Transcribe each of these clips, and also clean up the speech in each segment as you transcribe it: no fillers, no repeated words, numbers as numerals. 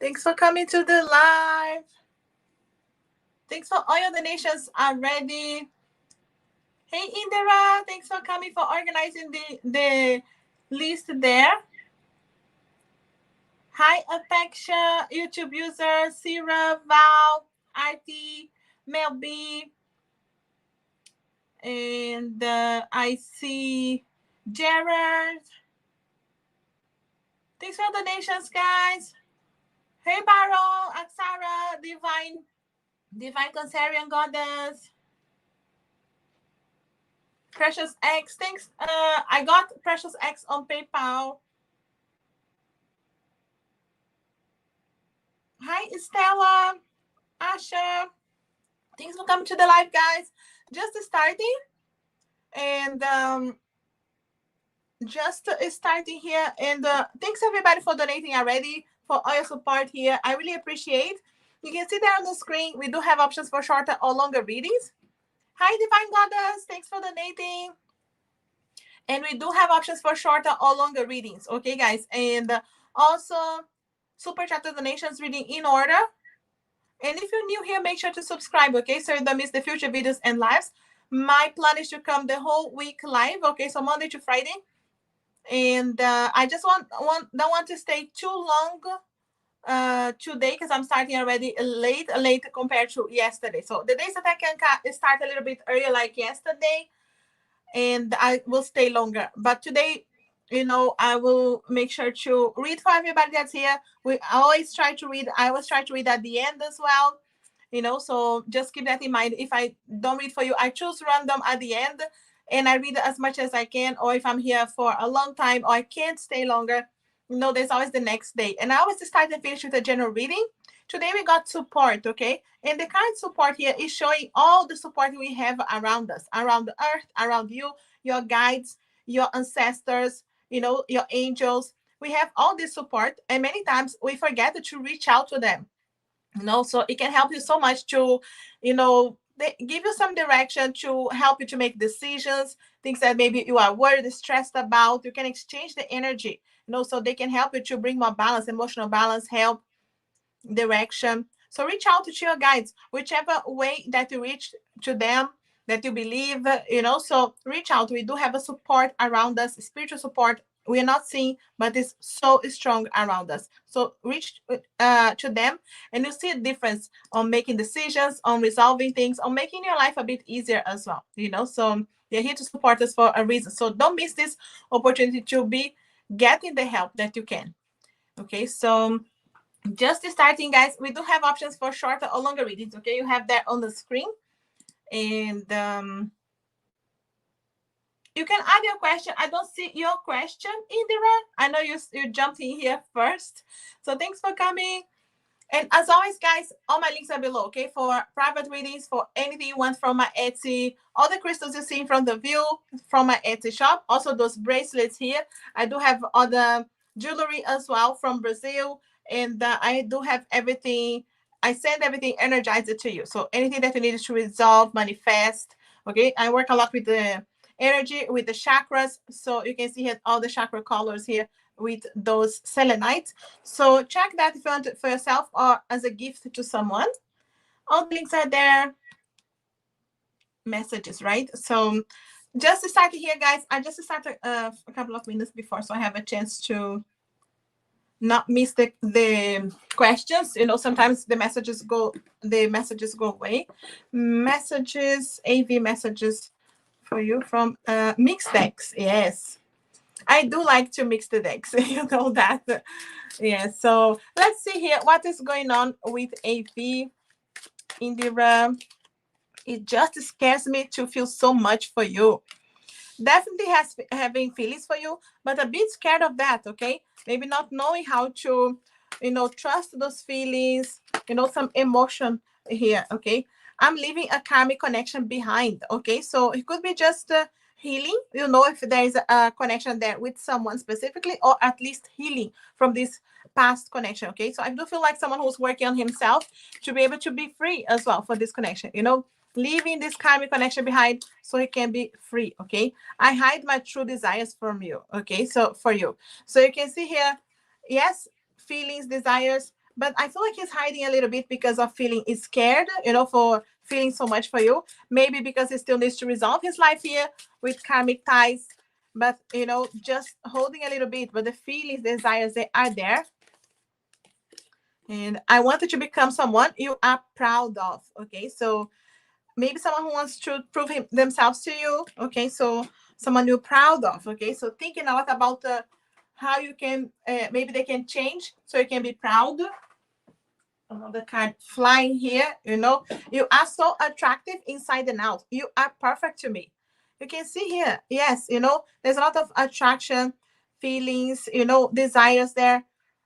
Thanks for coming to the live. Thanks for all your donations already. Hey, Indira, thanks for coming for organizing the list there. Hi, Affection, YouTube user, Sarah, Val, RT, Mel B, and I see Jared. Thanks for donations, guys. Hey, Baron, Aksara, Divine Cancerian Goddess, Precious X. Thanks. I got Precious X on PayPal. Hi, Stella, Asha. Thanks for coming to the live, guys. Just starting, and just starting here. And thanks everybody for donating already, for all your support here. I really appreciate. You can see there on the screen, we do have options for shorter or longer readings. Hi, Divine Goddess. Thanks for donating. And we do have options for shorter or longer readings. Okay, guys. And also, super chat donations reading in order. And if you're new here, make sure to subscribe, okay? So you don't miss the future videos and lives. My plan is to come the whole week live, okay? So Monday to Friday. And I just don't want to stay too long today because I'm starting already late compared to yesterday. So the days that I can start a little bit earlier, like yesterday, and I will stay longer. But today, I will make sure to read for everybody that's here. I always try to read at the end as well. So just keep that in mind. If I don't read for you, I choose random at the end and I read as much as I can. Or if I'm here for a long time or I can't stay longer, there's always the next day. And I always start and finish with a general reading. Today we got support, okay? And the current support here is showing all the support we have around us, around the earth, around you, your guides, your ancestors, your angels. We have all this support, and many times we forget to reach out to them. So it can help you so much to, they give you some direction to help you to make decisions, things that maybe you are worried, stressed about. You can exchange the energy, so they can help you to bring more balance, emotional balance, help, direction. So reach out to your guides, whichever way that you reach to them, that you believe, so reach out. We do have a support around us, spiritual support. We are not seeing, but it's so strong around us. So reach to them, and you see a difference on making decisions, on resolving things, on making your life a bit easier as well. So they're here to support us for a reason. So don't miss this opportunity to be getting the help that you can. Okay, so just starting, guys. We do have options for shorter or longer readings. Okay, you have that on the screen, and you can add your question. I don't see your question, Indira. I know you jumped in here first, so thanks for coming. And as always, guys, all my links are below, okay? For private readings, for anything you want from my Etsy, all the crystals you see in front of you from my Etsy shop. Also, those bracelets here. I do have other jewelry as well from Brazil, and I do have everything. I send everything energized to you. So anything that you need to resolve, manifest, okay? I work a lot with the energy, with the chakras. So you can see here all the chakra colors here with those selenites. So check that if you want it for yourself or as a gift to someone. All the links are there. Messages, right? So just started here, guys. I just started a couple of minutes before, so I have a chance to not miss the questions. Sometimes the messages go away. Messages, AV messages for you from Mixed Decks. Yes. I do like to mix the decks. You know that. Yeah, so let's see here what is going on with AV. Indira, it just scares me to feel so much for you. Definitely having feelings for you, but a bit scared of that, okay? Maybe not knowing how to, trust those feelings, some emotion here, okay? I'm leaving a karmic connection behind, okay? So it could be just healing, if there is a connection there with someone specifically, or at least healing from this past connection, okay? So I do feel like someone who's working on himself to be able to be free as well for this connection, leaving this karmic connection behind so he can be free, okay? I hide my true desires from you, okay? So for you. So you can see here, yes, feelings, desires, but I feel like he's hiding a little bit because of feeling scared, for feeling so much for you. Maybe because he still needs to resolve his life here with karmic ties, but just holding a little bit. But the feelings, desires, they are there. And I wanted to become someone you are proud of. Okay, so maybe someone who wants to prove themselves to you. Okay, so someone you're proud of. Okay, so thinking a lot about how you can, maybe they can change so you can be proud. Another card flying here. You are so attractive inside and out. You are perfect to me. You can see here, yes, there's a lot of attraction, feelings, desires there.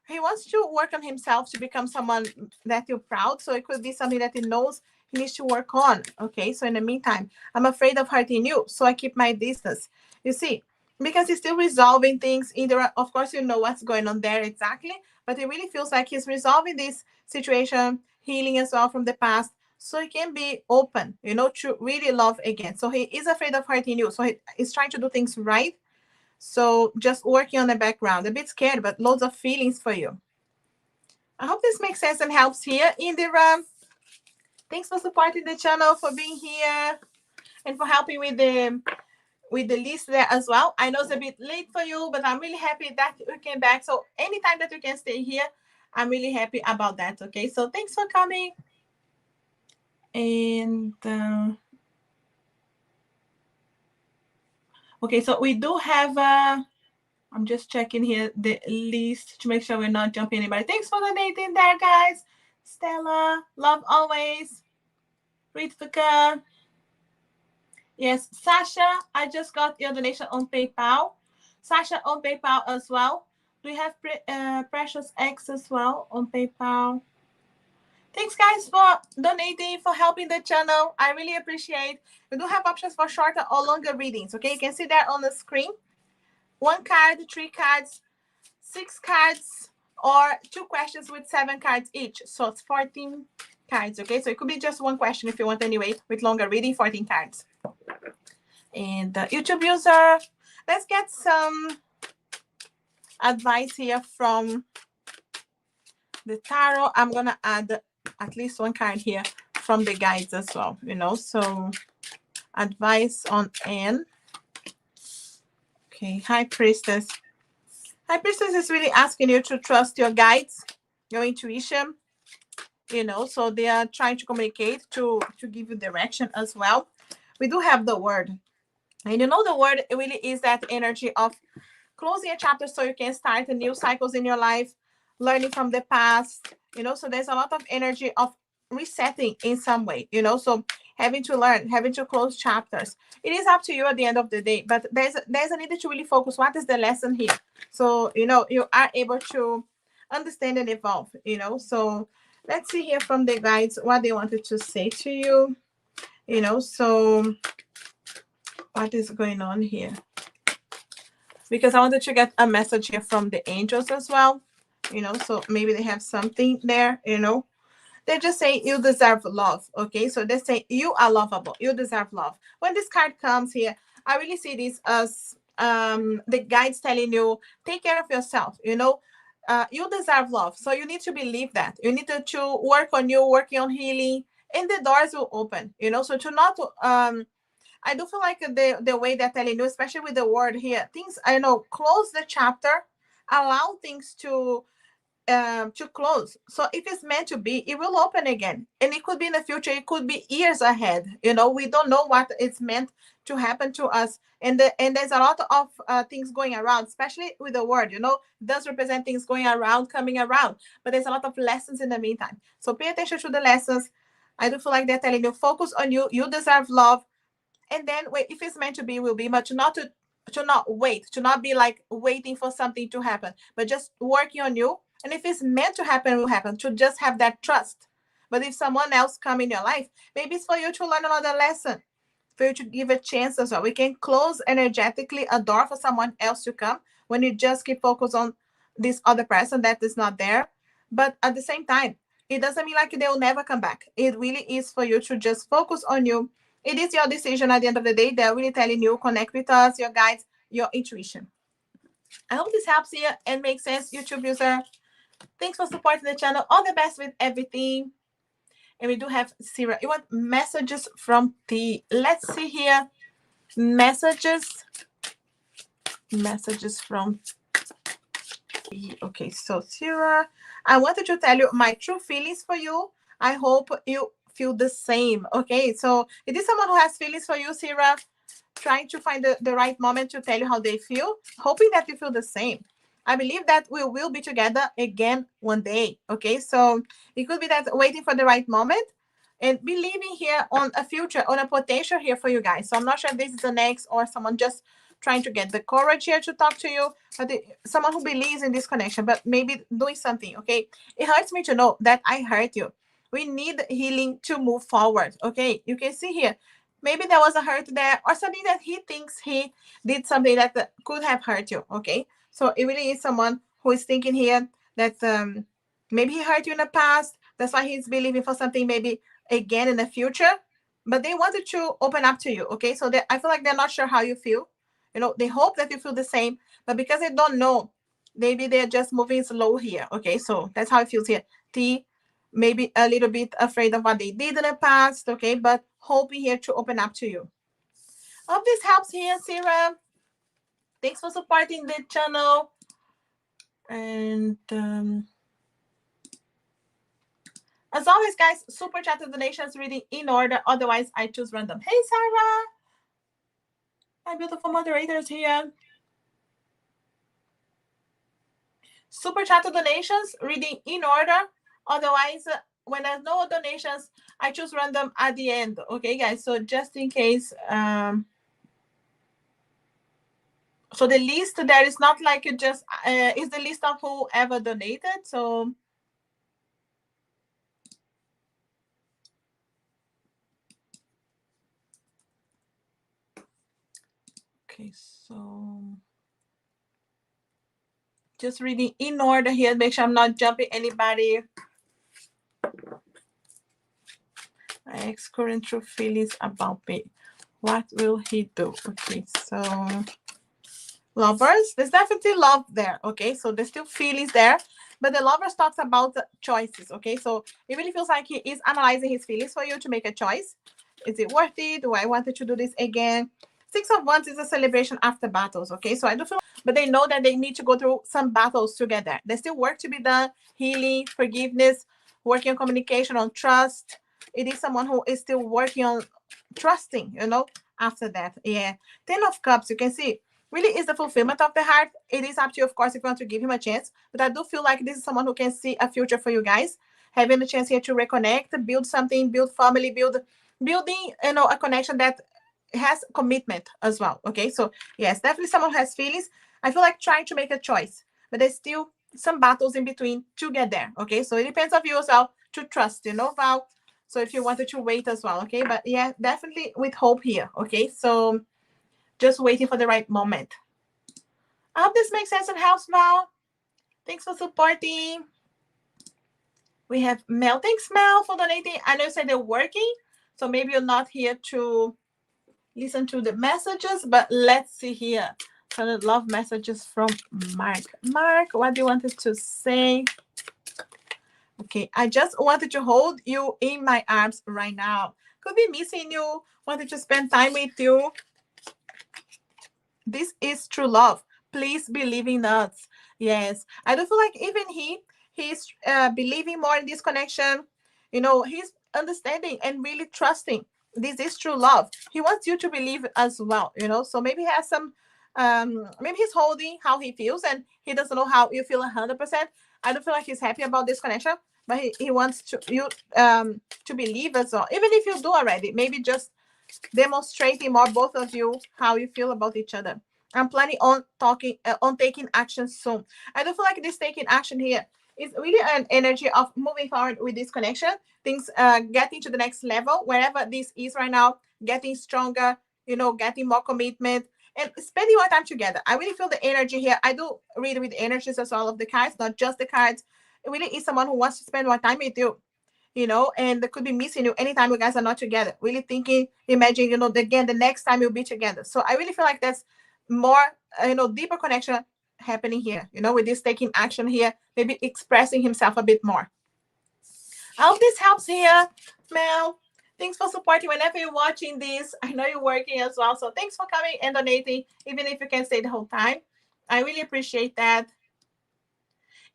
He wants to work on himself to become someone that you're proud. So it could be something that he knows he needs to work on. Okay, so in the meantime, I'm afraid of hurting you, so I keep my distance. You see, because he's still resolving things. Either, of course, you know what's going on there exactly, but it really feels like he's resolving this situation, healing as well from the past, so he can be open, to really love again. So he is afraid of hurting you. So he's trying to do things right. So just working on the background, a bit scared, but loads of feelings for you. I hope this makes sense and helps here. Indira, thanks for supporting the channel, for being here, and for helping with the list there as well. I know it's a bit late for you, but I'm really happy that you came back. So anytime that you can stay here, I'm really happy about that. Okay, so thanks for coming. And okay, so we do have I'm just checking here the list to make sure we're not jumping anybody. Thanks for donating there, guys. Stella, love always. Ritvika. Yes, Sasha, I just got your donation on PayPal. Sasha on PayPal as well. Do we have Precious X as well on PayPal? Thanks, guys, for donating, for helping the channel. I really appreciate. We do have options for shorter or longer readings. Okay, you can see that on the screen. 1 card, 3 cards, 6 cards, or 2 questions with 7 cards each. So it's 14 cards. Okay, so it could be just 1 question if you want anyway, with longer reading, 14 cards. And the YouTube user, let's get some advice here from the tarot. I'm gonna add at least 1 card here from the guides as well, so advice on N. Okay, High Priestess. High Priestess is really asking you to trust your guides, your intuition, so they are trying to communicate to give you direction as well. We do have the word, and the word really is that energy of closing a chapter so you can start a new cycles in your life, learning from the past, so there's a lot of energy of resetting in some way, so having to learn, having to close chapters. It is up to you at the end of the day, but there's a need to really focus. What is the lesson here? So, you are able to understand and evolve, so let's see here from the guides what they wanted to say to you, so what is going on here? Because I wanted to get a message here from the angels as well, so maybe they have something there, They're just saying you deserve love, okay? So they say you are lovable, you deserve love. When this card comes here, I really see this as the guides telling you, take care of yourself, you deserve love. So you need to believe that. You need to work on you, working on healing, and the doors will open, so to not I do feel like the way they're telling you, especially with the word here, things, close the chapter, allow things to close. So if it's meant to be, it will open again. And it could be in the future, it could be years ahead. We don't know what it's meant to happen to us. And there's a lot of things going around, especially with the word, it does represent things going around, coming around. But there's a lot of lessons in the meantime. So pay attention to the lessons. I do feel like they're telling you, focus on you. You deserve love. And then if it's meant to be, will be, but to not wait, to not be like waiting for something to happen, but just working on you. And if it's meant to happen, it will happen, to just have that trust. But if someone else come in your life, maybe it's for you to learn another lesson, for you to give a chance as well. We can close energetically a door for someone else to come when you just keep focused on this other person that is not there. But at the same time, it doesn't mean like they will never come back. It really is for you to just focus on you. It is your decision at the end of the day. They're really telling you, connect with us, your guides, your intuition. I hope this helps you and makes sense, YouTube user. Thanks for supporting the channel. All the best with everything. And we do have Sarah. You want messages from T. Let's see here. Messages from T. Okay, so Sarah, I wanted to tell you my true feelings for you. I hope you feel the same. Okay, so it is someone who has feelings for you, Sarah, trying to find the right moment to tell you how they feel, hoping that you feel the same. I believe that we will be together again one day. Okay, so it could be that waiting for the right moment and believing here on a future, on a potential here for you guys. So I'm not sure if this is the next or someone just trying to get the courage here to talk to you, but someone who believes in this connection, but maybe doing something. Okay, it hurts me to know that I hurt you. We need healing to move forward. Okay, you can see here maybe there was a hurt there or something that he thinks he did something that could have hurt you. Okay, so it really is someone who is thinking here that maybe he hurt you in the past, that's why he's believing for something maybe again in the future, but they wanted to open up to you. Okay, so I feel like they're not sure how you feel. You know, they hope that you feel the same, but because they don't know, maybe they're just moving slow here. Okay, so that's how it feels here. T, maybe a little bit afraid of what they did in the past. Okay, but hoping here to open up to you. Hope this helps here, Sarah. Thanks for supporting the channel. And as always, guys, super chat and donations reading in order. Otherwise, I choose random. Hey, Sarah. My beautiful moderators here. Super chat and donations reading in order. Otherwise, when there's no donations, I choose random at the end. Okay, guys. So just in case. So the list there is not like it just is the list of whoever donated. So okay, so just reading in order here. Make sure I'm not jumping anybody. My ex current true feelings about me. What will he do? Okay, so lovers, there's definitely love there. Okay, so there's still feelings there, but the lovers talks about the choices. Okay, so it really feels like he is analyzing his feelings for you to make a choice. Is it worth it? Do I want to do this again? Six of Wands is a celebration after battles. Okay, so I do feel, but they know that they need to go through some battles together. There's still work to be done: healing, forgiveness, working on communication, on trust. It is someone who is still working on trusting, you know, after that. Yeah, 10 of Cups, you can see, really is the fulfillment of the heart. It is up to you, of course, if you want to give him a chance, but I do feel like this is someone who can see a future for you guys, having a chance here to reconnect, build something, build family, building, you know, a connection that has commitment as well. Okay, so yes, definitely someone who has feelings. I feel like trying to make a choice, but there's still some battles in between to get there. Okay, so it depends on you as well to trust, you know, Val. So if you wanted to wait as well. Okay, but yeah, definitely with hope here. Okay, so just waiting for the right moment. I hope this makes sense and helps, Val. Thanks for supporting. We have Mel. Thanks, Mel, for donating. I know you said they're working, so maybe you're not here to listen to the messages, but let's see here. So I love messages from Mark. Mark, what do you want to say? Okay, I just wanted to hold you in my arms right now. Could be missing you, wanted to spend time with you. This is true love. Please believe in us. Yes, I do feel like even he's believing more in this connection. You know, he's understanding and really trusting. This is true love. He wants you to believe as well. You know, so maybe he has some. Maybe he's holding how he feels, and he doesn't know how you feel 100%. I don't feel like he's happy about this connection, but he wants to believe as well. Even if you do already, maybe just demonstrating more, both of you, how you feel about each other. I'm planning on taking action soon. I do feel like this taking action here is really an energy of moving forward with this connection. Things getting to the next level, wherever this is right now, getting stronger, you know, getting more commitment and spending more time together. I really feel the energy here. I do read with energies as well of the cards, not just the cards. It really is someone who wants to spend more time with you, you know, and they could be missing you anytime you guys are not together. Really thinking, imagine, you know, again, the next time you'll be together. So I really feel like that's more, you know, deeper connection happening here, you know, with this taking action here, maybe expressing himself a bit more. I hope this helps here, Mel. Thanks for supporting whenever you're watching this. I know you're working as well, so thanks for coming and donating, even if you can't stay the whole time. I really appreciate that.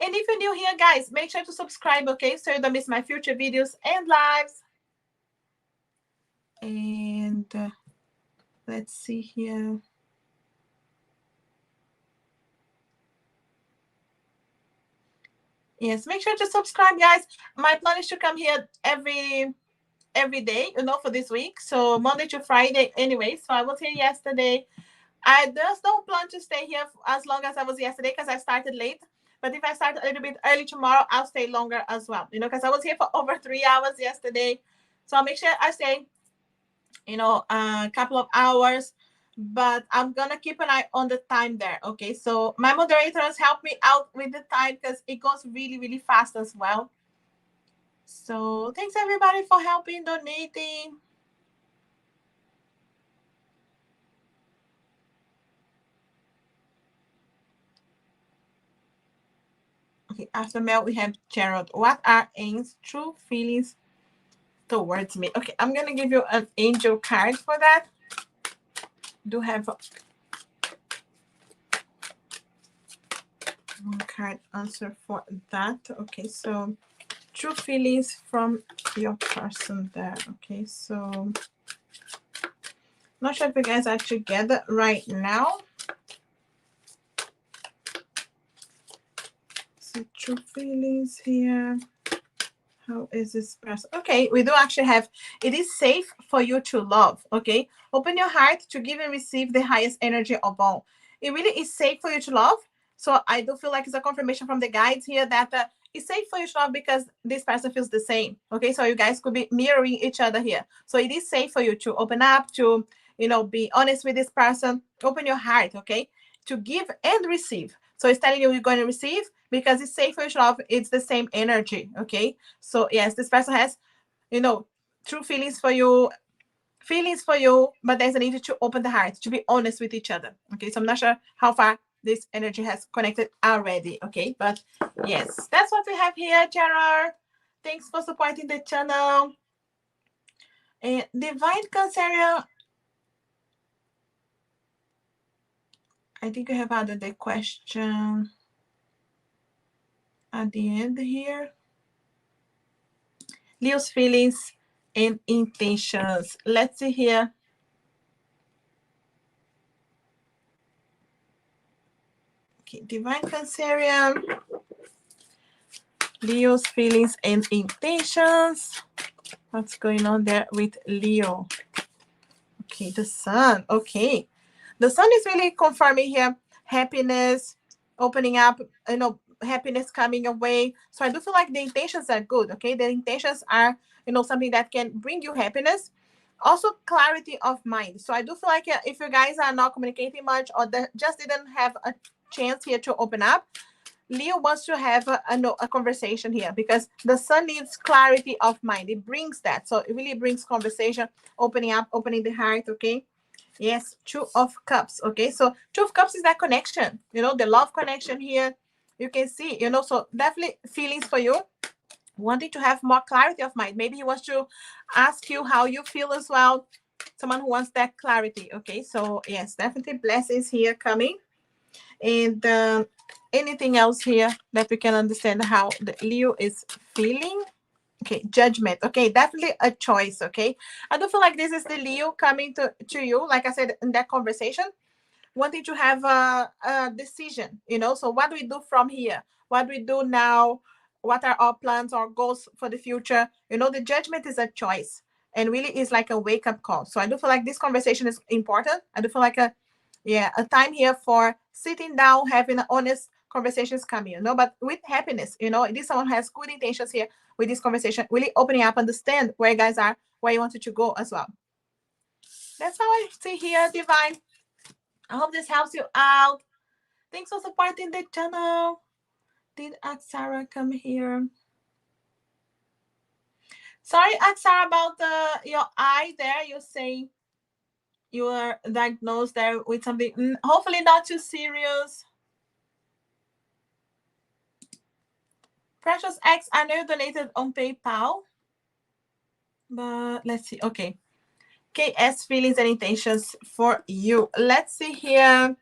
And if you're new here, guys, make sure to subscribe, okay, so you don't miss my future videos and lives. And let's see here. Yes, make sure to subscribe, guys. My plan is to come here every day, you know, for this week. So Monday to Friday anyway. So I was here yesterday. I just don't plan to stay here as long as I was yesterday because I started late. But if I start a little bit early tomorrow, I'll stay longer as well, you know, because I was here for over 3 hours yesterday. So I'll make sure I stay, you know, a couple of hours. But I'm going to keep an eye on the time there, okay? So my moderators help me out with the time because it goes really, really fast as well. So thanks, everybody, for helping, donating. Okay, after Mel, we have Gerald. What are Anne's true feelings towards me? Okay, I'm going to give you an angel card for that. Do have one card answer for that. Okay, so true feelings from your person there. Okay, so not sure if you guys are together right now. So true feelings here. How is this person? Okay, we do actually have, it is safe for you to love, okay? Open your heart to give and receive the highest energy of all. It really is safe for you to love. So I do feel like it's a confirmation from the guides here that it's safe for you to love because this person feels the same, okay? So you guys could be mirroring each other here. So it is safe for you to open up, to, you know, be honest with this person. Open your heart, okay? To give and receive. So it's telling you you're going to receive because it's safe for you to love. It's the same energy, okay? So yes, this person has, you know, true feelings for you, but there's a need to open the heart, to be honest with each other. Okay, so I'm not sure how far this energy has connected already. Okay, but yes, that's what we have here, Gerard. Thanks for supporting the channel. And Divine Canceria, I think you have added the question at the end here. Leo's feelings and intentions. Let's see here. Okay, Divine Cancerian, Leo's feelings and intentions. What's going on there with Leo? Okay, the sun. Okay, the sun is really confirming here happiness, opening up, you know, happiness coming away. So I do feel like the intentions are good. Okay, the intentions are, you know, something that can bring you happiness. Also clarity of mind. So I do feel like if you guys are not communicating much or just didn't have a chance here to open up, Leo wants to have a conversation here because the sun needs clarity of mind. It brings that. So it really brings conversation, opening up, opening the heart, okay? Yes, Two of Cups, okay? So Two of Cups is that connection, you know, the love connection here. You can see, you know, so definitely feelings for you. Wanting to have more clarity of mind. Maybe he wants to ask you how you feel as well. Someone who wants that clarity, okay? So yes, definitely blessings here coming. And anything else here that we can understand how the Leo is feeling? Okay, judgment. Okay, definitely a choice. Okay, I do feel like this is the Leo coming to you, like I said in that conversation, wanting to have a decision, you know. So what do we do from here? What do we do now? What are our plans or goals for the future? You know, the judgment is a choice and really is like a wake-up call. So I do feel like this conversation is important. I do feel like a time here for sitting down, having honest conversations coming, you know, but with happiness, you know. This someone has good intentions here with this conversation, really opening up, understand where you guys are, where you wanted to go as well. That's how I see here, Divine. I hope this helps you out. Thanks for supporting the channel. Did Aksara come here? Sorry, Aksara, about your eye there. You say you were diagnosed there with something, hopefully not too serious. Precious X, I know you donated on PayPal, but let's see. Okay. KS, feelings and intentions for you. Let's see here.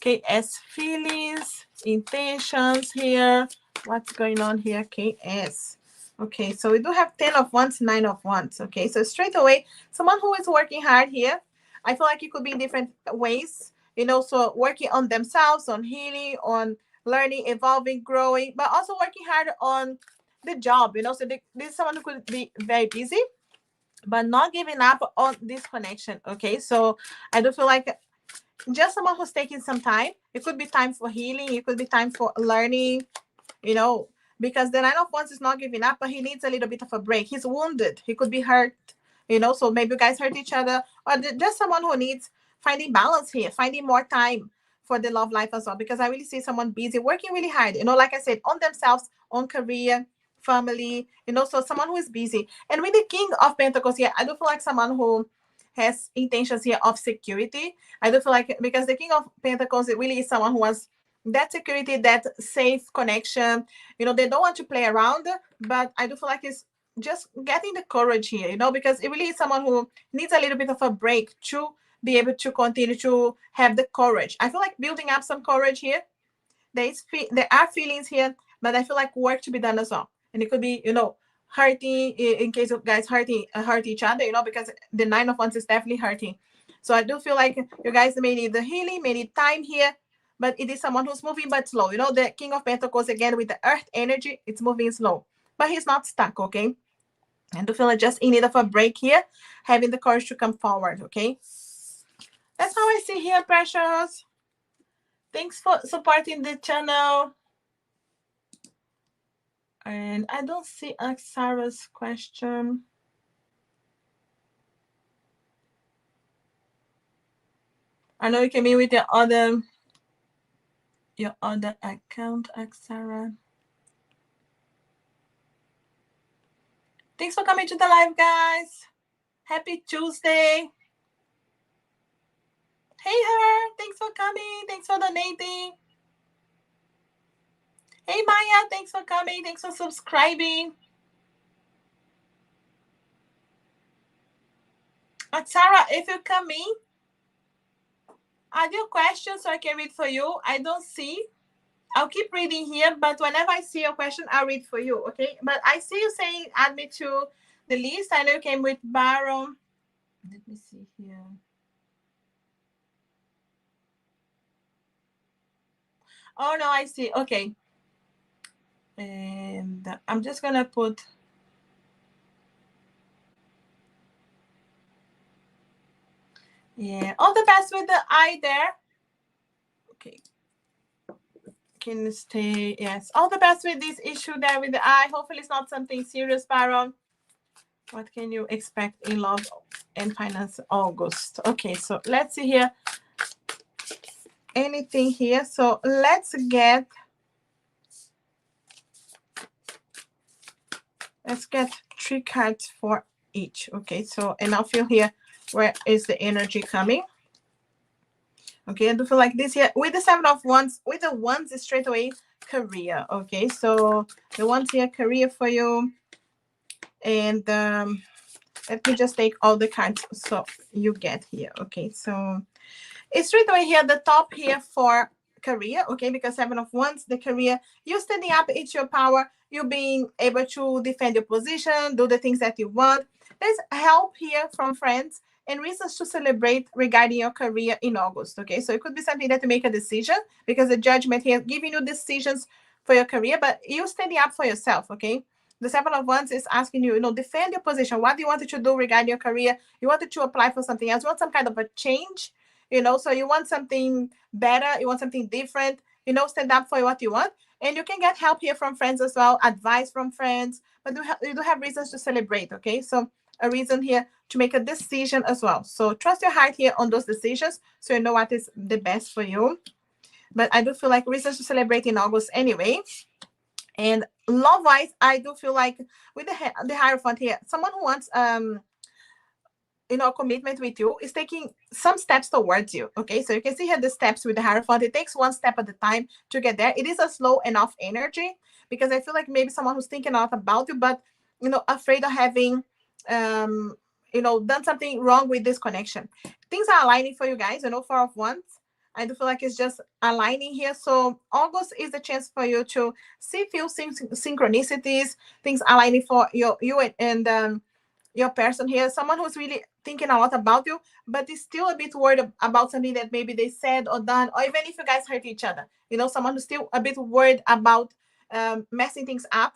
KS, feelings, intentions here. What's going on here? KS. Okay, so we do have 10 of wands, 9 of wands. Okay, so straight away, someone who is working hard here. I feel like it could be in different ways, you know, so working on themselves, on healing, on learning, evolving, growing, but also working hard on the job, you know. So this is someone who could be very busy, but not giving up on this connection. Okay, so I do feel like just someone who's taking some time. It could be time for healing, it could be time for learning, you know, because the Nine of Wands is not giving up, but he needs a little bit of a break. He's wounded, he could be hurt, you know, so maybe you guys hurt each other, or just someone who needs finding balance here, finding more time for the love life as well, because I really see someone busy working really hard, you know, like I said, on themselves, on career, family, you know, so someone who is busy. And with the King of Pentacles here, I do feel like someone who has intentions here of security. I do feel like, because the King of Pentacles, it really is someone who has that security, that safe connection. You know, they don't want to play around, but I do feel like it's just getting the courage here, you know, because it really is someone who needs a little bit of a break to be able to continue to have the courage. I feel like building up some courage here. There are feelings here, but I feel like work to be done as well. And it could be, you know, hurting in case of guys hurt each other, you know, because the Nine of Wands is definitely hurting. So I do feel like you guys may need the healing, may need time here, but it is someone who's moving but slow. You know, the King of Pentacles again with the Earth energy, it's moving slow, but he's not stuck. Okay, and to feel like just in need of a break here, having the courage to come forward. Okay, that's how I see here, precious. Thanks for supporting the channel. And I don't see Sarah's question. I know you came in with your other account, Sarah. Thanks for coming to the live, guys. Happy Tuesday. Hey, her. Thanks for coming. Thanks for donating. Hey, Maya. Thanks for coming. Thanks for subscribing. Sarah, if you come in, add your question so I can read for you. I don't see. I'll keep reading here, but whenever I see your question, I'll read for you, okay? But I see you saying add me to the list. I know you came with Baron. Let me see here. Oh, no, I see. Okay. And I'm just going to put... Yeah, all the best with the eye there. Okay. Can stay. Yes, all the best with this issue there with the eye. Hopefully it's not something serious, Baron. What can you expect in love and finance August? Okay, so let's see here. Anything here? So let's get three cards for each. Okay, so and I'll feel here where is the energy coming. Okay, I do feel like this here with the Seven of Wands, with the Wands is straight away career. Okay, so the Wands here, career for you. And let me just take all the cards so you get here. Okay, so it's straight away here, the top here for career. Okay, because Seven of Wands, the career, you standing up, it's your power. You being able to defend your position, do the things that you want. There's help here from friends and reasons to celebrate regarding your career in August. Okay, so it could be something that you make a decision, because the Judgment here giving you decisions for your career, but you standing up for yourself. Okay, the Seven of Wands is asking you, you know, defend your position. What do you want to do regarding your career? You wanted to apply for something else. You want some kind of a change, you know, so you want something better. You want something different, you know, stand up for what you want. And you can get help here from friends as well, advice from friends, but you do have reasons to celebrate, okay? So a reason here to make a decision as well. So trust your heart here on those decisions so you know what is the best for you. But I do feel like reasons to celebrate in August anyway. And love-wise, I do feel like with the Hierophant here, someone who wants commitment with you, is taking some steps towards you. Okay, so you can see here the steps with the Hierophant. It takes one step at a time to get there. It is a slow enough energy, because I feel like maybe someone who's thinking a lot about you, but afraid of having done something wrong with this connection. Things are aligning for you guys. Four of Wands, I do feel like it's just aligning here. So August is the chance for you to feel synchronicities, things aligning for you and your person here. Someone who's really thinking a lot about you, but is still a bit worried about something that maybe they said or done, or even if you guys hurt each other. Someone who's still a bit worried about messing things up.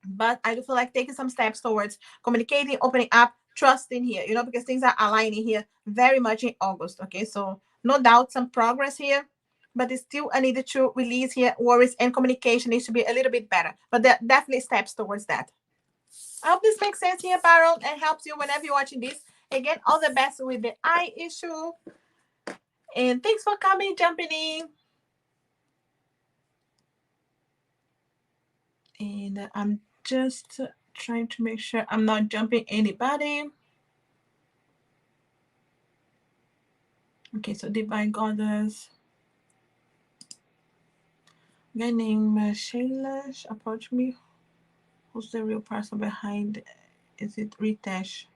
But I do feel like taking some steps towards communicating, opening up, trusting here, because things are aligning here very much in August. Okay, so no doubt some progress here, but it's still a needed to release here. Worries and communication needs to be a little bit better, but there are definitely steps towards that. I hope this makes sense here, Baron, and helps you whenever you're watching this. Again, all the best with the eye issue. And thanks for coming, jumping in. And I'm just trying to make sure I'm not jumping anybody. Okay, so Divine Goddess. Guy named Shailesh approached me. Who's the real person behind? Is it Ritesh?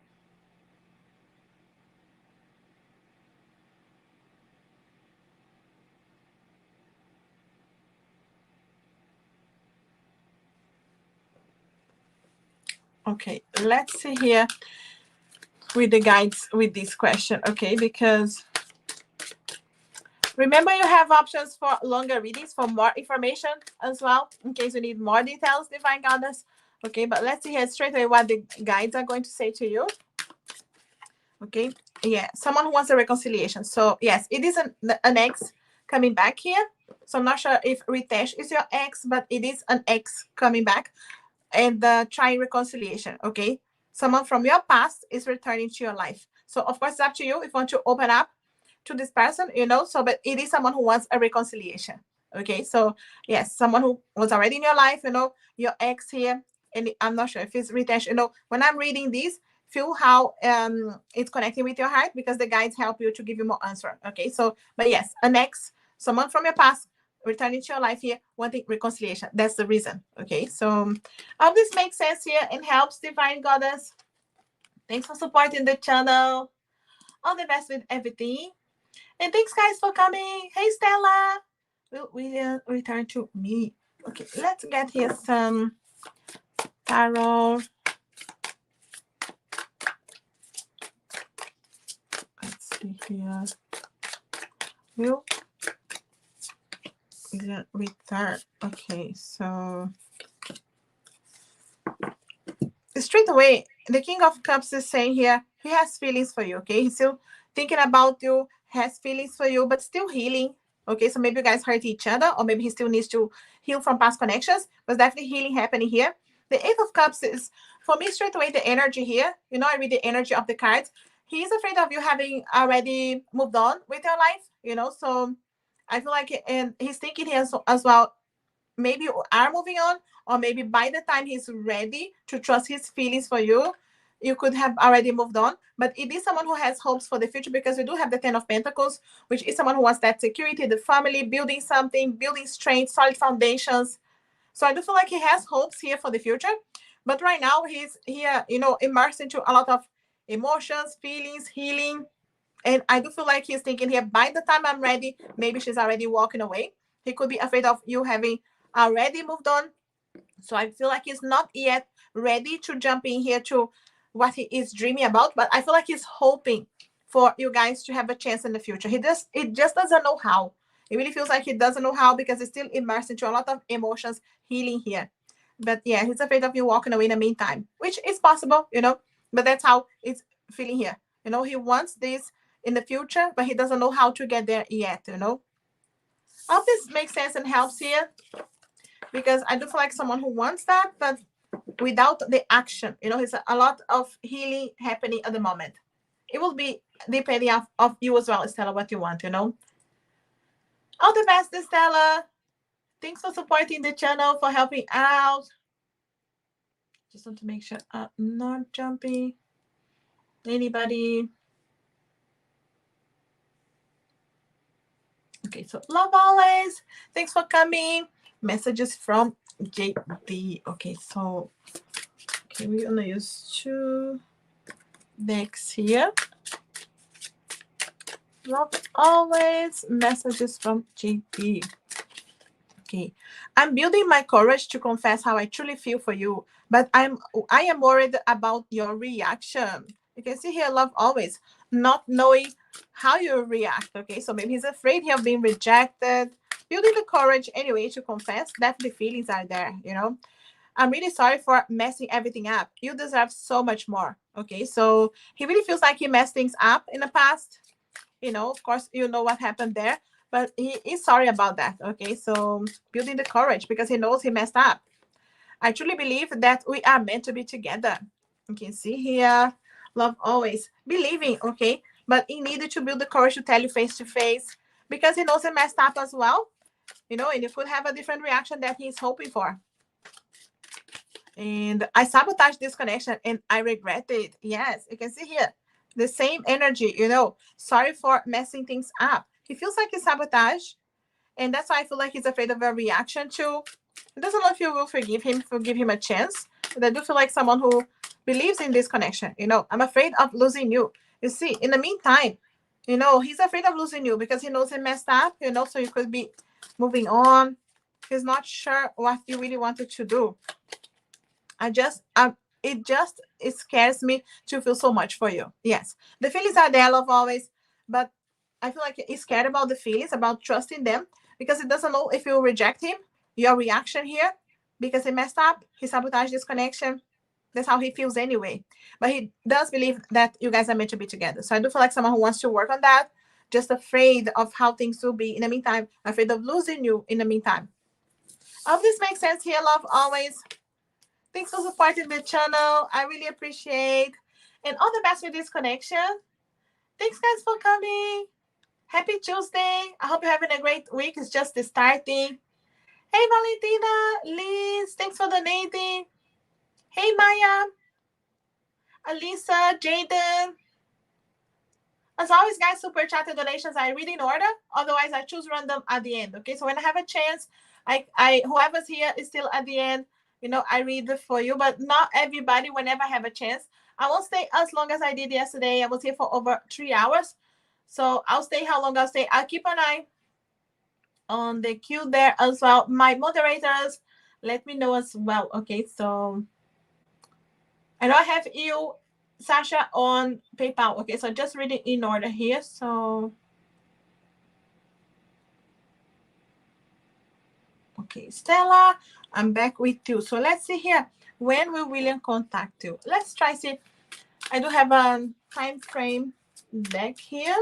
Okay, let's see here with the guides with this question. Okay, because remember, you have options for longer readings for more information as well, in case you need more details, Divine Goddess. Okay, but let's see here straight away what the guides are going to say to you. Okay, yeah, someone who wants a reconciliation. So yes, it is an ex coming back here. So I'm not sure if Ritesh is your ex, but it is an ex coming back and trying reconciliation. Okay, someone from your past is returning to your life. So of course it's up to you if you want to open up to this person, so but it is someone who wants a reconciliation. Okay, so yes, someone who was already in your life, your ex here. And I'm not sure if it's Ritesh. When I'm reading this, feel how it's connecting with your heart, because the guides help you to give you more answer. Okay, so but yes, an ex, someone from your past returning to your life here, wanting reconciliation. That's the reason. Okay, so I hope this makes sense here and helps, Divine Goddess. Thanks for supporting the channel. All the best with everything. And thanks, guys, for coming. Hey, Stella. Will return to me. Okay, let's get here some tarot. Let's see here. Will return. Okay, so straight away, the King of Cups is saying here, he has feelings for you. Okay, he's still thinking about you, has feelings for you, but still healing. Okay, so maybe you guys hurt each other, or maybe he still needs to heal from past connections. But definitely healing happening here. The Eight of Cups is, for me, straight away the energy here. I read the energy of the cards. He's afraid of you having already moved on with your life. So I feel like, and he's thinking here as well, maybe you are moving on, or maybe by the time he's ready to trust his feelings for you, you could have already moved on. But it is someone who has hopes for the future, because we do have the Ten of Pentacles, which is someone who wants that security, the family, building something, building strength, solid foundations. So I do feel like he has hopes here for the future. But right now he's here, immersed into a lot of emotions, feelings, healing. And I do feel like he's thinking here, by the time I'm ready, maybe she's already walking away. He could be afraid of you having already moved on. So I feel like he's not yet ready to jump in here to what he is dreaming about. But I feel like he's hoping for you guys to have a chance in the future. It just doesn't know how. It really feels like he doesn't know how, because he's still immersed into a lot of emotions, healing here. But yeah, he's afraid of you walking away in the meantime, which is possible, but that's how it's feeling here. He wants this in the future, but he doesn't know how to get there yet. I hope this makes sense and helps here, because I do feel like someone who wants that, but without the action. There's a lot of healing happening at the moment. It will be depending of you as well, Stella, what you want. All the best, Stella. Thanks for supporting the channel, for helping out. Just want to make sure I'm not jumping. Anybody? Okay, so love always. Thanks for coming. Messages from JD. Okay, so okay, we're gonna use 2 decks here. Love always. Messages from JD. Okay, I'm building my courage to confess how I truly feel for you, but I am worried about your reaction. You can see here, love always, not knowing how you react. Okay, so maybe he's afraid of being rejected. Building the courage anyway to confess. Definitely feelings are there. I'm really sorry for messing everything up. You deserve so much more. Okay, so he really feels like he messed things up in the past. Of course, what happened there, but he is sorry about that. Okay, so building the courage because he knows he messed up. I truly believe that we are meant to be together. You can see here, love always, believing, okay, but he needed to build the courage to tell you face to face because he knows he messed up as well, and you could have a different reaction that he's hoping for. And I sabotaged this connection and I regret it. Yes, you can see here the same energy, sorry for messing things up. He feels like he sabotaged, and that's why I feel like he's afraid of a reaction too. He doesn't know if you will forgive him a chance, but I do feel like someone who believes in this connection. I'm afraid of losing you. You see, in the meantime, he's afraid of losing you because he knows he messed up, so you could be moving on. He's not sure what you really wanted to do. It scares me to feel so much for you. Yes, the feelings are there, love always, but I feel like he's scared about the feelings, about trusting them, because he doesn't know if you reject him, your reaction here, because he messed up, he sabotaged this connection. That's how he feels anyway. But he does believe that you guys are meant to be together. So I do feel like someone who wants to work on that, just afraid of how things will be in the meantime, afraid of losing you in the meantime. I hope this makes sense here, love always. Thanks for supporting the channel. I really appreciate. And all the best with this connection. Thanks, guys, for coming. Happy Tuesday. I hope you're having a great week. It's just starting. Hey, Valentina, Liz, thanks for donating. Hey, Maya, Alisa, Jaden. As always, guys, super chat and donations I read in order. Otherwise, I choose random at the end. Okay, so when I have a chance, I whoever's here is still at the end. I read it for you, but not everybody. Whenever I have a chance, I won't stay as long as I did yesterday. I was here for over 3 hours, so I'll stay how long I'll stay. I'll keep an eye on the queue there as well. My moderators, let me know as well. Okay, so I know I have you, Sasha, on PayPal. Okay, so just read it in order here. So, okay, Stella, I'm back with you. So let's see here. When will William contact you? Let's try see. I do have a time frame deck here.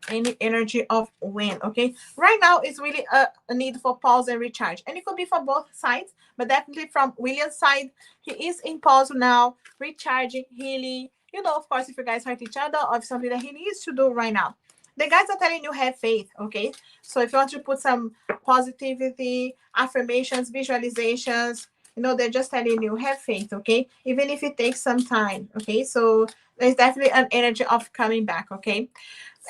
Any energy of when, okay? Right now, it's really a need for pause and recharge. And it could be for both sides, but definitely from William's side, he is in pause now, recharging, healing. Of course, if you guys hurt each other or if something that he needs to do right now. The guys are telling you have faith, okay? So if you want to put some positivity, affirmations, visualizations, they're just telling you have faith, okay? Even if it takes some time, okay? So there's definitely an energy of coming back, okay?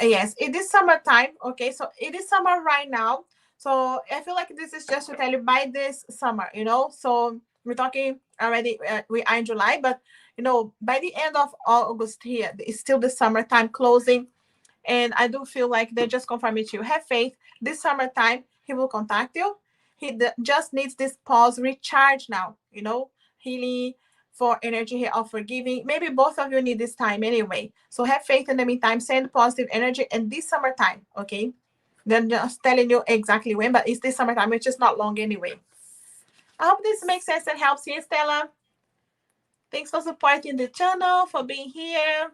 Yes, it is summertime. Okay, so it is summer right now. So I feel like this is just to tell you by this summer, So we're talking already, we are in July, but by the end of August here, it's still the summertime closing. And I do feel like they just confirming to you, have faith. This summertime, he will contact you. He just needs this pause, recharge now, healing for energy here of forgiving. Maybe both of you need this time anyway. So have faith in the meantime, send positive energy in this summertime, okay? They're just telling you exactly when, but it's this summertime, which is not long anyway. I hope this makes sense and helps you, Stella. Thanks for supporting the channel, for being here.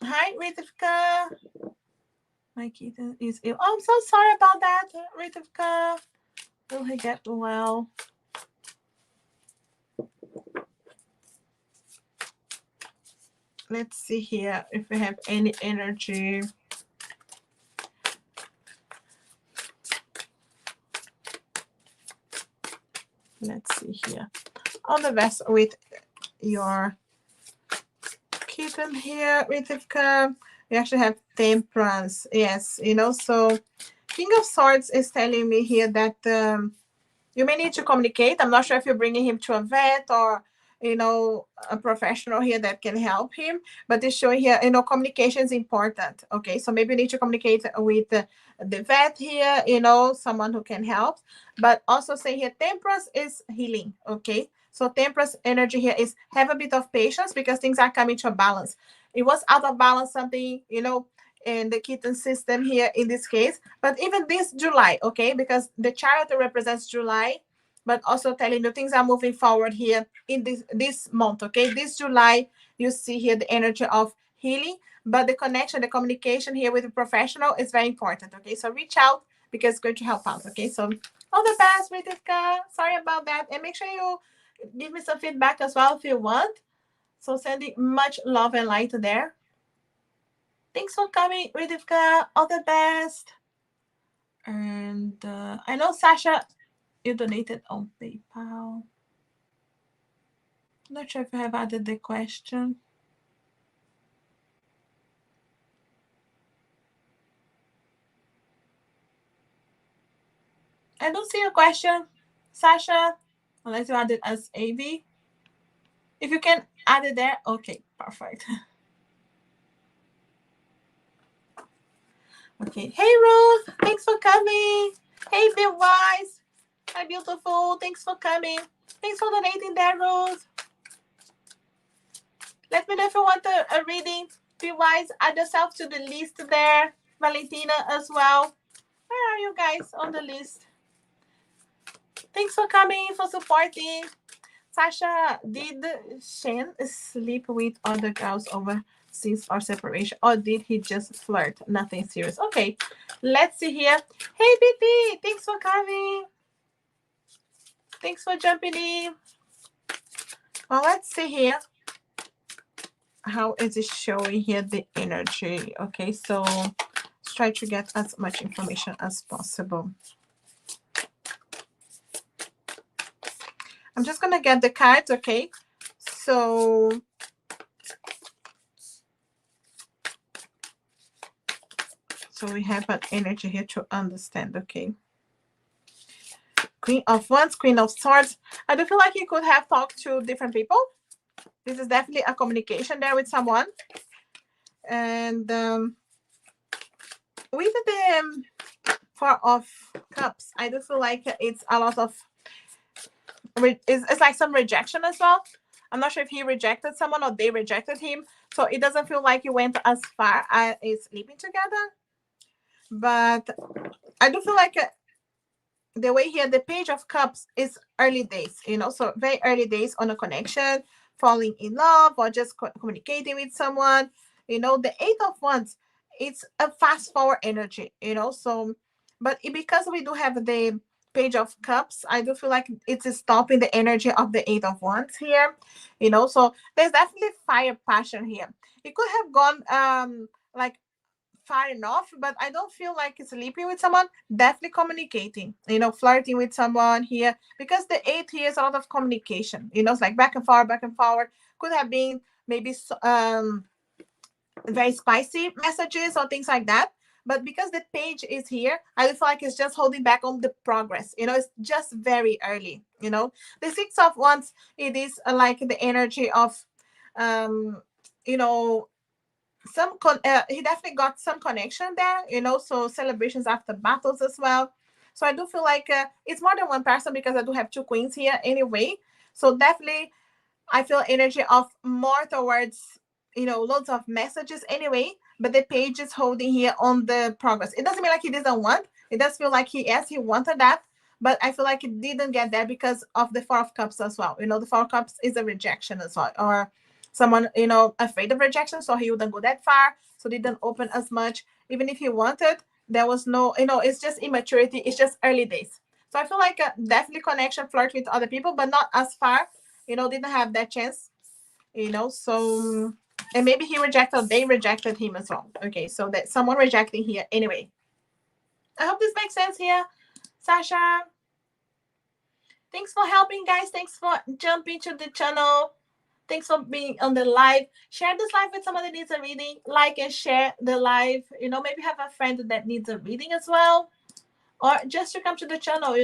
Hi, Ritvka. My kitten is ill. Oh, I'm so sorry about that, Ritvka. Will he get well? Let's see here if we have any energy. Let's see here. all the best with your kitten here, Ritivka. We actually have temperance. Yes, so King of Swords is telling me here that you may need to communicate. I'm not sure if you're bringing him to a vet or, a professional here that can help him. But it's showing here, communication is important. Okay, so maybe you need to communicate with the vet here, someone who can help. But also say here, temperance is healing. Okay, so temperance energy here is have a bit of patience because things are coming to a balance. It was out of balance, something, in the kitten system here in this case. But even this July, okay, because the chariot represents July, but also telling you things are moving forward here in this month, okay? This July, you see here the energy of healing, but the connection, the communication here with the professional is very important, okay? So reach out because it's going to help out, okay? So all the best, Ritika. Sorry about that. And make sure you give me some feedback as well if you want. So sending much love and light there. Thanks for coming, Ritika. All the best. And I know, Sasha, you donated on PayPal. Not sure if you have added the question. I don't see a question, Sasha, unless you add it as AV. If you can add it there, okay, perfect. Okay, hey Ruth, thanks for coming. Hey Be Wise, hi beautiful, thanks for coming. Thanks for donating there, Ruth. Let me know if you want a reading. Be Wise, add yourself to the list there. Valentina as well. Where are you guys on the list? Thanks for coming, for supporting. Sasha, did Shen sleep with other girls over since our separation, or did he just flirt? Nothing serious. Okay, let's see here. Hey, BT, thanks for coming. Thanks for jumping in. Well, let's see here. How is it showing here the energy? Okay, so let's try to get as much information as possible. I'm just gonna get the cards, okay? So we have an energy here to understand, okay? Queen of Wands, Queen of Swords. I do feel like you could have talked to different people. This is definitely a communication there with someone. And with the Four of Cups, I do feel like it's a lot of, it's like some rejection as well. I'm not sure if he rejected someone or they rejected him. So it doesn't feel like you went as far as sleeping together. But I do feel like the way here, the Page of Cups is early days, so very early days on a connection, falling in love or just communicating with someone. The Eight of Wands, it's a fast forward energy, so, but because we do have the Page of Cups, I do feel like it's stopping the energy of the Eight of Wands here, so there's definitely fire passion here. It could have gone like far enough, but I don't feel like sleeping with someone. Definitely communicating, flirting with someone here, because the eight here is a lot of communication. It's like back and forward, back and forward. Could have been maybe very spicy messages or things like that. But because the page is here, I feel like it's just holding back on the progress. It's just very early. The Six of Wands, it is like the energy of, you know, he definitely got some connection there, so celebrations after battles as well. So I do feel like it's more than one person, because I do have two queens here anyway. So definitely I feel energy of more towards, loads of messages anyway, but the page is holding here on the progress. It doesn't mean like he doesn't want. It does feel like he wanted that, but I feel like he didn't get there because of the Four of Cups as well. The Four of Cups is a rejection as well, or someone, afraid of rejection, so he wouldn't go that far, so didn't open as much. Even if he wanted, there was no, it's just immaturity, it's just early days. So I feel like definitely connection, flirt with other people, but not as far, didn't have that chance, so, and maybe they rejected him as well. Okay, so that someone rejecting here anyway. I hope this makes sense here, Sasha. Thanks for helping, guys. Thanks for jumping to the channel. Thanks for being on the live. Share this live with someone that needs a reading. Like and share the live. Maybe have a friend that needs a reading as well. Or just to come to the channel,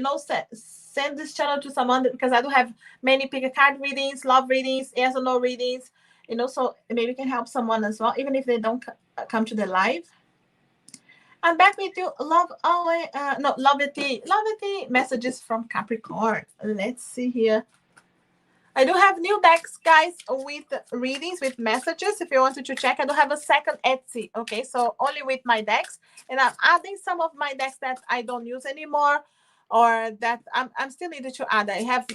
send this channel to someone because I do have many pick a card readings, love readings, yes or no readings, so maybe can help someone as well, even if they don't come to the live. I'm back with you. Lovety messages from Capricorn. Let's see here. I do have new decks, guys, with readings, with messages. If you wanted to check, I do have a second Etsy. Okay, so only with my decks. And I'm adding some of my decks that I don't use anymore, or that I'm still needed to add. I have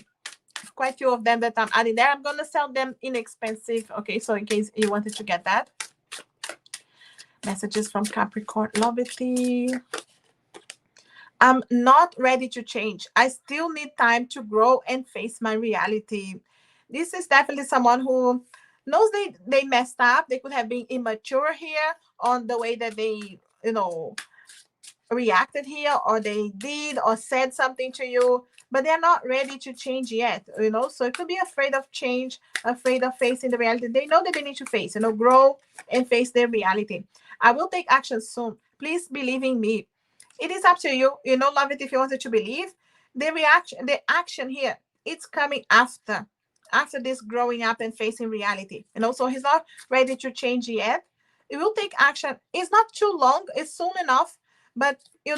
quite a few of them that I'm adding there. I'm going to sell them inexpensive. Okay, so in case you wanted to get that. Messages from Capricorn. Lovety. I'm not ready to change. I still need time to grow and face my reality. This is definitely someone who knows they messed up. They could have been immature here on the way that they, reacted here, or they did or said something to you, but they're not ready to change yet, so it could be afraid of change, afraid of facing the reality. They know that they need to face, grow and face their reality. I will take action soon. Please believe in me. It is up to you, love it if you wanted to believe. The action here, it's coming after this growing up and facing reality, so he's not ready to change yet. It will take action. It's not too long, it's soon enough, but you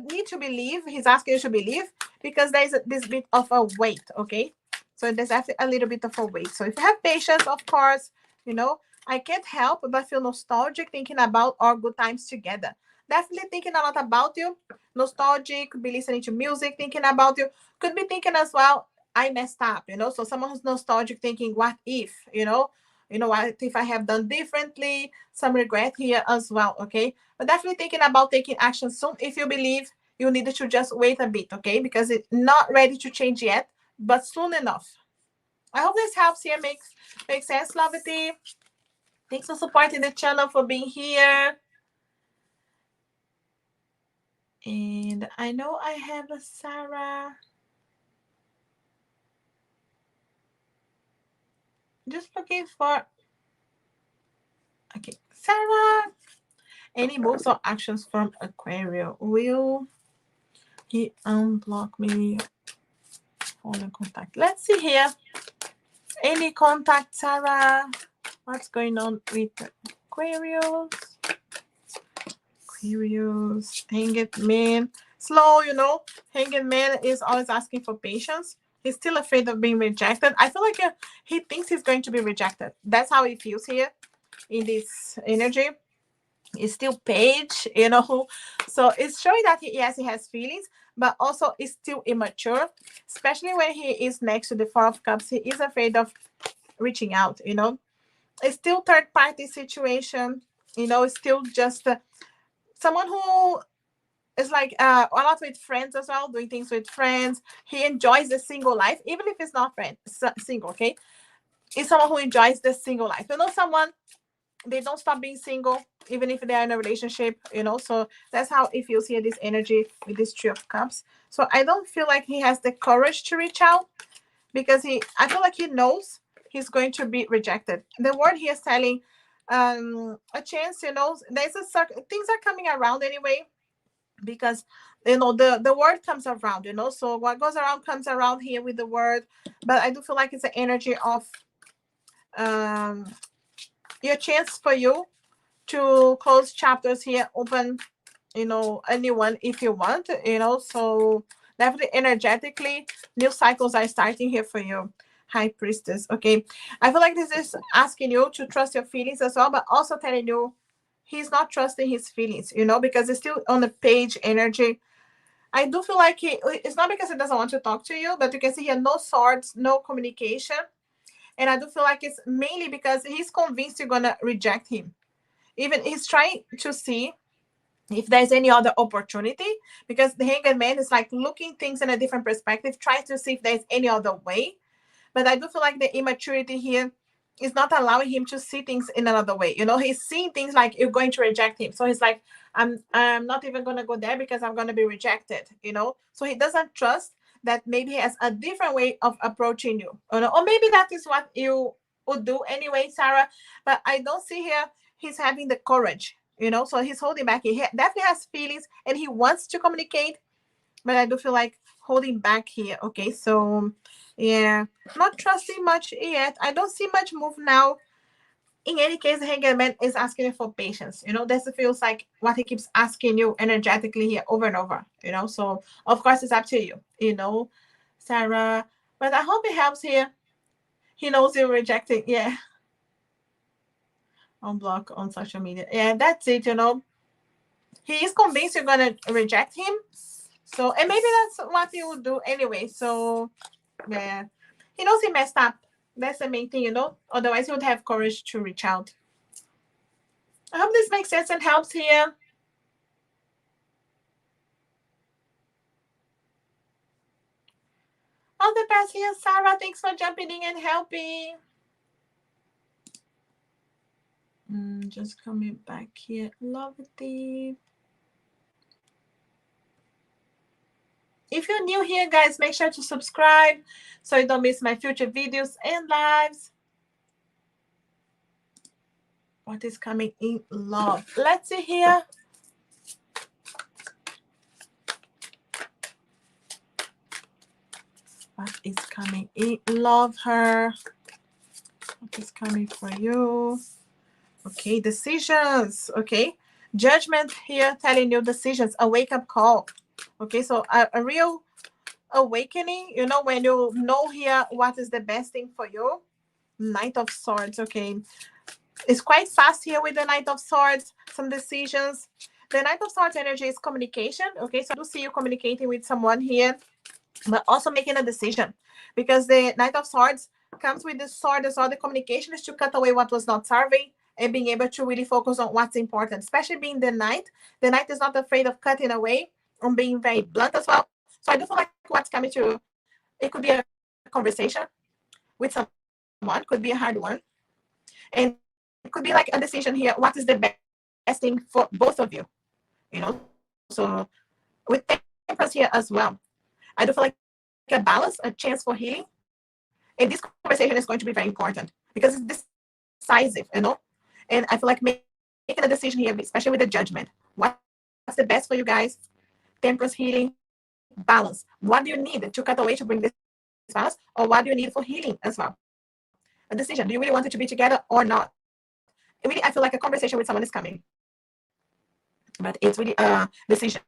need to believe. He's asking you to believe because there's this bit of a weight. Okay, so there's a little bit of a weight. So if you have patience, of course, I can't help but feel nostalgic thinking about our good times together. Definitely thinking a lot about you. Nostalgic, could be listening to music, thinking about you. Could be thinking as well, I messed up, so someone who's nostalgic thinking, what if, what if I have done differently? Some regret here as well. Okay, but definitely thinking about taking action soon. If you believe, you need to just wait a bit. Okay, because it's not ready to change yet, but soon enough. I hope this helps here. Makes sense, Lovity. Thanks for supporting the channel, for being here. And I know I have a Sarah. Just looking for. Okay, Sarah. Any moves or actions from Aquarius? Will he unblock me? Hold on, contact. Let's see here. Any contact, Sarah? What's going on with Aquarius? Aquarius, Hanged Man. Slow, Hanged Man is always asking for patience. He's still afraid of being rejected. I feel like he thinks he's going to be rejected. That's how he feels here in this energy. It's still page, So it's showing that he has feelings, but also is still immature, especially when he is next to the Four of Cups. He is afraid of reaching out, It's still third party situation, It's still just someone who is like a lot with friends as well, doing things with friends. He enjoys the single life, even if it's not single, okay? It's someone who enjoys the single life. Someone, they don't stop being single, even if they're in a relationship, So that's how it feels here, this energy with this Three of Cups. So I don't feel like he has the courage to reach out because I feel like he knows he's going to be rejected. The word he is telling a chance, there's things are coming around anyway, because the word comes around, so what goes around comes around here with the word. But I do feel like it's an energy of your chance for you to close chapters here, open a new one if you want, so definitely energetically new cycles are starting here for you. High Priestess. Okay, I feel like this is asking you to trust your feelings as well, but also telling you he's not trusting his feelings, because it's still on the page energy. I do feel like it's not because he doesn't want to talk to you, but you can see here no swords, no communication. And I do feel like it's mainly because he's convinced you're gonna reject him. Even he's trying to see if there's any other opportunity, because the Hanged Man is like looking things in a different perspective, trying to see if there's any other way. But I do feel like the immaturity here is not allowing him to see things in another way. He's seeing things like you're going to reject him. So he's like, I'm not even going to go there because I'm going to be rejected, So he doesn't trust that maybe has a different way of approaching you, or maybe that is what you would do anyway, Sarah. But I don't see here he's having the courage, so he's holding back. He definitely has feelings and he wants to communicate, but I do feel like holding back here. Okay, so yeah, not trusting much yet. I don't see much move now. In any case, the Hanged Man is asking you for patience. This feels like what he keeps asking you energetically here over and over. So of course it's up to you. Sarah. But I hope it helps here. He knows you're rejecting. Yeah. Unblock on social media. Yeah, that's it. He is convinced you're gonna reject him. So, and maybe that's what he would do anyway. So, yeah, he knows he messed up. That's the main thing. Otherwise, he would have courage to reach out. I hope this makes sense and helps here. All the best here, Sarah. Thanks for jumping in and helping. Just coming back here. Love it. If you're new here, guys, make sure to subscribe so you don't miss my future videos and lives. What is coming in love? Let's see here. What is coming in love her? What is coming for you? Okay, decisions. Okay, judgment here telling you decisions, a wake-up call. Okay, so a real awakening, when you know here what is the best thing for you. Knight of Swords. Okay, it's quite fast here with the Knight of Swords. Some decisions. The Knight of Swords energy is communication. Okay, so I do see you communicating with someone here, but also making a decision, because the Knight of Swords comes with the sword as well. The communication is to cut away what was not serving and being able to really focus on what's important, especially being the Knight. The Knight is not afraid of cutting away and being very blunt as well. So I do feel like what's coming to, it could be a conversation with someone, could be a hard one, and it could be like a decision here. What is the best thing for both of you? So with Temperance here as well, I do feel like a balance, a chance for healing. And this conversation is going to be very important because it's decisive, And I feel like making a decision here, especially with the judgment. What's the best for you guys? Temperance, healing, balance. What do you need to cut away to bring this balance? Or what do you need for healing as well? A decision. Do you really want it to be together or not? Really, I feel like a conversation with someone is coming. But it's really a decision.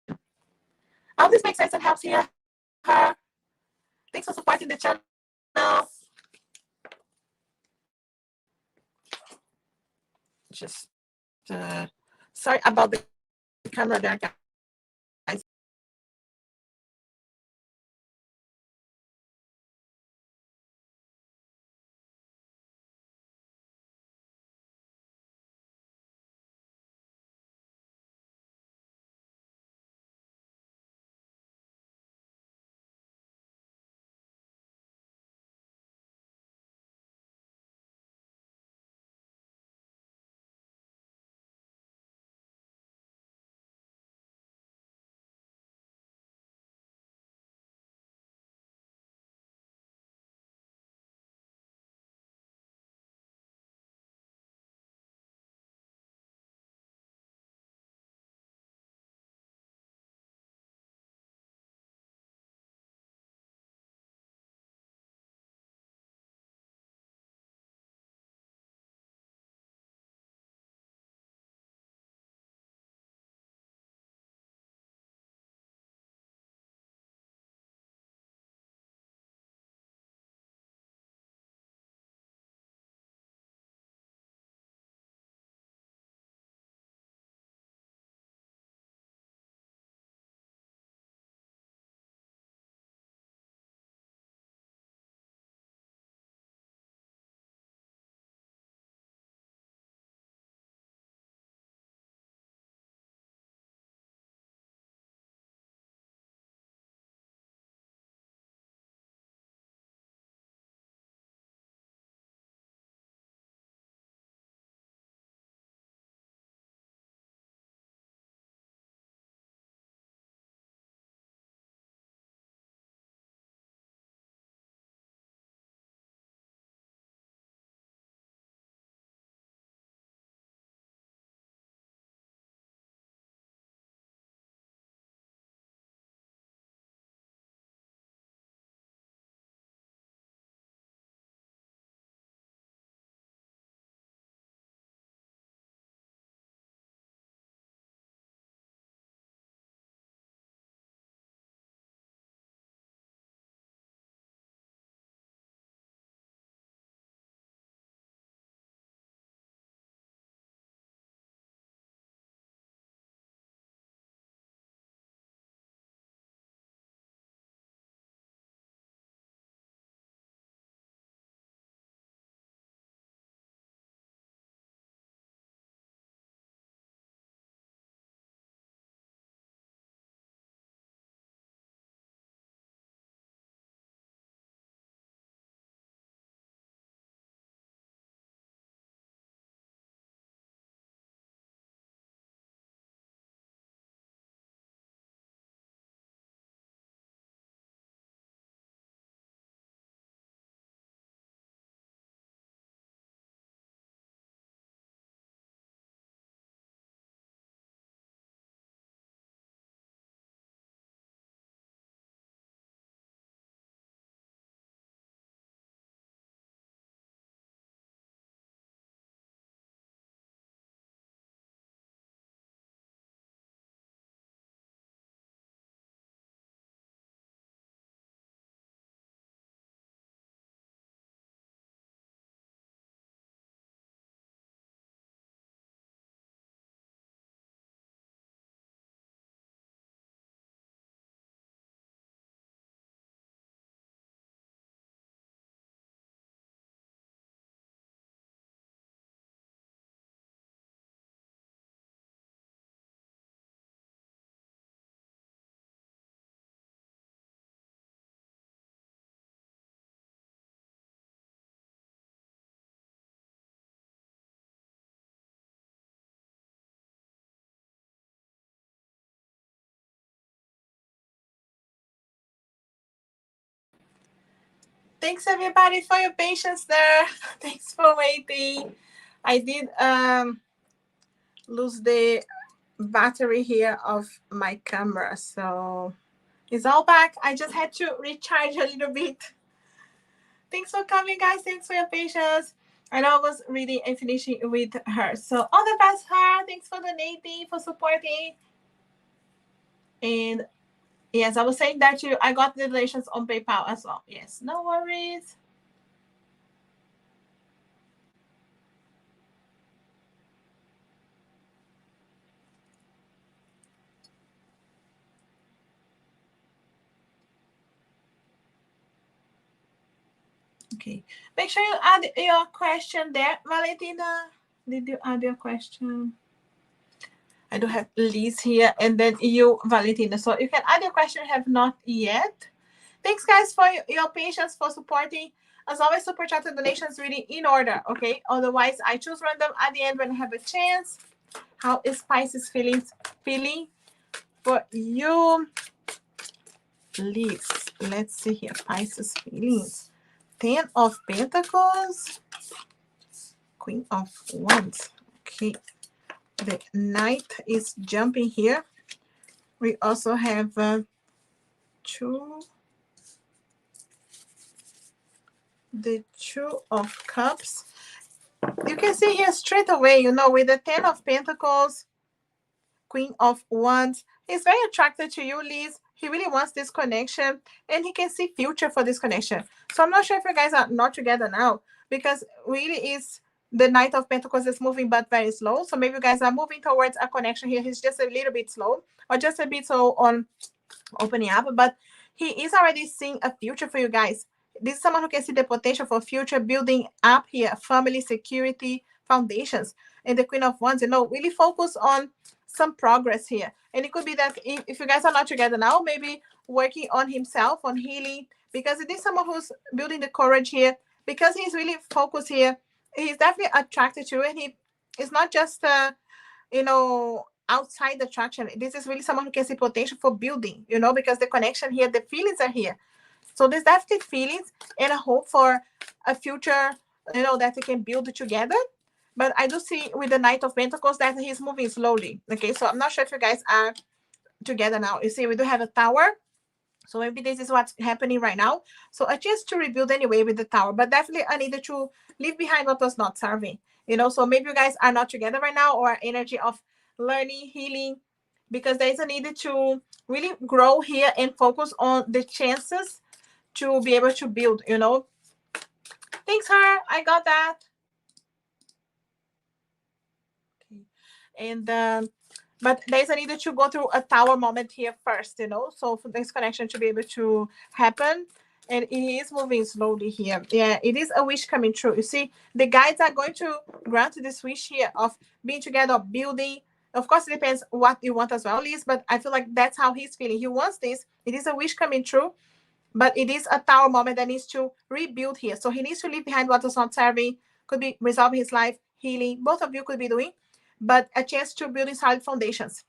I hope this makes sense and helps here. Thanks for supporting the channel. Just sorry about the camera there, guys. Thanks everybody for your patience there. Thanks for waiting. I did lose the battery here of my camera, so it's all back. I just had to recharge a little bit. Thanks for coming, guys. Thanks for your patience. I know I was reading and finishing with her. So all the best, her. Thanks for donating, for supporting. And yes, I was saying that you. I got the donations on PayPal as well. Yes, no worries. Okay. Make sure you add your question there. Valentina, did you add your question? I do have Liz here and then you, Valentina. So you can add your question, have not yet. Thanks, guys, for your patience, for supporting. As always, super chat and donations really in order, okay? Otherwise, I choose random at the end when I have a chance. How is Pisces feeling for you, Liz? Let's see here. Pisces feelings. 10 of Pentacles. Queen of Wands. Okay. The Knight is jumping here. We also have the Two of Cups. You can see here straight away, you know, with the 10 of Pentacles, Queen of Wands. He's very attracted to you, Liz. He really wants this connection and he can see future for this connection. So I'm not sure if you guys are not together now because really is the Knight of Pentacles is moving but very slow. So maybe you guys are moving towards a connection here. He's just a little bit slow or just a bit slow on opening up, but he is already seeing a future for you guys. This is someone who can see the potential for future building up here, family, security, foundations. And the Queen of Wands, you know, really focus on some progress here. And it could be that if you guys are not together now, maybe working on himself, on healing, because it is someone who's building the courage here, because he's really focused here. He's definitely attracted to you, and he is not just you know, outside the attraction. This is really someone who can see potential for building, you know, because the connection here, the feelings are here. So there's definitely feelings and a hope for a future, you know, that they can build together. But I do see with the Knight of Pentacles that he's moving slowly. Okay, so I'm not sure if you guys are together now. You see, we do have a tower. So maybe this is what's happening right now. So a chance to rebuild anyway with the tower, but definitely I needed to leave behind what was not serving. You know, so maybe you guys are not together right now or energy of learning, healing, because there is a need to really grow here and focus on the chances to be able to build, you know. Thanks, her. I got that. Okay. And but there's a need to go through a tower moment here first, you know, so for this connection to be able to happen. And it is moving slowly here. Yeah, it is a wish coming true. You see, the guides are going to grant this wish here of being together, building. Of course, it depends what you want as well, Liz, but I feel like that's how he's feeling. He wants this. It is a wish coming true, but it is a tower moment that needs to rebuild here. So he needs to leave behind what was not serving, could be resolving his life, healing. Both of you could be doing, but a chance to building solid foundations,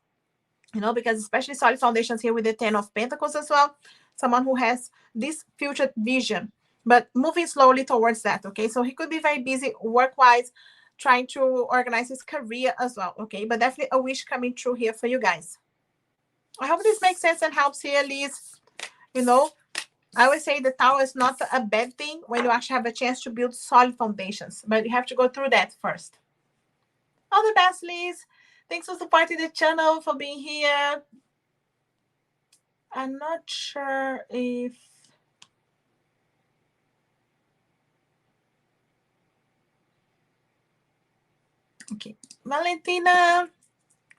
you know, because especially solid foundations here with the 10 of Pentacles as well. Someone who has this future vision, but moving slowly towards that, okay? So he could be very busy work-wise, trying to organize his career as well, okay? But definitely a wish coming true here for you guys. I hope this makes sense and helps here, Liz. You know, I would say the tower is not a bad thing when you actually have a chance to build solid foundations, but you have to go through that first. All the best, Liz. Thanks for supporting the channel, for being here. I'm not sure if... Okay. Valentina,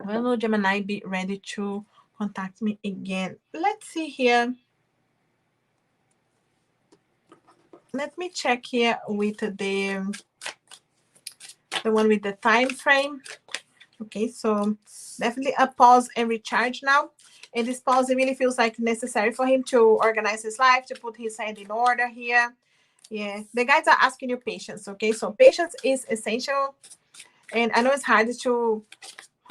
when will Gemini be ready to contact me again? Let's see here. Let me check here with the one with the time frame. Okay, so definitely a pause and recharge now. And this pause, it really feels like necessary for him to organize his life, to put his head in order here. Yeah, the guides are asking you patience, okay? So patience is essential. And I know it's hard to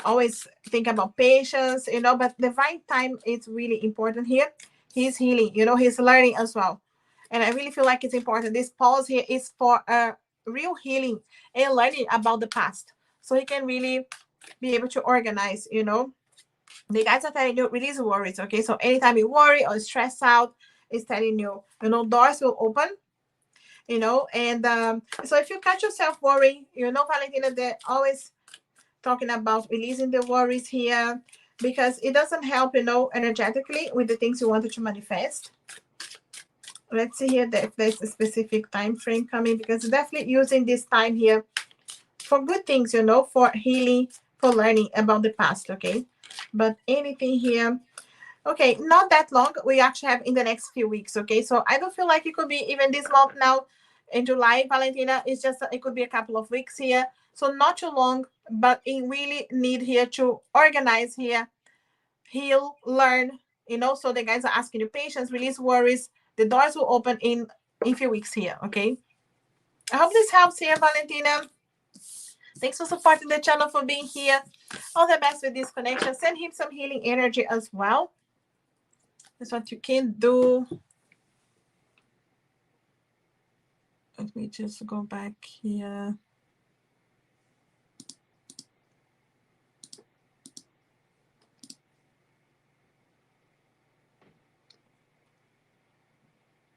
always think about patience, you know, but the right time is really important here. He's healing, you know, he's learning as well. And I really feel like it's important. This pause here is for a real healing and learning about the past. So he can really be able to organize, you know. The guys are telling you release worries, okay? So anytime you worry or stress out, it's telling you, you know, doors will open, you know. And so if you catch yourself worrying, you know, Valentina, they're always talking about releasing the worries here because it doesn't help, you know, energetically with the things you wanted to manifest. Let's see here that if there's a specific time frame coming, because definitely using this time here for good things, you know, for healing, for learning about the past, okay? But anything here, okay, not that long. We actually have in the next few weeks, okay? So I don't feel like it could be even this month now in July, Valentina. It's just, it could be a couple of weeks here. So not too long, but it really need here to organize here, heal, learn, you know. So the guys are asking you patience, release worries. The doors will open in a few weeks here, okay? I hope this helps here, Valentina. Thanks for supporting the channel, for being here. All the best with this connection. Send him some healing energy as well. That's what you can do. Let me just go back here.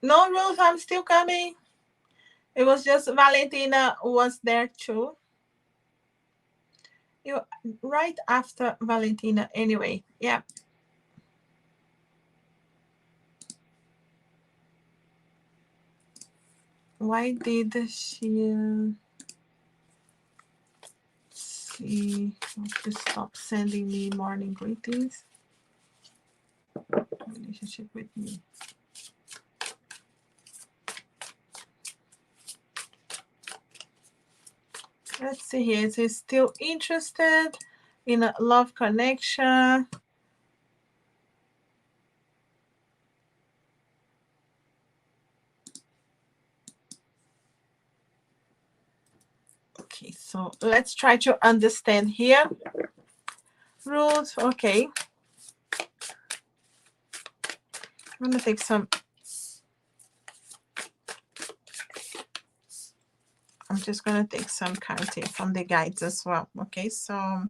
No, Ruth, I'm still coming. It was just Valentina was there too. You right after Valentina anyway. Yeah. Why did she stop sending me morning greetings? Relationship with me. Let's see here. Is he still interested in a love connection? Okay, so let's try to understand here. Rules, okay. I'm gonna take some. I'm just gonna take some cards here from the guides as well. Okay, so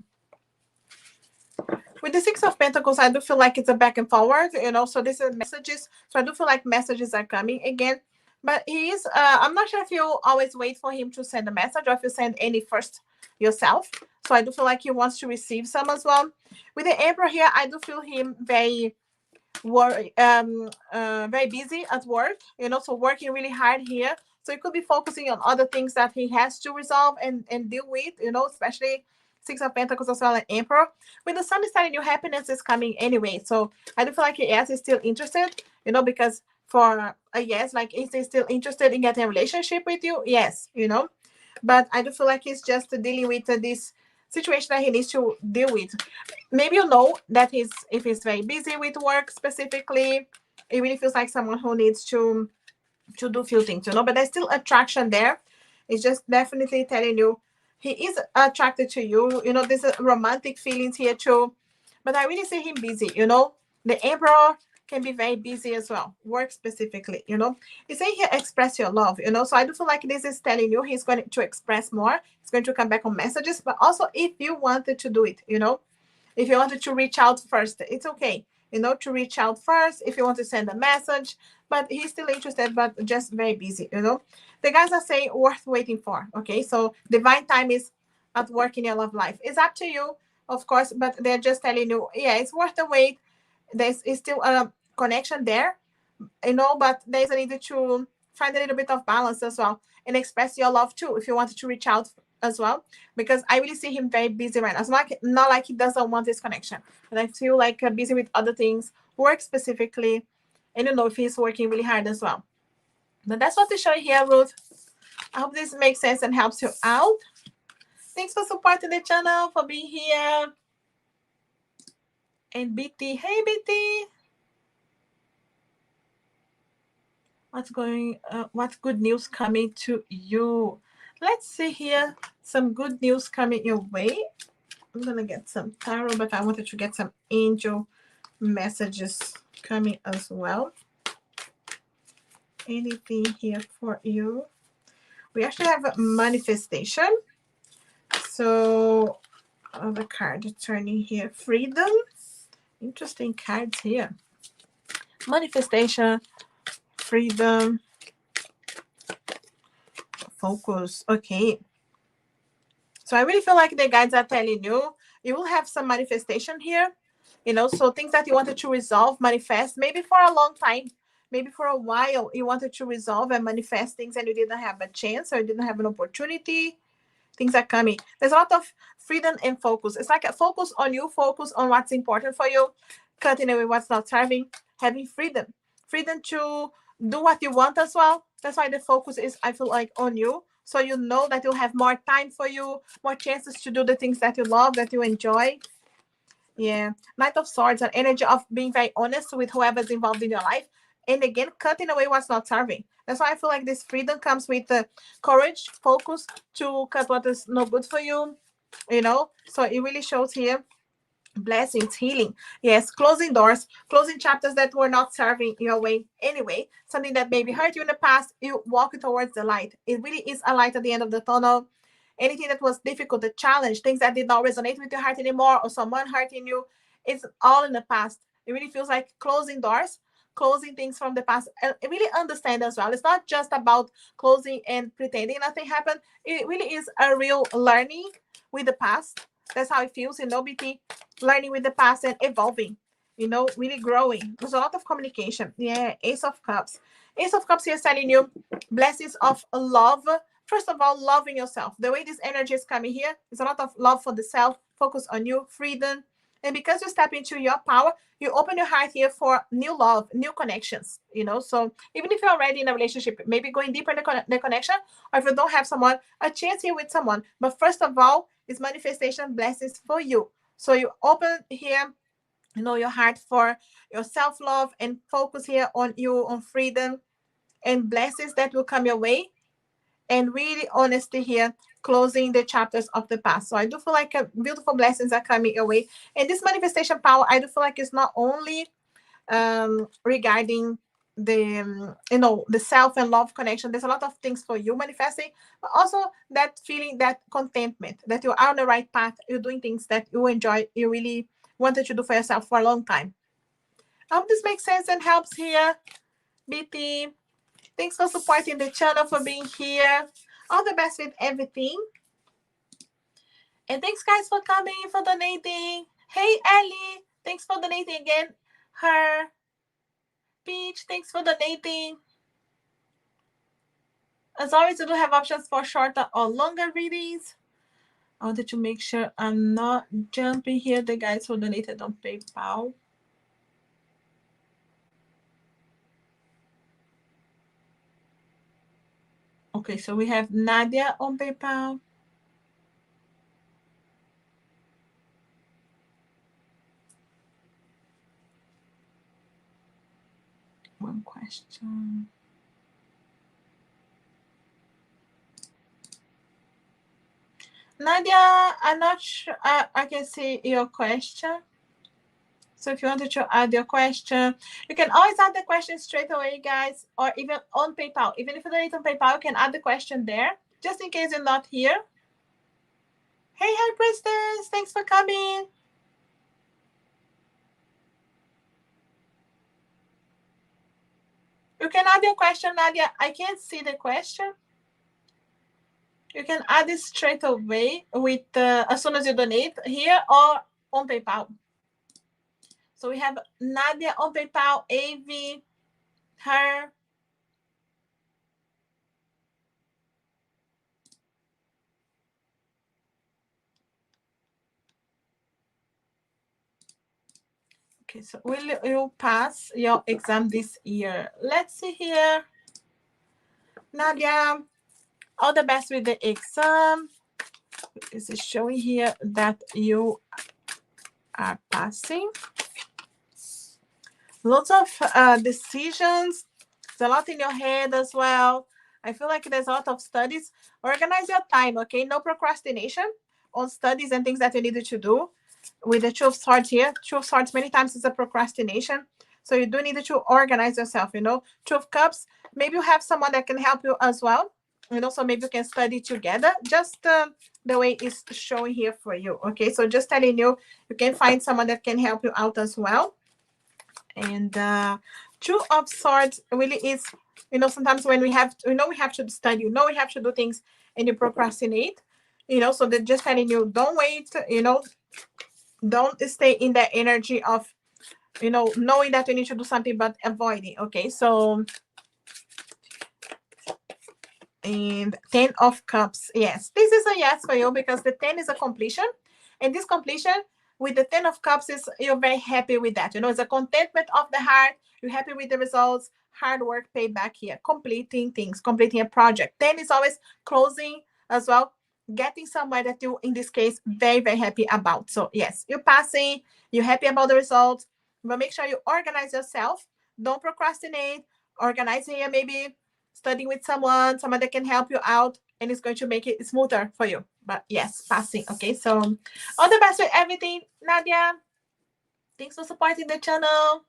with the Six of Pentacles, I do feel like it's a back and forward, you know. So this is messages. So I do feel like messages are coming again. But he is. I'm not sure if you always wait for him to send a message or if you send any first yourself. So I do feel like he wants to receive some as well. With the Emperor here, I do feel him very very busy at work, you know, so working really hard here. So he could be focusing on other things that he has to resolve and deal with, you know, especially Six of Pentacles as well, and Emperor. With the Sun is telling you happiness is coming anyway. So I do feel like yes, he's still interested, you know, because for a yes, like is he still interested in getting a relationship with you? Yes, you know. But I do feel like he's just dealing with this situation that he needs to deal with. Maybe you know that if he's very busy with work specifically, it really feels like someone who needs to do a few things, you know. But there's still attraction there. It's just definitely telling you he is attracted to you. You know, there's a romantic feelings here too. But I really see him busy, you know. The Emperor can be very busy as well, work specifically, you know. You say here express your love, you know. So I do feel like this is telling you he's going to express more. He's going to come back on messages, but also if you wanted to do it, you know, if you wanted to reach out first, it's okay, you know, to reach out first if you want to send a message. But he's still interested, but just very busy, you know. The guys are saying worth waiting for, okay? So divine time is at work in your love life. It's up to you, of course, but they're just telling you, yeah, it's worth the wait. There's still a connection there, you know, but there's a need to find a little bit of balance as well and express your love too if you wanted to reach out as well, because I really see him very busy right now. It's not like he doesn't want this connection, but I feel like busy with other things, work specifically, and you know if he's working really hard as well. But that's what to show you here, Ruth. I hope this makes sense and helps you out. Thanks for supporting the channel, for being here. And BT, hey BT. What's good news coming to you? Let's see here. Some good news coming your way. I'm gonna get some tarot, but I wanted to get some angel messages coming as well. anything here for you. We actually have a manifestation. So the card turning here, freedom. Interesting cards here. Manifestation, freedom, focus. Okay. So I really feel like the guides are telling you, you will have some manifestation here. You know, so things that you wanted to resolve, manifest, maybe for a long time, maybe for a while, you wanted to resolve and manifest things and you didn't have a chance or you didn't have an opportunity. Things are coming. There's a lot of freedom and focus. It's like a focus on you, focus on what's important for you, cutting away what's not serving, having freedom. Freedom to do what you want as well. That's why the focus is, I feel like, on you. So you know that you'll have more time for you, more chances to do the things that you love, that you enjoy. Yeah. Knight of Swords, an energy of being very honest with whoever's involved in your life. And again, cutting away what's not serving. That's why I feel like this freedom comes with courage, focus to cut what is not good for you. You know, so it really shows here blessings, healing. Yes, closing doors, closing chapters that were not serving your way anyway. Something that maybe hurt you in the past, you walk towards the light. It really is a light at the end of the tunnel. Anything that was difficult, a challenge, things that did not resonate with your heart anymore, or someone hurting you, it's all in the past. It really feels like closing doors, closing things from the past. And really understand as well. It's not just about closing and pretending nothing happened. It really is a real learning with the past. That's how it feels, BT, learning with the past and evolving, really growing. There's a lot of communication. Yeah, Ace of Cups. Ace of Cups here is telling you blessings of love. First of all, loving yourself. The way this energy is coming here is a lot of love for the self, focus on you, freedom. And because you step into your power, you open your heart here for new love, new connections, So even if you're already in a relationship, maybe going deeper in the connection, or if you don't have someone, a chance here with someone. But first of all, is manifestation blessings for you. So you open here, your heart for your self-love and focus here on you, on freedom and blessings that will come your way. And really honesty here, closing the chapters of the past. So I do feel like beautiful blessings are coming your way. And this manifestation power, I do feel like it's not only regarding the self and love connection. There's a lot of things for you manifesting, but also that feeling, that contentment, that you are on the right path, you're doing things that you enjoy, you really wanted to do for yourself for a long time. I hope this makes sense and helps here. BT, thanks for supporting the channel, for being here. All the best with everything. And thanks guys for coming, for donating. Hey Ellie, thanks for donating again. Her Peach, thanks for donating. As always, we do have options for shorter or longer readings. I wanted to make sure I'm not jumping here. The guys who donated on PayPal. Okay, so we have Nadia on PayPal. One question. Nadia, I'm not sure I can see your question. So if you wanted to add your question, you can always add the question straight away, guys, or even on PayPal. Even if you donate on PayPal, you can add the question there, just in case you're not here. Hey, High Priestess, thanks for coming. You can add your question, Nadia. I can't see the question. You can add it straight away with as soon as you donate here or on PayPal. So we have Nadia on PayPal, Avi, her. Okay, so will you pass your exam this year? Let's see here. Nadia, all the best with the exam. This is showing here that you are passing. Lots of decisions. There's a lot in your head as well. I feel like there's a lot of studies. Organize your time, okay? No procrastination on studies and things that you needed to do. With the Two of Swords here, Two of Swords many times is a procrastination. So you do need to organize yourself, Two of Cups, maybe you have someone that can help you as well, so maybe you can study together, just the way it's showing here for you. Okay, so just telling you, you can find someone that can help you out as well. And Two of Swords really is, sometimes when we have, we have to study, we have to do things, and you procrastinate, so they're just telling you, don't wait, don't stay in that energy of, knowing that you need to do something, but avoiding. Okay, so, and 10 of Cups, yes, this is a yes for you, because the 10 is a completion, and this completion with the 10 of Cups is, you're very happy with that, it's a contentment of the heart, you're happy with the results, hard work paid back here, completing things, completing a project. 10 is always closing as well, getting somewhere that you, in this case, very, very happy about. So yes, you're passing, you're happy about the results, but make sure you organize yourself, don't procrastinate, organize here, maybe studying with someone that can help you out, and it's going to make it smoother for you. But yes, passing. Okay, so all the best with everything, Nadia. Thanks for supporting the channel.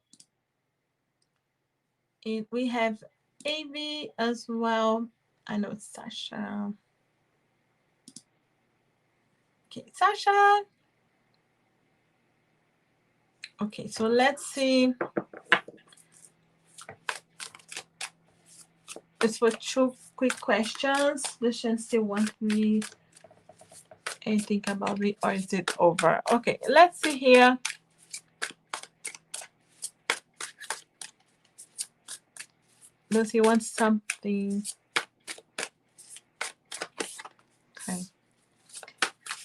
And we have Avi as well. I know it's Sasha. Okay, Sasha. Okay, so let's see. It's for 2 quick questions. Lucian still want me and think about it, or is it over? Okay, let's see here. Lucy wants something. Okay.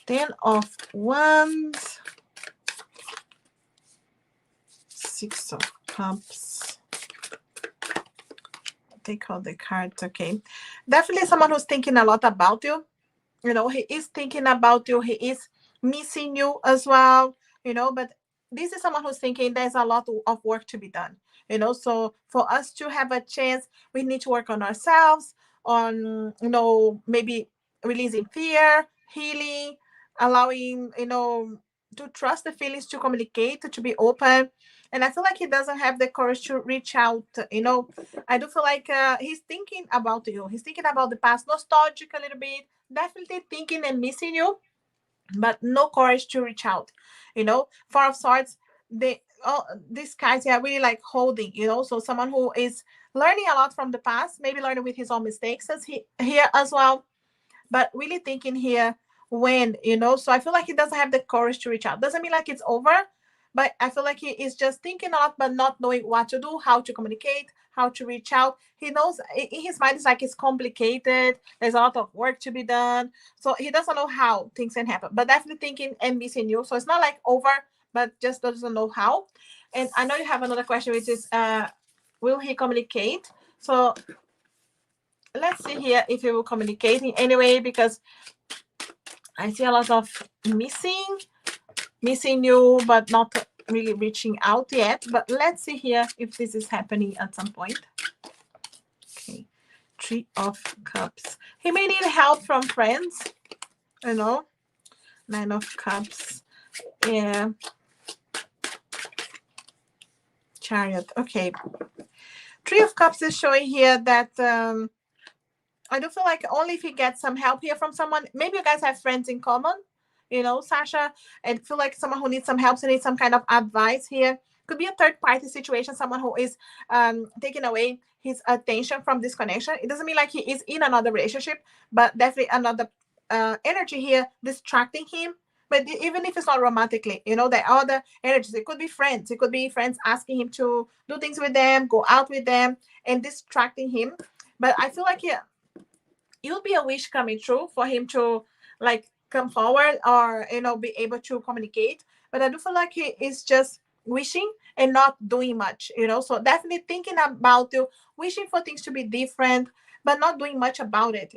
10 of Wands. 6 of Cups. Take all the cards. Okay. Definitely someone who's thinking a lot about you. He is thinking about you. He is missing you as well, but this is someone who's thinking there's a lot of work to be done, so for us to have a chance, we need to work on ourselves, on, maybe releasing fear, healing, allowing, to trust the feelings, to communicate, to be open. And I feel like he doesn't have the courage to reach out. I do feel like he's thinking about you. He's thinking about the past, nostalgic a little bit, definitely thinking and missing you, but no courage to reach out. 4 of Swords, they, these guys are really like holding, so someone who is learning a lot from the past, maybe learning with his own mistakes as he here as well, but really thinking here when, so I feel like he doesn't have the courage to reach out. Doesn't mean like it's over, but I feel like he is just thinking a lot, but not knowing what to do, how to communicate, how to reach out. He knows in his mind, it's like it's complicated, there's a lot of work to be done, so he doesn't know how things can happen, but definitely thinking and missing you. So it's not like over, but just doesn't know how. And I know you have another question, which is, will he communicate? So let's see here if he will communicate in any way, because I see a lot of missing you, but not really reaching out yet. But let's see here if this is happening at some point. Okay, 3 of Cups. He may need help from friends, 9 of Cups. Yeah. Chariot. Okay. 3 of Cups is showing here that I do feel like only if you get some help here from someone, maybe you guys have friends in common, Sasha, and feel like someone who needs some help, so needs some kind of advice here. Could be a third party situation, someone who is taking away his attention from this connection. It doesn't mean like he is in another relationship, but definitely another energy here distracting him. But even if it's not romantically, the other energies, it could be friends. It could be friends asking him to do things with them, go out with them, and distracting him. But I feel like it would be a wish coming true for him to like come forward, or be able to communicate. But I do feel like he is just wishing and not doing much, so definitely thinking about you, wishing for things to be different, but not doing much about it.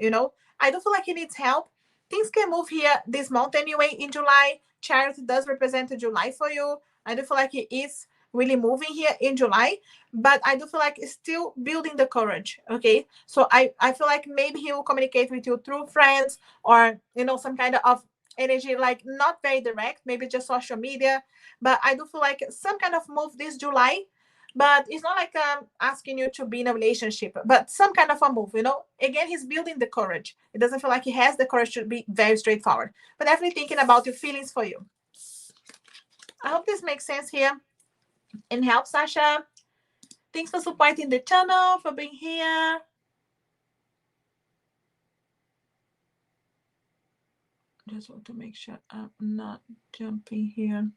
I do feel like he needs help. Things can move here this month anyway. In July, Charity does represent July for you. I do feel like he is really moving here in July, but I do feel like it's still building the courage. Okay, so I feel like maybe he will communicate with you through friends, or some kind of energy, like not very direct, maybe just social media. But I do feel like some kind of move this July, but it's not like asking you to be in a relationship, but some kind of a move, you know. Again, he's building the courage. It doesn't feel like he has the courage to be very straightforward, but definitely thinking about your feelings for you. I hope this makes sense here and helps, Sasha. Thanks for supporting the channel, for being here. Just want to make sure I'm not jumping here.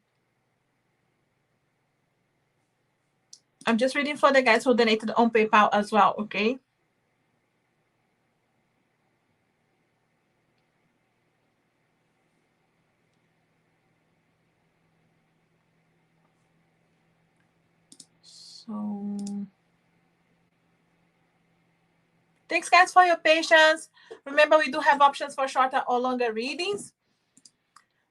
I'm just reading for the guys who donated on PayPal as well, okay? So, thanks, guys, for your patience. Remember, we do have options for shorter or longer readings.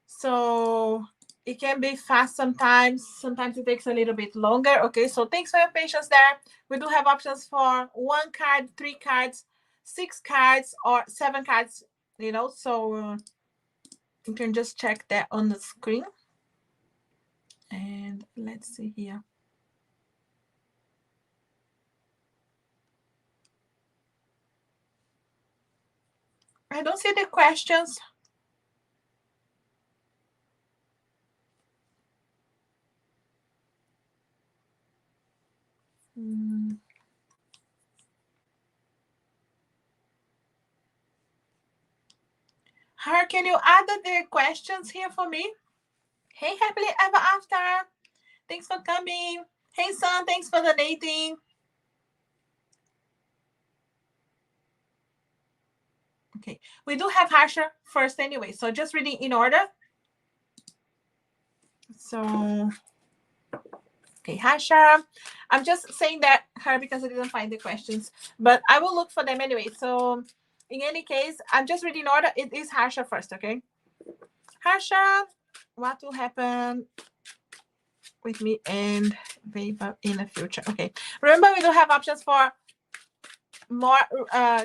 So, it can be fast sometimes. Sometimes it takes a little bit longer, okay? So, thanks for your patience there. We do have options for 1 card, 3 cards, 6 cards, or 7 cards, you know? So, you can just check that on the screen. And let's see here. I don't see the questions. Her, can you add the questions here for me? Hey, happily ever after. Thanks for coming. Hey, son, thanks for donating. Okay, we do have Harsha first anyway, so just reading in order. So, okay, Harsha. I'm just saying that her because I didn't find the questions, but I will look for them anyway. So, in any case, I'm just reading in order. It is Harsha first, okay? Harsha, what will happen with me and Veba in the future? Okay, remember we do have options for more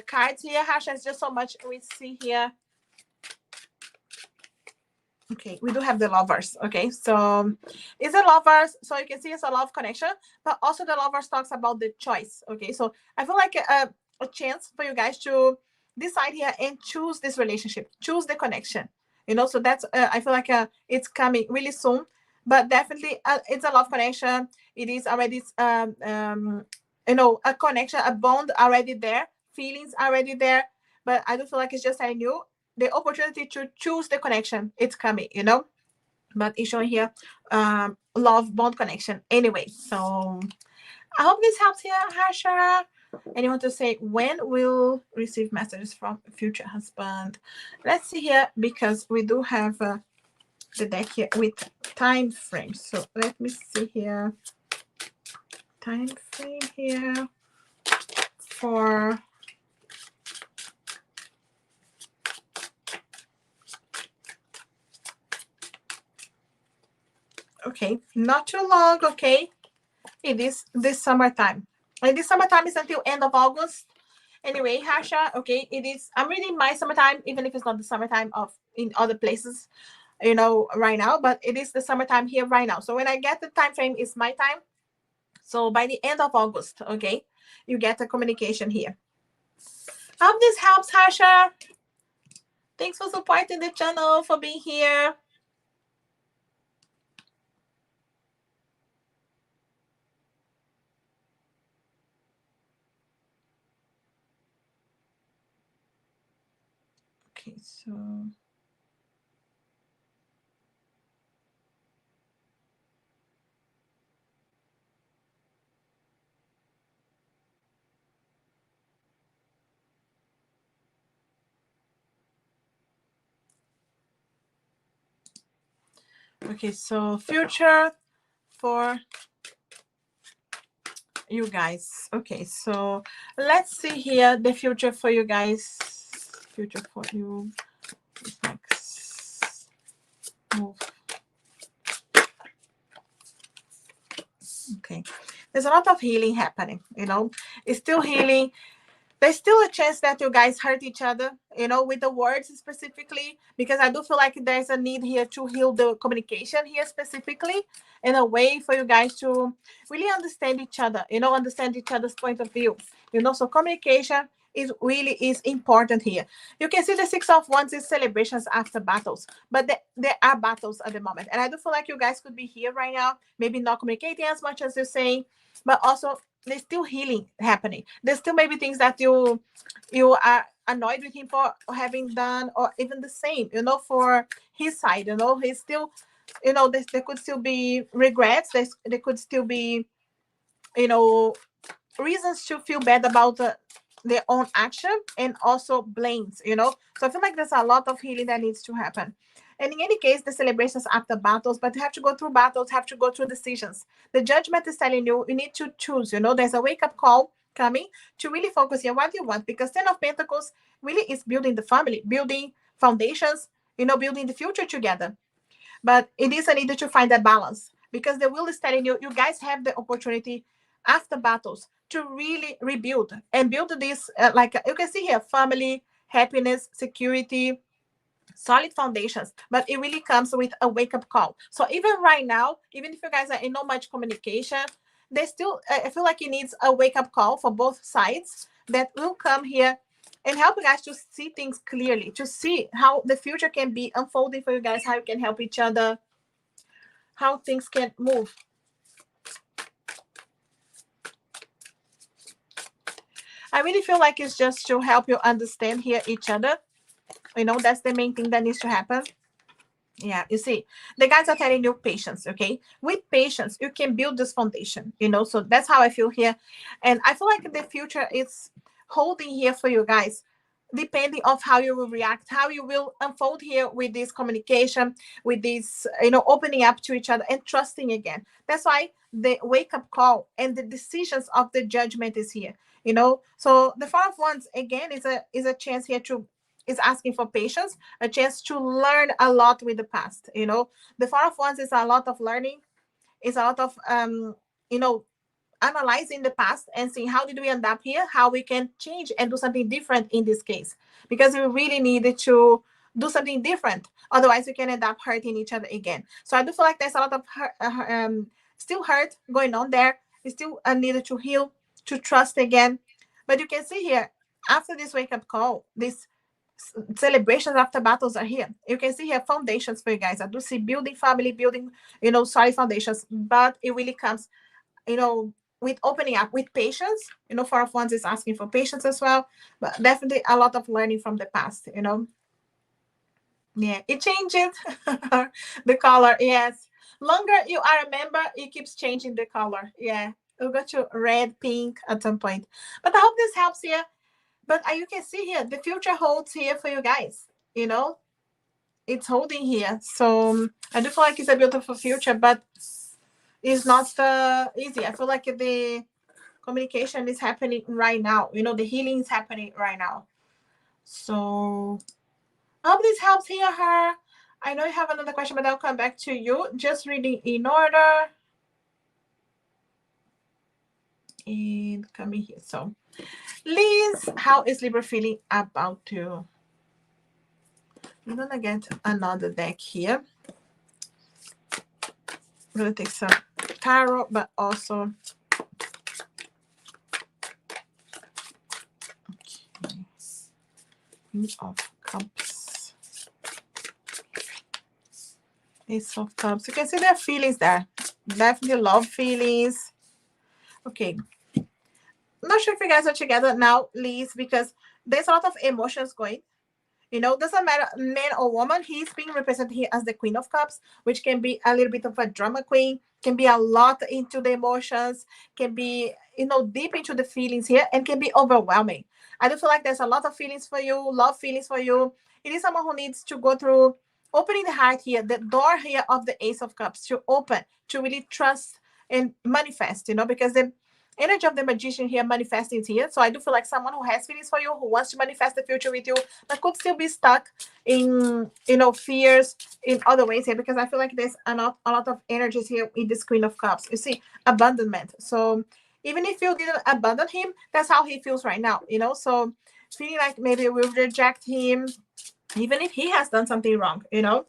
cards here. Harsha, is just so much we see here. Okay, we do have the lovers. Okay, so it's a lovers, so you can see it's a love connection, but also the lovers talks about the choice. Okay, so I feel like a chance for you guys to decide here and choose this relationship, choose the connection, you know. So that's I feel like it's coming really soon, but definitely it's a love connection. It is already you know, a connection, a bond already there, feelings already there, but I do feel like it's just I knew the opportunity to choose the connection, it's coming, you know. But it's showing here love bond connection anyway. So I hope this helps here, Harsha. And you want to say when we'll receive messages from future husband? Let's see here, because we do have the deck here with time frames. So let me see here. Time frame here for okay, not too long. Okay, it is this summertime, and this summertime is until end of August. Anyway, Harsha, okay, it is. I'm reading my summertime, even if it's not the summertime of in other places, you know, right now. But it is the summertime here right now. So when I get the time frame, it's my time. So by the end of August, okay, you get a communication here. I hope this helps, Harsha. Thanks for supporting the channel, for being here. Okay, so okay, so future for you guys. Okay, so let's see here the future for you guys. Future for you. Next. Move. Okay, there's a lot of healing happening, you know. It's still healing. There's still a chance that you guys hurt each other, with the words specifically, because I do feel like there's a need here to heal the communication here specifically, in a way for you guys to really understand each other, understand each other's point of view, so communication is important here. You can see the Six of Wands is celebrations after battles, but there are battles at the moment, and I do feel like you guys could be here right now, maybe not communicating as much as you're saying, but also there's still healing happening. There's still maybe things that you are annoyed with him for having done, or even the same, for his side. He's still, there could still be regrets. There could still be, you know, reasons to feel bad about their own action, and also blames. So I feel like there's a lot of healing that needs to happen. And in any case, the celebrations after battles, but you have to go through battles, have to go through decisions. The judgment is telling you need to choose. There's a wake up call coming to really focus here. What do you want? Because Ten of Pentacles really is building the family, building foundations, building the future together. But it is a need to find that balance, because the will is telling you, you guys have the opportunity after battles to really rebuild and build this, like you can see here, family, happiness, security, solid foundations. But it really comes with a wake-up call. So even right now, even if you guys are in no much communication, they still, I feel like it needs a wake-up call for both sides that will come here and help you guys to see things clearly, to see how the future can be unfolding for you guys, how you can help each other, how things can move. I really feel like it's just to help you understand here each other. That's the main thing that needs to happen. Yeah, you see, the guys are telling you patience, okay? With patience, you can build this foundation, so that's how I feel here. And I feel like the future is holding here for you guys, depending of how you will react, how you will unfold here with this communication, with this, opening up to each other and trusting again. That's why the wake-up call and the decisions of the judgment is here, So the Four of Wands, again, is a chance here to, is asking for patience, a chance to learn a lot with the past. The Four of Wands is a lot of learning, is a lot of analyzing the past and seeing how did we end up here, how we can change and do something different in this case, because we really needed to do something different, otherwise we can end up hurting each other again. So I do feel like there's a lot of still hurt going on there. We still needed to heal, to trust again. But you can see here, after this wake-up call, this celebrations after battles are here. You can see here foundations for you guys. I do see building family, building, solid foundations, but it really comes, with opening up, with patience. Four of Wands is asking for patience as well, but definitely a lot of learning from the past. Yeah, it changes the color. Yes, longer you are a member, it keeps changing the color. Yeah, we'll go to red, pink at some point. But I hope this helps here. But you can see here, the future holds here for you guys. It's holding here. So I do feel like it's a beautiful future, but it's not easy. I feel like the communication is happening right now. The healing is happening right now. So I hope this helps here, her. I know you have another question, but I'll come back to you. Just reading in order. And coming here. So, Liz, how is Libra feeling about you? I'm going to get another deck here. I'm going to take some tarot, but also... Okay. Of Cups. Ace of Cups. You can see their feelings there. Definitely love feelings. Okay. I'm not sure if you guys are together now, Liz, because there's a lot of emotions going. Doesn't matter man or woman. He's being represented here as the Queen of Cups, which can be a little bit of a drama queen, can be a lot into the emotions, can be, deep into the feelings here, and can be overwhelming. I do feel like there's a lot of feelings for you, love feelings for you. It is someone who needs to go through opening the heart here, the door here of the Ace of Cups to open, to really trust and manifest, because the energy of the Magician here manifesting is here. So I do feel like someone who has feelings for you, who wants to manifest the future with you, but could still be stuck in, fears in other ways here, because I feel like there's a lot of energies here in this Queen of Cups. You see, abandonment. So Even if you didn't abandon him, that's how he feels right now, you know. So feeling like maybe we'll reject him, even if he has done something wrong, you know.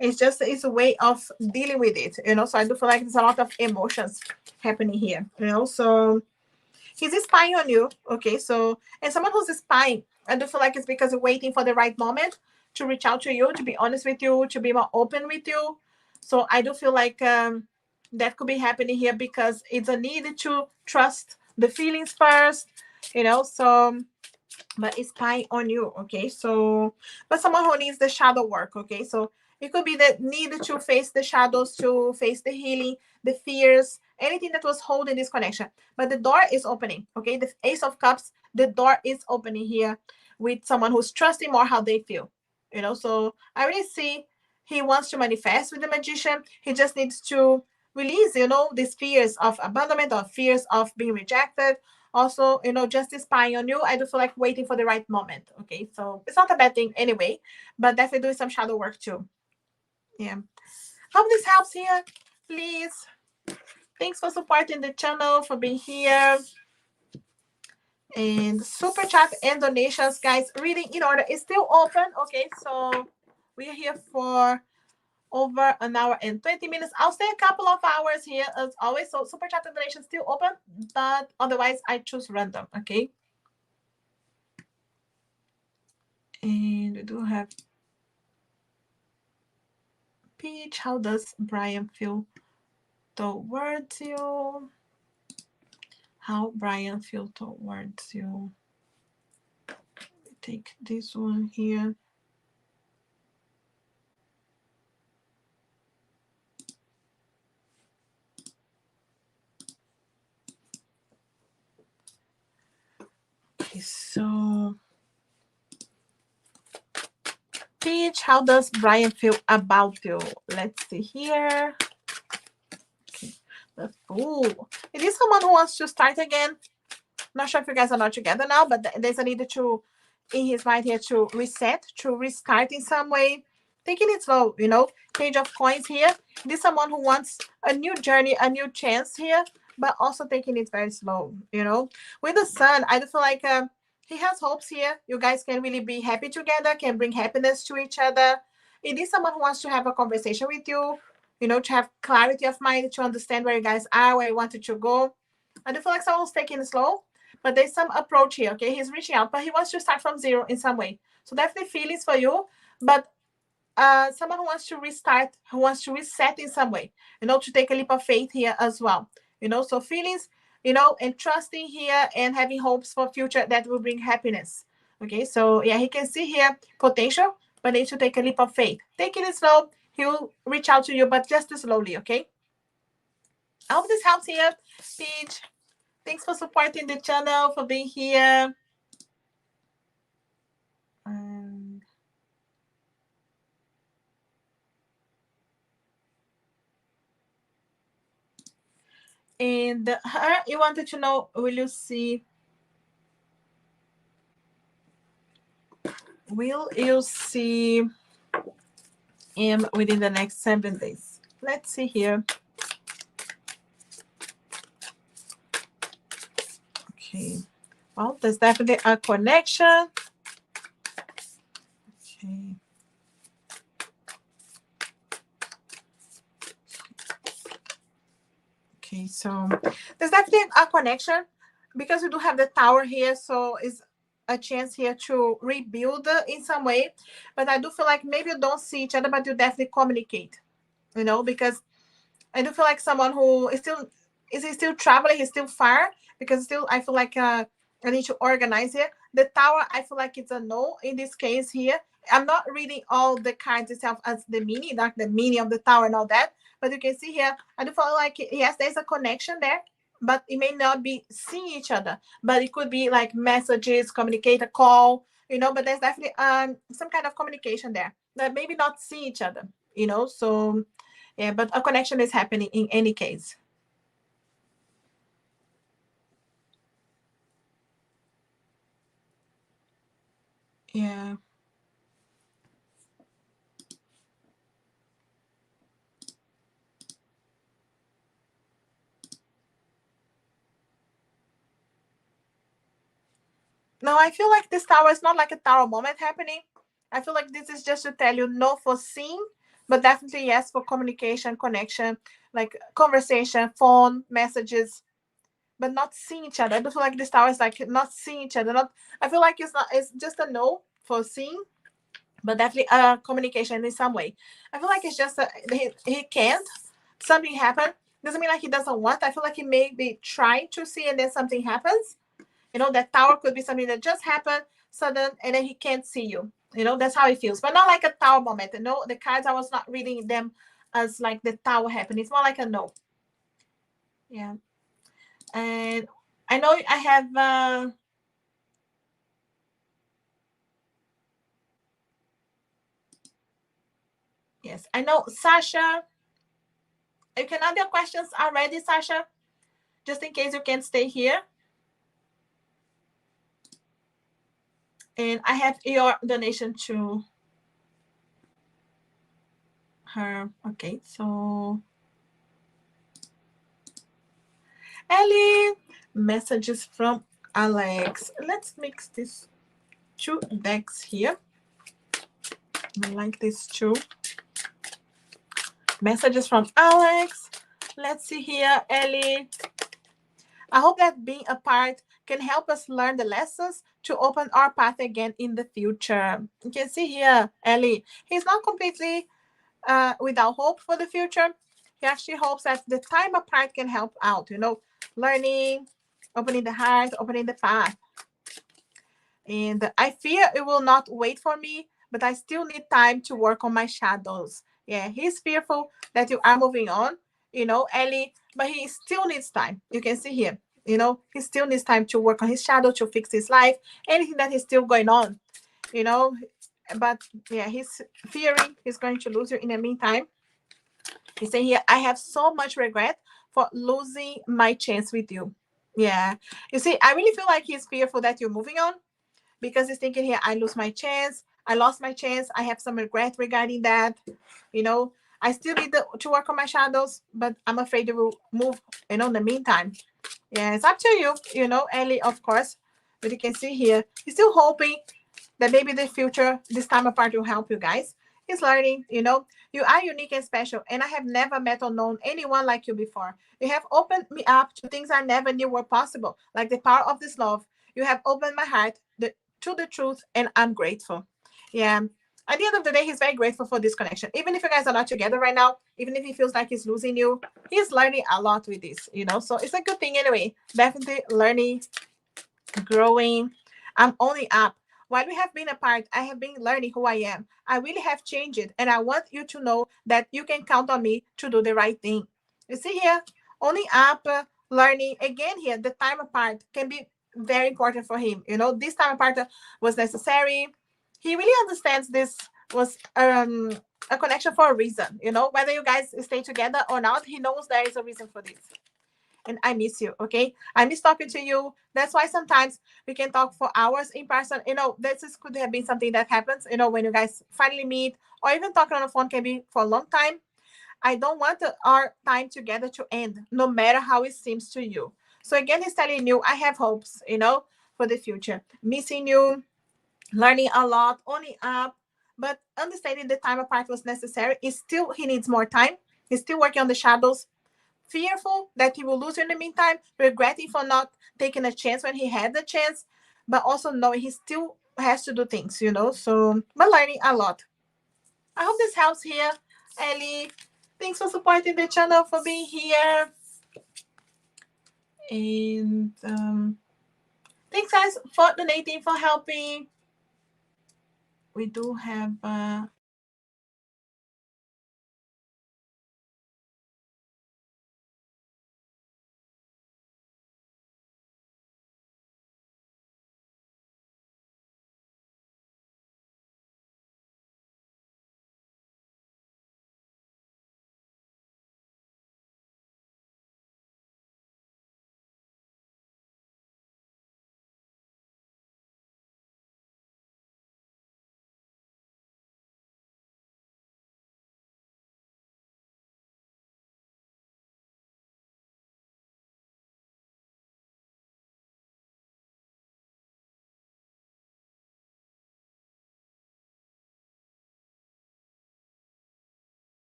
It's a way of dealing with it, you know. So I do feel like there's a lot of emotions happening here, you know. So he's spying on you, okay? So, and someone who's spying, I do feel like it's because they're waiting for the right moment to reach out to you, to be honest with you, to be more open with you. So I do feel like that could be happening here because it's a need to trust the feelings first, you know. So but it's spying on you, okay? So but someone who needs the shadow work, okay? So it could be the need to face the shadows, to face the healing, the fears, anything that was holding this connection. But the door is opening, okay? The Ace of Cups, the door is opening here with someone who's trusting more how they feel, you know. So I really see he wants to manifest with the Magician. He just needs to release, you know, these fears of abandonment or fears of being rejected. Also, you know, just spying on you. I do feel like waiting for the right moment, okay? So it's not a bad thing anyway, but definitely doing some shadow work too. Yeah, hope this helps here. Please, thanks for supporting the channel, for being here. And super chat and donations, guys, reading in order is still open, okay? So we are here for over an hour and 20 minutes. I'll stay a couple of hours here as always. So super chat and donations still open, but otherwise I choose random, okay? And we do have Peach. How does Brian feel towards you? How Brian feel towards you? Take this one here. Okay, so Peach, how does Brian feel about you? Let's see here. Okay. The Fool. It is someone who wants to start again. Not sure if you guys are not together now, but there's a need to, in his mind here, to reset, to restart in some way. Taking it slow, you know. Page of Coins here. This is someone who wants a new journey, a new chance here, but also taking it very slow, you know. With the Sun, I do feel like he has hopes here. You guys can really be happy together, can bring happiness to each other. It is someone who wants to have a conversation with you know, to have clarity of mind, to understand where you guys are, where you wanted to go. I do feel like someone's taking it slow, but there's some approach here, okay? He's reaching out, but he wants to start from zero in some way. So definitely feelings for you, but someone who wants to restart, who wants to reset in some way, you know, to take a leap of faith here as well, you know. So feelings, you know, and trusting here and having hopes for future that will bring happiness. Okay, so yeah, he can see here potential, but needs to take a leap of faith. Taking it slow, he'll reach out to you, but just slowly, okay? I hope this helps here, Peach. Thanks for supporting the channel, for being here. And her, you wanted to know, will you see him within the next 7 days? Let's see here. Okay, well, there's definitely a connection. Okay. Okay, so there's definitely a connection because we do have the Tower here, so it's a chance here to rebuild in some way. But I do feel like maybe you don't see each other, but you definitely communicate, you know, because I do feel like someone who is he still traveling, he's still far, because still I feel like I need to organize here. The Tower, I feel like it's a no in this case here. I'm not reading all the cards itself as the meaning, like the meaning of the Tower and all that, but you can see here, I do feel like yes, there's a connection there, but it may not be seeing each other, but it could be like messages, communicate, a call, you know. But there's definitely some kind of communication there, that maybe not see each other, you know. So yeah, but a connection is happening in any case. Yeah. No, I feel like this tower is not like a tower moment happening. I feel like this is just to tell you no for seeing, but definitely yes for communication, connection, like conversation, phone, messages, but not seeing each other. I do feel like this tower is like not seeing each other. Not. I feel like it's not. It's just a no for seeing, but definitely communication in some way. I feel like it's just he can't. Something happened. Doesn't mean like he doesn't want. I feel like he may be trying to see, and then something happens. You know, that tower could be something that just happened, sudden, and then he can't see you. You know, that's how it feels. But not like a tower moment. You know, the cards, I was not reading them as like the tower happened. It's more like a no. Yeah. And I know I have yes, I know Sasha. You can add your questions already, Sasha, just in case you can't stay here. And I have your donation to her. Okay, so Ellie, messages from Alex. Let's mix these two decks here. I like these two. Messages from Alex. Let's see here, Ellie. I hope that being apart can help us learn the lessons to open our path again in the future. You can see here, Ellie. He's not completely without hope for the future. He actually hopes that the time apart can help out, you know, learning, opening the heart, opening the path. And I fear it will not wait for me, but I still need time to work on my shadows. Yeah, he's fearful that you are moving on, you know, Ellie, but he still needs time. You can see here, you know, he still needs time to work on his shadow, to fix his life, anything that is still going on, you know. But yeah, he's fearing he's going to lose you in the meantime. He's saying here, I have so much regret for losing my chance with you. Yeah. You see, I really feel like he's fearful that you're moving on because he's thinking here, I lose my chance. I lost my chance. I have some regret regarding that. You know, I still need to work on my shadows, but I'm afraid it will move, you know, in the meantime. Yeah, it's up to you, you know, Ellie, of course. But you can see here, he's still hoping that maybe the future, this time apart, will help you guys. He's learning, you know, you are unique and special, and I have never met or known anyone like you before. You have opened me up to things I never knew were possible, like the power of this love. You have opened my heart to the truth, and I'm grateful. Yeah. At the end of the day, he's very grateful for this connection. Even if you guys are not together right now, even if he feels like he's losing you, he's learning a lot with this, you know. So it's a good thing anyway. Definitely learning, growing. I'm only up. While we have been apart, I have been learning who I am. I really have changed, and I want you to know that you can count on me to do the right thing. You see here, only up, learning. Again, here, the time apart can be very important for him. You know, this time apart was necessary. He really understands this was a connection for a reason. You know, whether you guys stay together or not, he knows there is a reason for this, and I miss you. Okay, I miss talking to you. That's why sometimes we can talk for hours in person. You know, could have been something that happens. You know, when you guys finally meet, or even talking on the phone can be for a long time. I don't want our time together to end, no matter how it seems to you. So again, he's telling you, I have hopes. You know, for the future. Missing you, learning a lot, only up, but understanding the time apart was necessary. It's still he needs more time. He's still working on the shadows, fearful that he will lose you in the meantime, regretting for not taking a chance when he had the chance, but also knowing he still has to do things, you know. So, but learning a lot. I hope this helps here, Ellie. Thanks for supporting the channel, for being here. And thanks, guys, for donating, for helping. We do have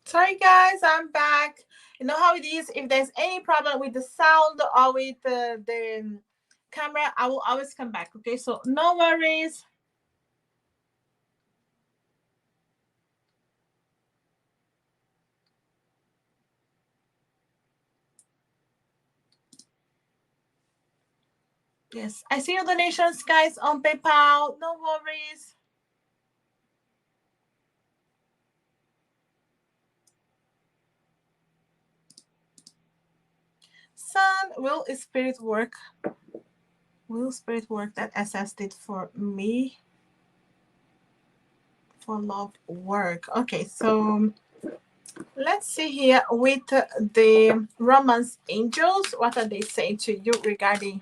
Sorry, guys, I'm back. You know how it is. If there's any problem with the sound or with the camera, I will always come back. Okay, so no worries. Yes, I see your donations, guys, on PayPal. No worries. Son, will spirit work? Will spirit work that SS did for me for love work? Okay, so let's see here with the romance angels. What are they saying to you regarding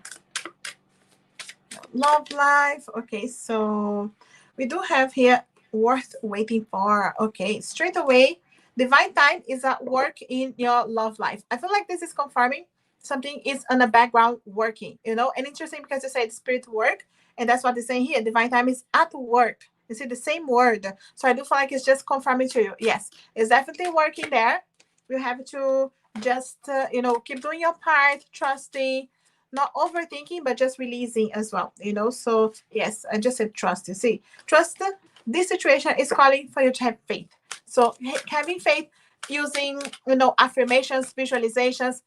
love life? Okay, so we do have here worth waiting for. Okay, straight away, divine time is at work in your love life. I feel like this is confirming something is on the background working, and interesting because you said spirit work, and that's what they're saying here. Divine time is at work. You see the same word. So I do feel like it's just confirming to you. Yes, it's definitely working there. You have to just, keep doing your part, trusting, not overthinking, but just releasing as well. So yes, I just said trust. You see, trust. This situation is calling for you to have faith. So having faith, using affirmations, visualizations.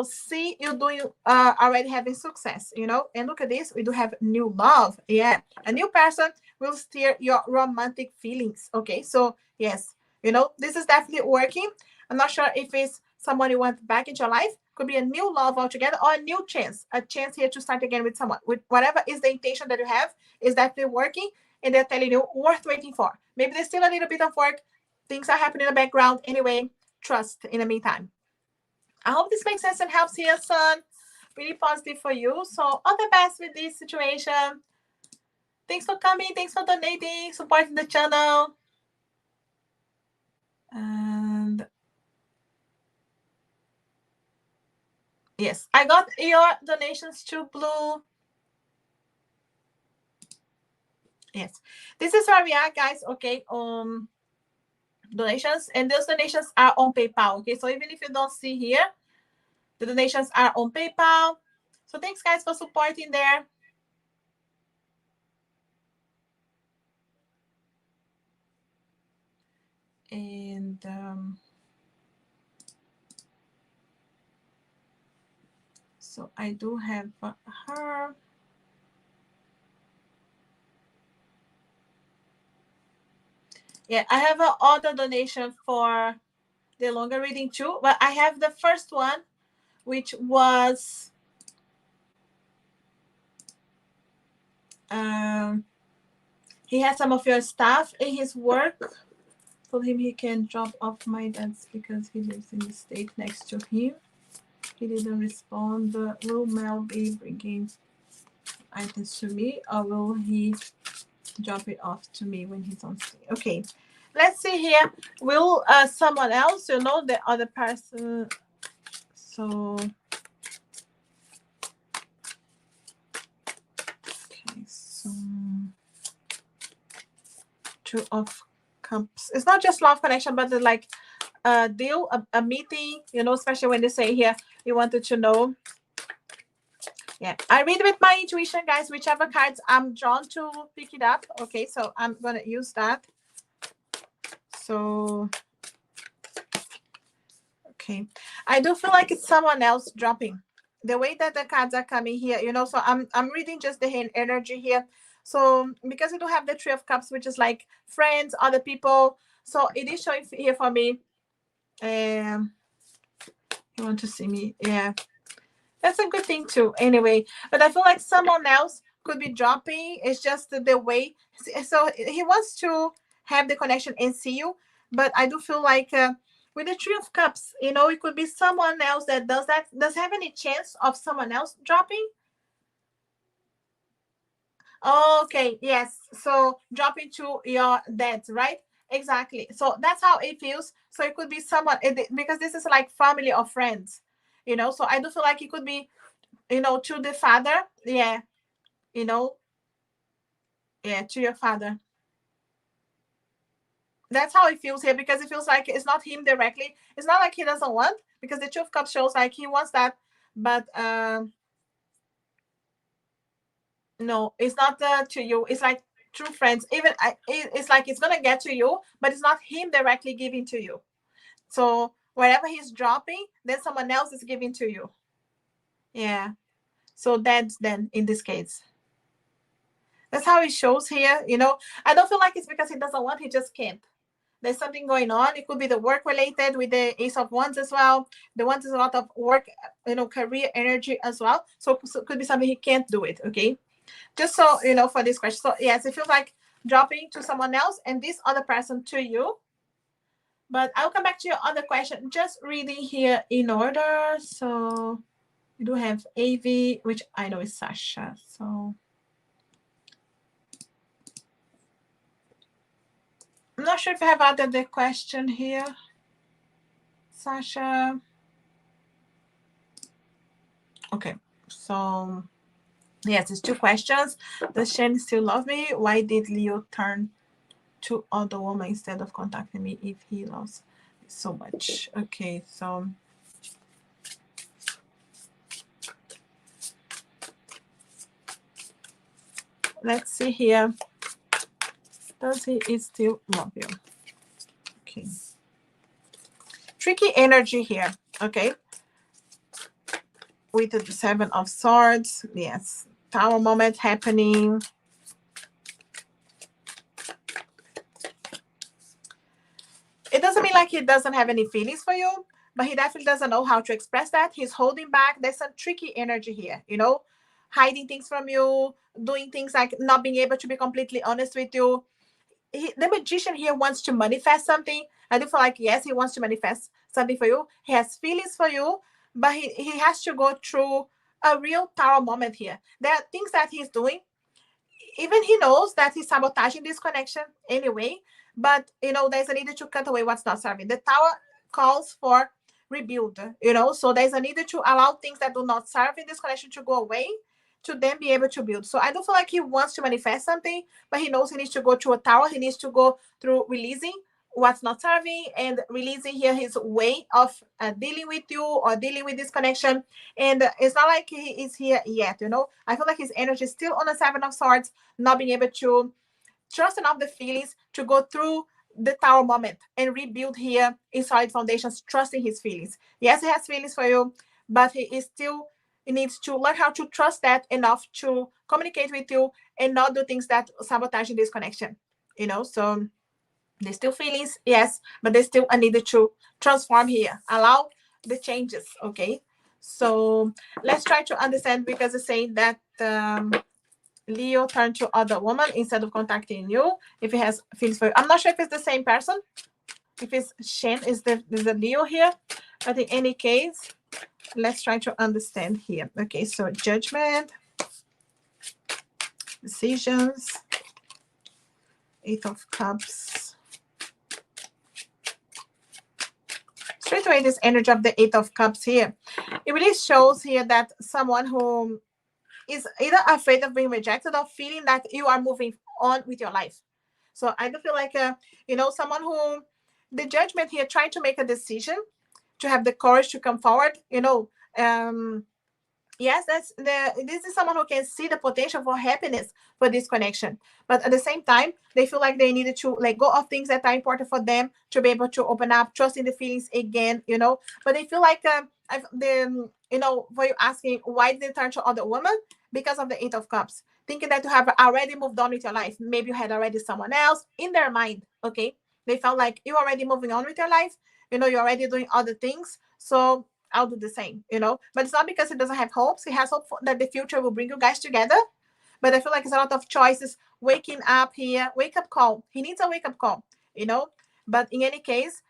See you doing already having success. And look at this, we do have new love. Yeah, a new person will steer your romantic feelings. Okay, so yes, this is definitely working. I'm not sure if it's someone you want back into your life. Could be a new love altogether or a new chance. A chance here to start again with someone. With whatever is the intention that you have, is definitely working. And they're telling you worth waiting for. Maybe there's still a little bit of work. Things are happening in the background. Anyway, trust in the meantime. I hope this makes sense and helps here, son. Really positive for you. So all the best with this situation. Thanks for coming. Thanks for donating, supporting the channel. And yes, I got your donations too, Blue. Yes, this is where we are, guys. Okay, donations, and those donations are on PayPal. Okay, so even if you don't see here, the donations are on PayPal. So thanks, guys, for supporting there. And so I do have her. Yeah, I have an auto donation for the longer reading too, but I have the first one, which was he has some of your stuff in his work. Told him he can drop off my dad's because he lives in the state next to him. He didn't respond. Will Mel be bringing items to me, or will he drop it off to me when he's on stage? Okay, let's see here. Will someone else, the other person? So, okay, so Two of Cups. It's not just love connection, but like a deal, a meeting. Especially when they say here, you wanted to know. Yeah, I read with my intuition, guys. Whichever cards I'm drawn to, pick it up. Okay, so I'm gonna use that. So, okay, I do feel like it's someone else dropping. The way that the cards are coming here, so I'm reading just the hand energy here. So because we do have the Three of Cups, which is like friends, other people. So it is showing here for me. You want to see me? Yeah. That's a good thing too. Anyway, but I feel like someone else could be dropping. It's just the way. So he wants to have the connection and see you, but I do feel like with the Three of Cups, it could be someone else that does that. Does have any chance of someone else dropping? Okay, yes. So dropping to your dad, right? Exactly. So that's how it feels. So it could be someone because this is like family or friends. So I do feel like it could be to the father. Yeah, you know, yeah, to your father. That's how it feels here, because it feels like it's not him directly. It's not like he doesn't want, because the Two of Cups shows like he wants that, but no, it's not to you. It's like true friends. Even it's like it's gonna get to you, but it's not him directly giving to you. So wherever he's dropping, then someone else is giving to you. Yeah. So that's then in this case. That's how it shows here. You know, I don't feel like it's because he doesn't want, he just can't. There's something going on. It could be the work related with the Ace of Wands as well. The Wands is a lot of work, you know, career energy as well. So it could be something he can't do it. Okay. Just so you know, for this question. So yes, it feels like dropping to someone else and this other person to you. But I'll come back to your other question. Just reading here in order. So we do have AV, which I know is Sasha. So I'm not sure if I have added the question here. Sasha. Okay. So yes, it's two questions. Does Shane still love me? Why did Leo turn to other woman instead of contacting me if he loves me so much? Okay, so let's see here. Does he still love you? Okay. Tricky energy here, okay? With the Seven of Swords, yes. Tower moment happening. It doesn't mean like he doesn't have any feelings for you, but he definitely doesn't know how to express that. He's holding back. There's some tricky energy here, you know, hiding things from you, doing things like not being able to be completely honest with you. The magician here wants to manifest something. I do feel like, yes, he wants to manifest something for you. He has feelings for you, but he has to go through a real tower moment here. There are things that he's doing. Even he knows that he's sabotaging this connection anyway, but you know, there's a need to cut away what's not serving. The tower calls for rebuild, you know, so there's a need to allow things that do not serve in this connection to go away, to then be able to build. So I don't feel like he wants to manifest something, but he knows he needs to go through a tower. He needs to go through releasing what's not serving and releasing here his way of dealing with you or dealing with this connection. And it's not like he is here yet, you know. I feel like his energy is still on the Seven of Swords, not being able to trust enough the feelings to go through the tower moment and rebuild here inside foundations, trusting his feelings. Yes, he has feelings for you, but he needs to learn how to trust that enough to communicate with you and not do things that sabotage this connection, you know. So there's still feelings, yes, but there's still a need to transform here, allow the changes. Okay, so let's try to understand, because it's saying that Leo turned to other woman instead of contacting you if he has feelings for you. I'm not sure if it's the same person, if it's Shen is the Leo here, but in any case, let's try to understand here. Okay, so judgment, decisions, Eight of Cups. Straight away, this energy of the Eight of Cups here, it really shows here that someone who is either afraid of being rejected or feeling that you are moving on with your life. So I do feel like, you know, someone who, the judgment here, trying to make a decision, to have the courage to come forward, you know. Yes, this is someone who can see the potential for happiness for this connection, but at the same time they feel like they needed to let go of things that are important for them to be able to open up, trusting the feelings again, you know. But they feel like you know, for you asking why did they turn to other woman, because of the Eight of Cups, thinking that you have already moved on with your life. Maybe you had already someone else in their mind. Okay, they felt like you already moving on with your life, you know, you're already doing other things, so I'll do the same, you know. But it's not because he doesn't have hopes. He has hope that the future will bring you guys together. But I feel like it's a lot of choices. Waking up here, wake up call. He needs a wake up call, you know. But in any case,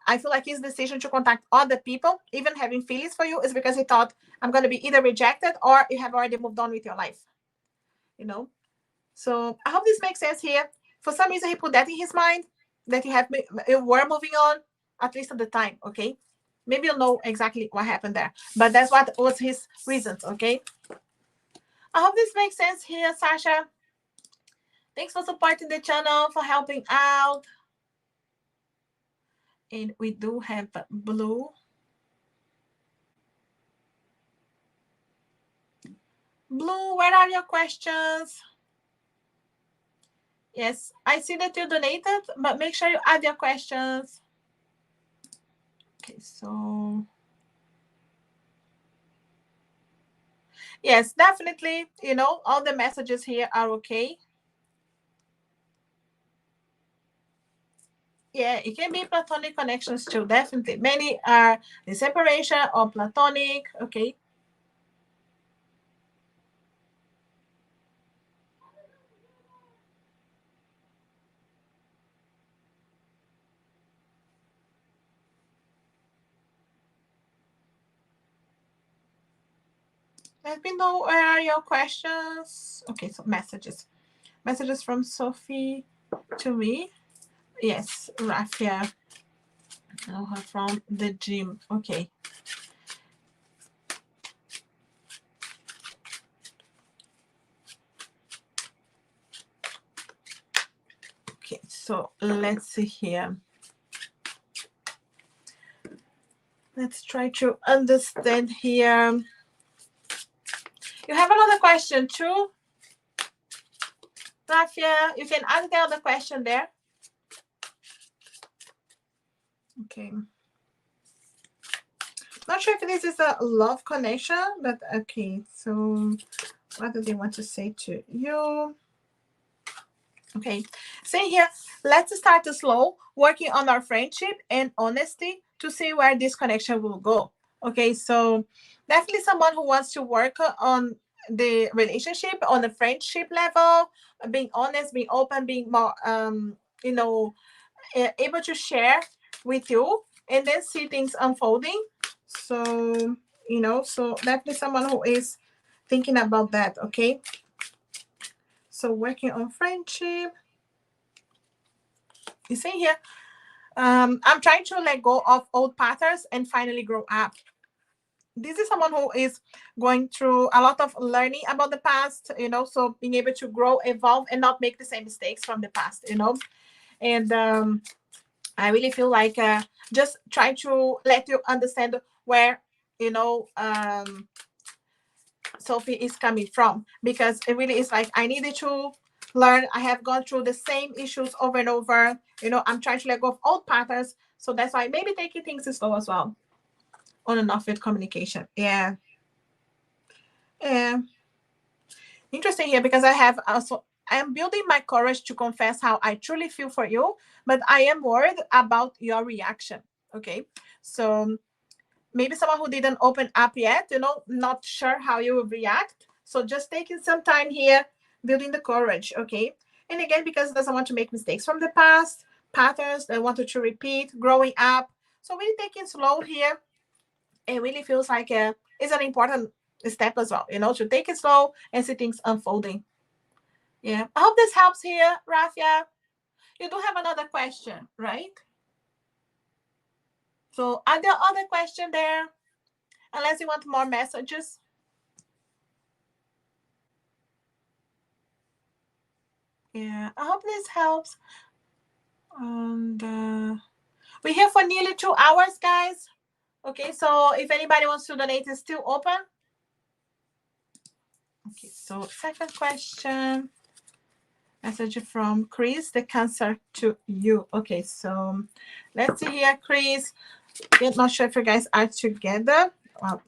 I feel like his decision to contact other people, even having feelings for you, is because he thought, I'm going to be either rejected or you have already moved on with your life, you know. So I hope this makes sense here. For some reason, he put that in his mind, that you were moving on, at least at the time, okay? Maybe you'll know exactly what happened there, but that's what was his reasons, okay? I hope this makes sense here, Sasha. Thanks for supporting the channel, for helping out. And we do have blue. Blue, where are your questions? Yes, I see that you donated, but make sure you add your questions. Okay, so yes, definitely, you know, all the messages here are okay. Yeah, it can be platonic connections too, definitely. Many are in separation or platonic, okay? Let me know where are your questions. Okay, so messages. Messages from Sophie to me. Yes, Rafia. From the gym. Okay. Okay, so let's see here. Let's try to understand here. You have another question too, Rafia? You can add the other question there. Okay. Not sure if this is a love connection, but okay. So what do they want to say to you? Okay. Say here, let's start slow, working on our friendship and honesty to see where this connection will go. Okay. So definitely someone who wants to work on the relationship on the friendship level, being honest, being open, being more, you know, able to share with you and then see things unfolding. So, you know, so definitely someone who is thinking about that, okay? So working on friendship. You see here, I'm trying to let go of old patterns and finally grow up. This is someone who is going through a lot of learning about the past, you know, so being able to grow, evolve, and not make the same mistakes from the past, you know. And I really feel like just trying to let you understand where, you know, Sophie is coming from, because it really is like I needed to learn. I have gone through the same issues over and over. You know, I'm trying to let go of old patterns. So that's why maybe taking things slow as well on and off with communication. Yeah. Yeah. Interesting here because I have also, I am building my courage to confess how I truly feel for you, but I am worried about your reaction. Okay. So maybe someone who didn't open up yet, you know, not sure how you will react. So just taking some time here, building the courage, okay? And again, because it doesn't want to make mistakes from the past, patterns that wanted to repeat, growing up. So really taking slow here, it really feels like it's an important step as well, you know, to take it slow and see things unfolding. Yeah, I hope this helps here, Rafia. You do have another question, right? So are there other question there? Unless you want more messages. Yeah, I hope this helps. And we're here for nearly 2 hours, guys. Okay, so if anybody wants to donate, it's still open. Okay, so second question. Message from Chris, the cancer to you. Okay, so let's see here, Chris. I'm not sure if you guys are together.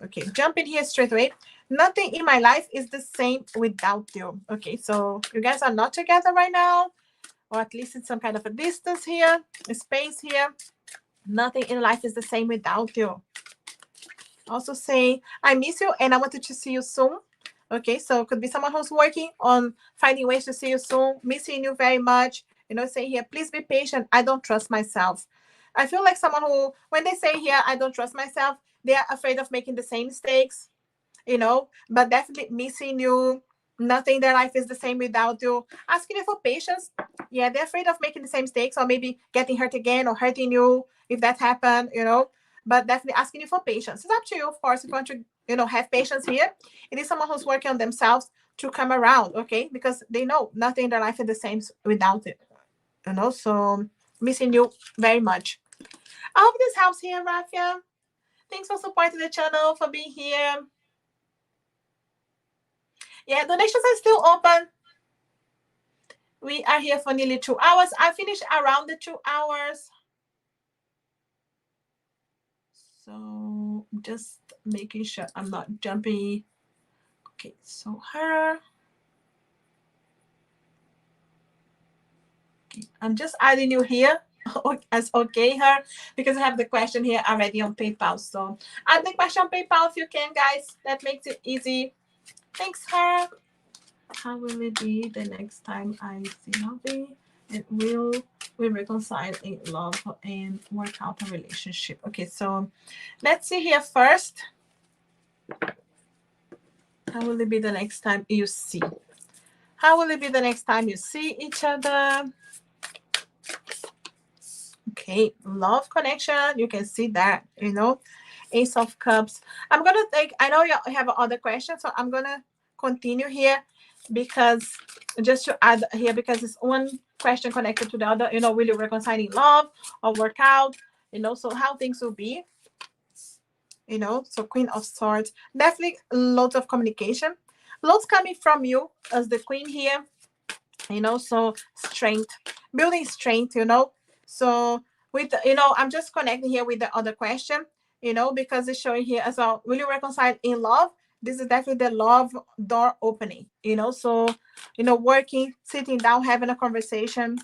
Okay, jump in here straight away. Nothing in my life is the same without you. Okay, so you guys are not together right now, or at least in some kind of a distance here, a space here. Nothing in life is the same without you. Also say, I miss you and I wanted to see you soon. Okay, so it could be someone who's working on finding ways to see you soon, missing you very much. You know, say here, please be patient. I don't trust myself. I feel like someone who, when they say here, I don't trust myself, they are afraid of making the same mistakes, you know, but definitely missing you. Nothing in their life is the same without you. Asking you for patience. Yeah, they're afraid of making the same mistakes or maybe getting hurt again or hurting you if that happened, you know. But definitely asking you for patience. It's up to you, of course, if you want to, you know, have patience here. It is someone who's working on themselves to come around, okay? Because they know nothing in their life is the same without it, you know. So missing you very much. I hope this helps here, Rafia. Thanks for supporting the channel, for being here. Yeah, donations are still open. We are here for nearly 2 hours. I finished around the 2 hours. So just making sure I'm not jumping. Okay, so her. Okay, I'm just adding you here as okay her, because I have the question here already on PayPal. So add the question on PayPal if you can, guys. That makes it easy. Thanks, her. How will it be the next time I see Hobby? And will we reconcile in love and work out a relationship? Okay, so let's see here first. How will it be the next time you see? How will it be the next time you see each other? Okay, love connection. You can see that, you know. Ace of Cups. I'm going to take, I know you have other questions, so I'm going to continue here because just to add here, because it's one question connected to the other, you know, will you reconcile in love or work out, you know, so how things will be, you know. So Queen of Swords, definitely lots of communication, lots coming from you as the queen here, you know. So strength, building strength, you know. So with, you know, I'm just connecting here with the other question, you know, because it's showing here as well, will you reconcile in love? This is definitely the love door opening, you know. So, you know, working, sitting down, having a conversation.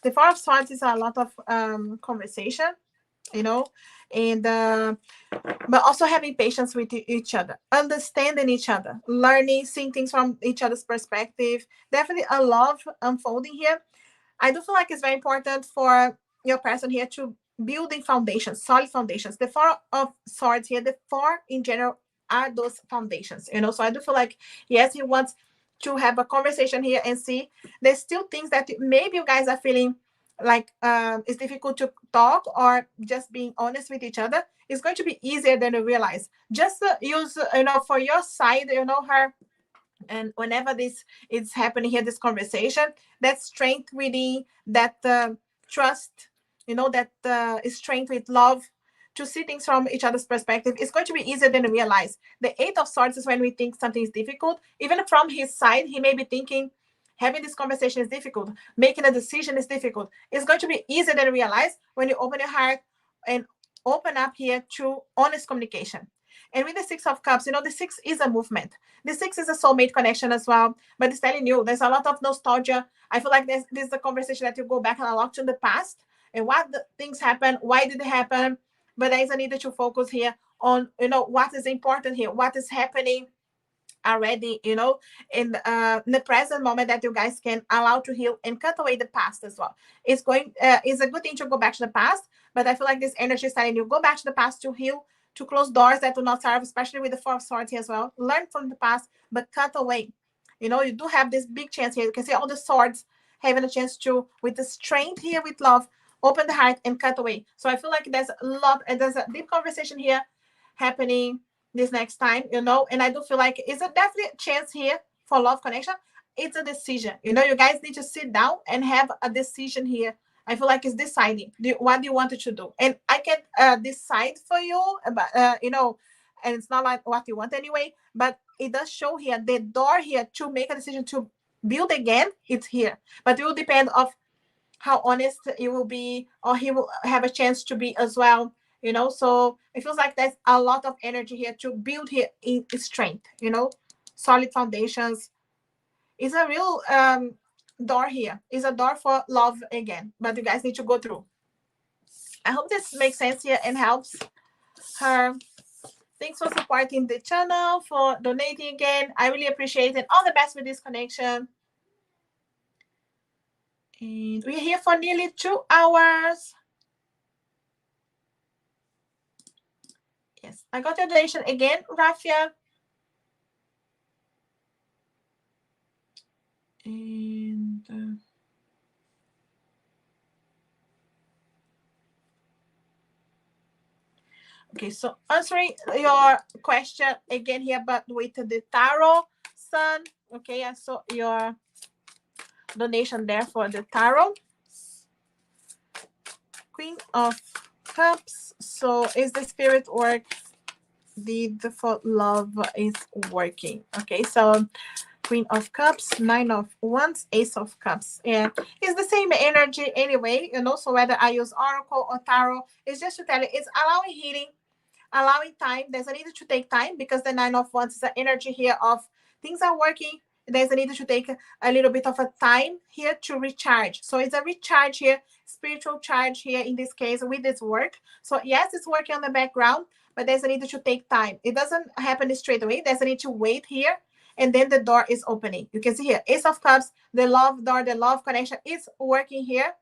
The Four of Swords is a lot of conversation, you know, and but also having patience with each other, understanding each other, learning, seeing things from each other's perspective. Definitely a love unfolding here. I do feel like it's very important for your person here to building foundations, solid foundations. The Four of Swords here, the four in general are those foundations, you know. So I do feel like, yes, he wants to have a conversation here and see there's still things that maybe you guys are feeling like it's difficult to talk or just being honest with each other. It's going to be easier than you realize. Just use, you know, for your side, you know, her, and whenever this is happening here, this conversation, that strength within, that trust, you know, that strength with love, to see things from each other's perspective, is going to be easier than you realize. The Eight of Swords is when we think something is difficult. Even from his side, he may be thinking having this conversation is difficult, making a decision is difficult. It's going to be easier than you realize when you open your heart and open up here to honest communication. And with the Six of Cups, you know, the six is a movement. The six is a soulmate connection as well. But it's telling you there's a lot of nostalgia. I feel like this is the conversation that you go back and a lot to the past and what the things happen, why did it happen. But there is a need that you focus here on, you know, what is important here, what is happening already, you know, in the present moment, that you guys can allow to heal and cut away the past as well. It's a good thing to go back to the past, but I feel like this energy is telling you go back to the past to heal, to close doors that do not serve, especially with the Four of Swords here as well. Learn from the past, but cut away. You know, you do have this big chance here. You can see all the swords having a chance to, with the strength here, with love, open the heart and cut away. So I feel like there's a lot, and there's a deep conversation here happening this next time, you know. And I do feel like it's a definite chance here for love connection. It's a decision, you know. You guys need to sit down and have a decision here. I feel like it's deciding what you wanted to do, and I can decide for you, but you know, and it's not like what you want anyway, but it does show here the door here to make a decision to build again. It's here, but it will depend of how honest you will be, or he will have a chance to be as well, you know. So it feels like there's a lot of energy here to build here in strength, you know, solid foundations. It's a real door here. It's a door for love again, but you guys need to go through. I hope this makes sense here and helps her. Thanks for supporting the channel, for donating again. I really appreciate it. All the best with this connection. And we're here for nearly 2 hours. Yes, I got your donation again, Rafia. And okay, so answering your question again here, but with the tarot sun. Okay, I saw your donation there for the tarot. Queen of Cups. So is the spirit work? The default love is working. Okay, so Queen of Cups, Nine of Wands, Ace of Cups. And it's the same energy anyway, you know. So whether I use Oracle or Tarot, it's just to tell you it's allowing healing, allowing time. There's a need to take time because the Nine of Wands is the energy here of things are working. There's a need to take a little bit of a time here to recharge. So it's a recharge here, spiritual charge here in this case with this work. So yes, it's working on the background, but there's a need to take time. It doesn't happen straight away. There's a need to wait here. And then the door is opening. You can see here, Ace of Cups, the love door, the love connection is working here.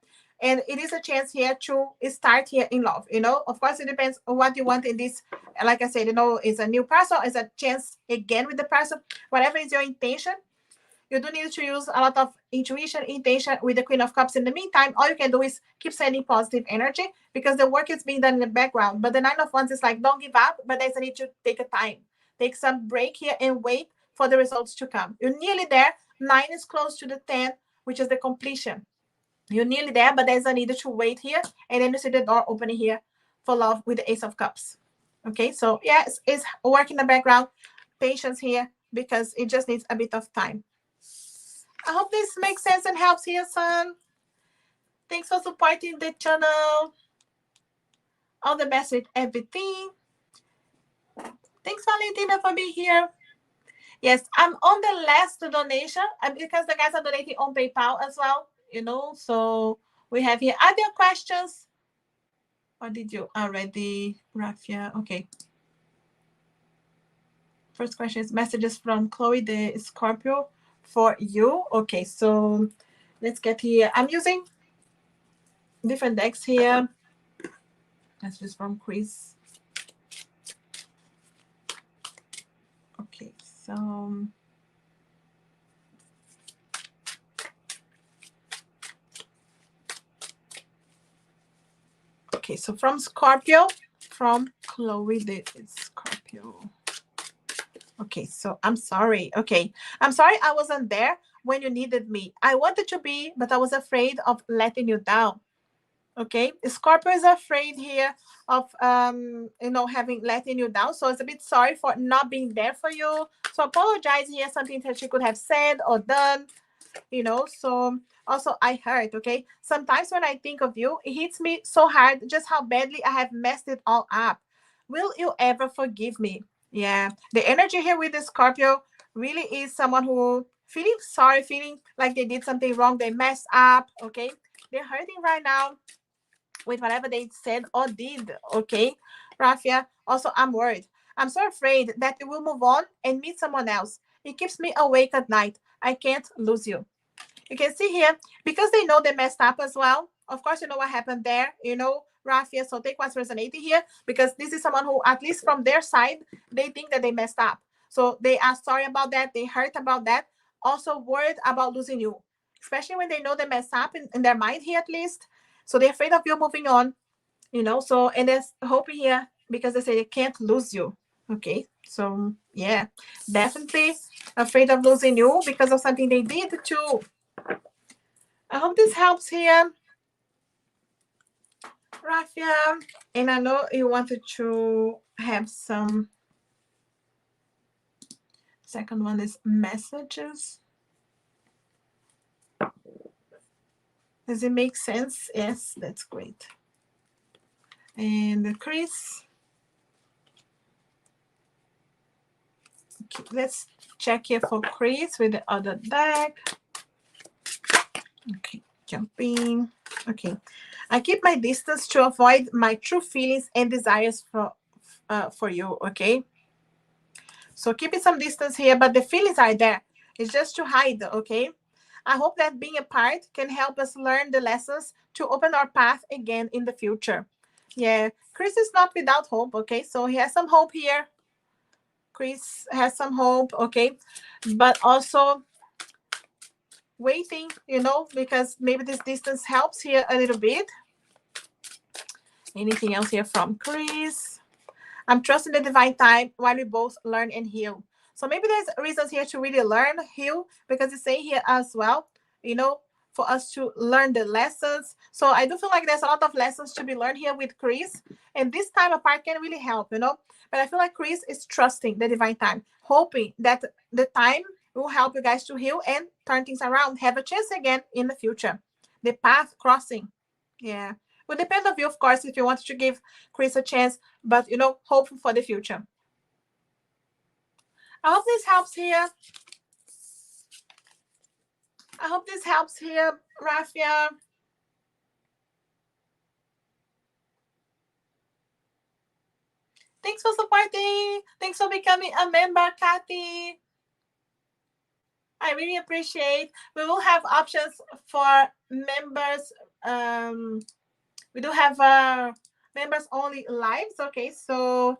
And it is a chance here to start here in love. You know, of course, it depends on what you want in this. Like I said, you know, it's a new person, it's a chance again with the person. Whatever is your intention, you do need to use a lot of intuition, intention with the Queen of Cups. In the meantime, all you can do is keep sending positive energy because the work is being done in the background. But the Nine of Wands is like, don't give up, but there's a need to take a time. Take some break here and wait for the results to come. You're nearly there. 9 is close to the 10, which is the completion. You're nearly there, but there's a need to wait here. And then you see the door opening here for love with the Ace of Cups. Okay, so yes, it's work in the background. Patience here because it just needs a bit of time. I hope this makes sense and helps here, son. Thanks for supporting the channel. All the best with everything. Thanks, Valentina, for being here. Yes, I'm on the last donation because the guys are donating on PayPal as well, you know. So we have here. Are there questions? Or did you already, Rafia? Okay. First question is messages from Chloe, the Scorpio, for you. Okay, so let's get here. I'm using different decks here. Messages from Chris. Okay, so okay, so from Scorpio, from Chloe, the Scorpio. Okay, so I'm sorry. Okay, I'm sorry I wasn't there when you needed me. I wanted to be, but I was afraid of letting you down. Okay, Scorpio is afraid here of you know, having letting you down. So it's a bit sorry for not being there for you. So apologize here, something that she could have said or done, you know. So also I hurt. Okay, sometimes when I think of you, it hits me so hard just how badly I have messed it all up. Will you ever forgive me? Yeah, the energy here with the Scorpio really is someone who feeling sorry, feeling like they did something wrong, they messed up. Okay, they're hurting right now with whatever they said or did. Okay, Rafia, also I'm worried. I'm so afraid that you will move on and meet someone else. It keeps me awake at night. I can't lose you. You can see here, because they know they messed up as well. Of course, you know what happened there, you know, Rafia. So take what's resonating here, because this is someone who, at least from their side, they think that they messed up. So they are sorry about that. They hurt about that. Also worried about losing you, especially when they know they messed up in their mind here, at least. So they're afraid of you moving on, you know. So, and there's hope here because they say they can't lose you. Okay, so yeah, definitely afraid of losing you because of something they did too. I hope this helps here, Rafia. And I know you wanted to have some. Second one is messages. Does it make sense? Yes, that's great. And Chris. Okay, let's check here for Chris with the other deck. Okay, jumping. Okay, I keep my distance to avoid my true feelings and desires for you. Okay, so keeping some distance here, but the feelings are there. It's just to hide. Okay, I hope that being apart can help us learn the lessons to open our path again in the future. Yeah, Chris is not without hope. Okay, so he has some hope here. Chris has some hope. Okay, but also waiting, you know, because maybe this distance helps here a little bit. Anything else here from Chris? I'm trusting the divine time while we both learn and heal. So maybe there's reasons here to really learn, heal, because it's saying here as well, you know, for us to learn the lessons. So I do feel like there's a lot of lessons to be learned here with Chris. And this time apart can really help, you know. But I feel like Chris is trusting the divine time, hoping that the time will help you guys to heal and turn things around, have a chance again in the future. The path crossing. Yeah. Will depend on you, of course, if you want to give Chris a chance, but, you know, hopeful for the future. I hope this helps here. I hope this helps here, Rafia. Thanks for supporting. Thanks for becoming a member, Kathy. I really appreciate. We will have options for members. We do have members only lives. Okay, so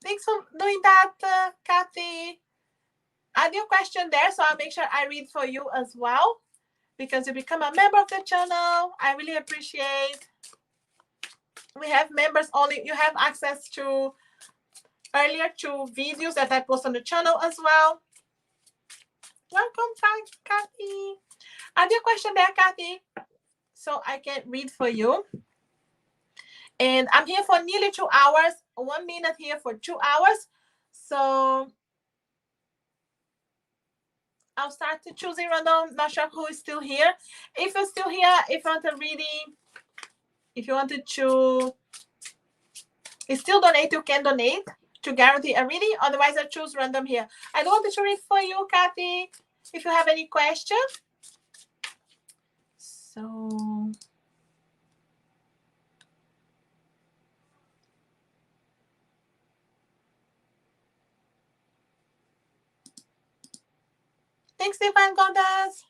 thanks for doing that, Kathy. Add your question there, so I'll make sure I read for you as well, because you become a member of the channel. I really appreciate. We have members only. You have access to earlier to videos that I post on the channel as well. Welcome, Kathy. Add your question there, Kathy, so I can read for you. And I'm here for nearly 2 hours. 1 minute here for 2 hours. So I'll start to choosing random. Not sure who is still here. If you're still here, if you want a reading, if you wanted to still donate, you can donate to guarantee a reading. Otherwise, I choose random here. I don't want to read for you, Kathy, if you have any questions. So thanks, Divine Goddess.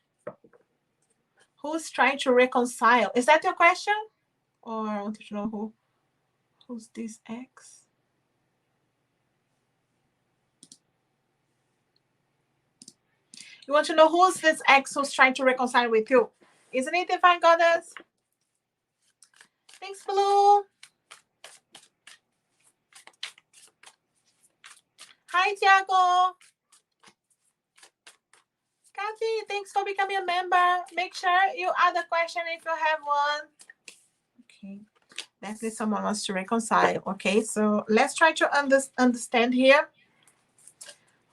Who's trying to reconcile? Is that your question? Or I want to know who's this ex? You want to know who's this ex who's trying to reconcile with you? Isn't it, Divine Goddess? Thanks, Blue. Hi, Tiago. Kathy, thanks for becoming a member. Make sure you add a question if you have one. Okay. Definitely someone wants to reconcile. Okay, so let's try to understand here.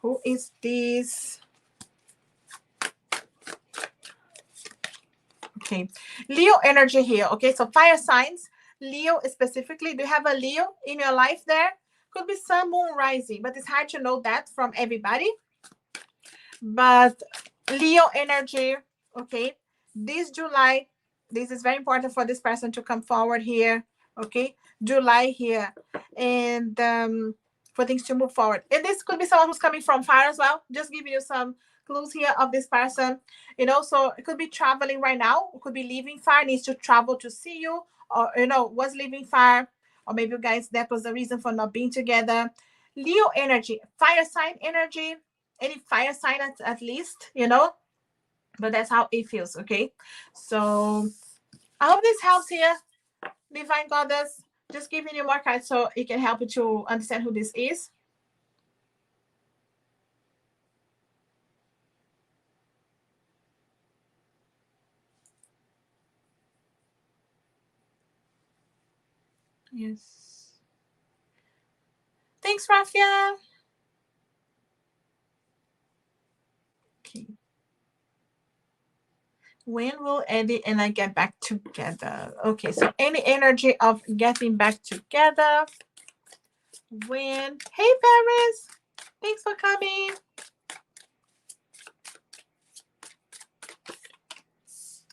Who is this? Okay, Leo energy here. Okay, so fire signs. Leo specifically. Do you have a Leo in your life there? Could be sun, moon, rising, but it's hard to know that from everybody. But Leo energy, okay, this July, this is very important for this person to come forward here, okay, July here, and for things to move forward. And this could be someone who's coming from far as well, just giving you some clues here of this person, you know. So it could be traveling right now, it could be leaving far, needs to travel to see you, or, you know, was leaving far, or maybe you guys, that was the reason for not being together. Leo energy, fire sign energy, any fire sign at least, you know, but that's how it feels. Okay, so I hope this helps here, Divine Goddess. Just giving you more cards so it can help you to understand who this is. Yes, thanks, Rafia. Okay, when will Eddie and I get back together? Okay, so any energy of getting back together. When? Hey, Paris, thanks for coming.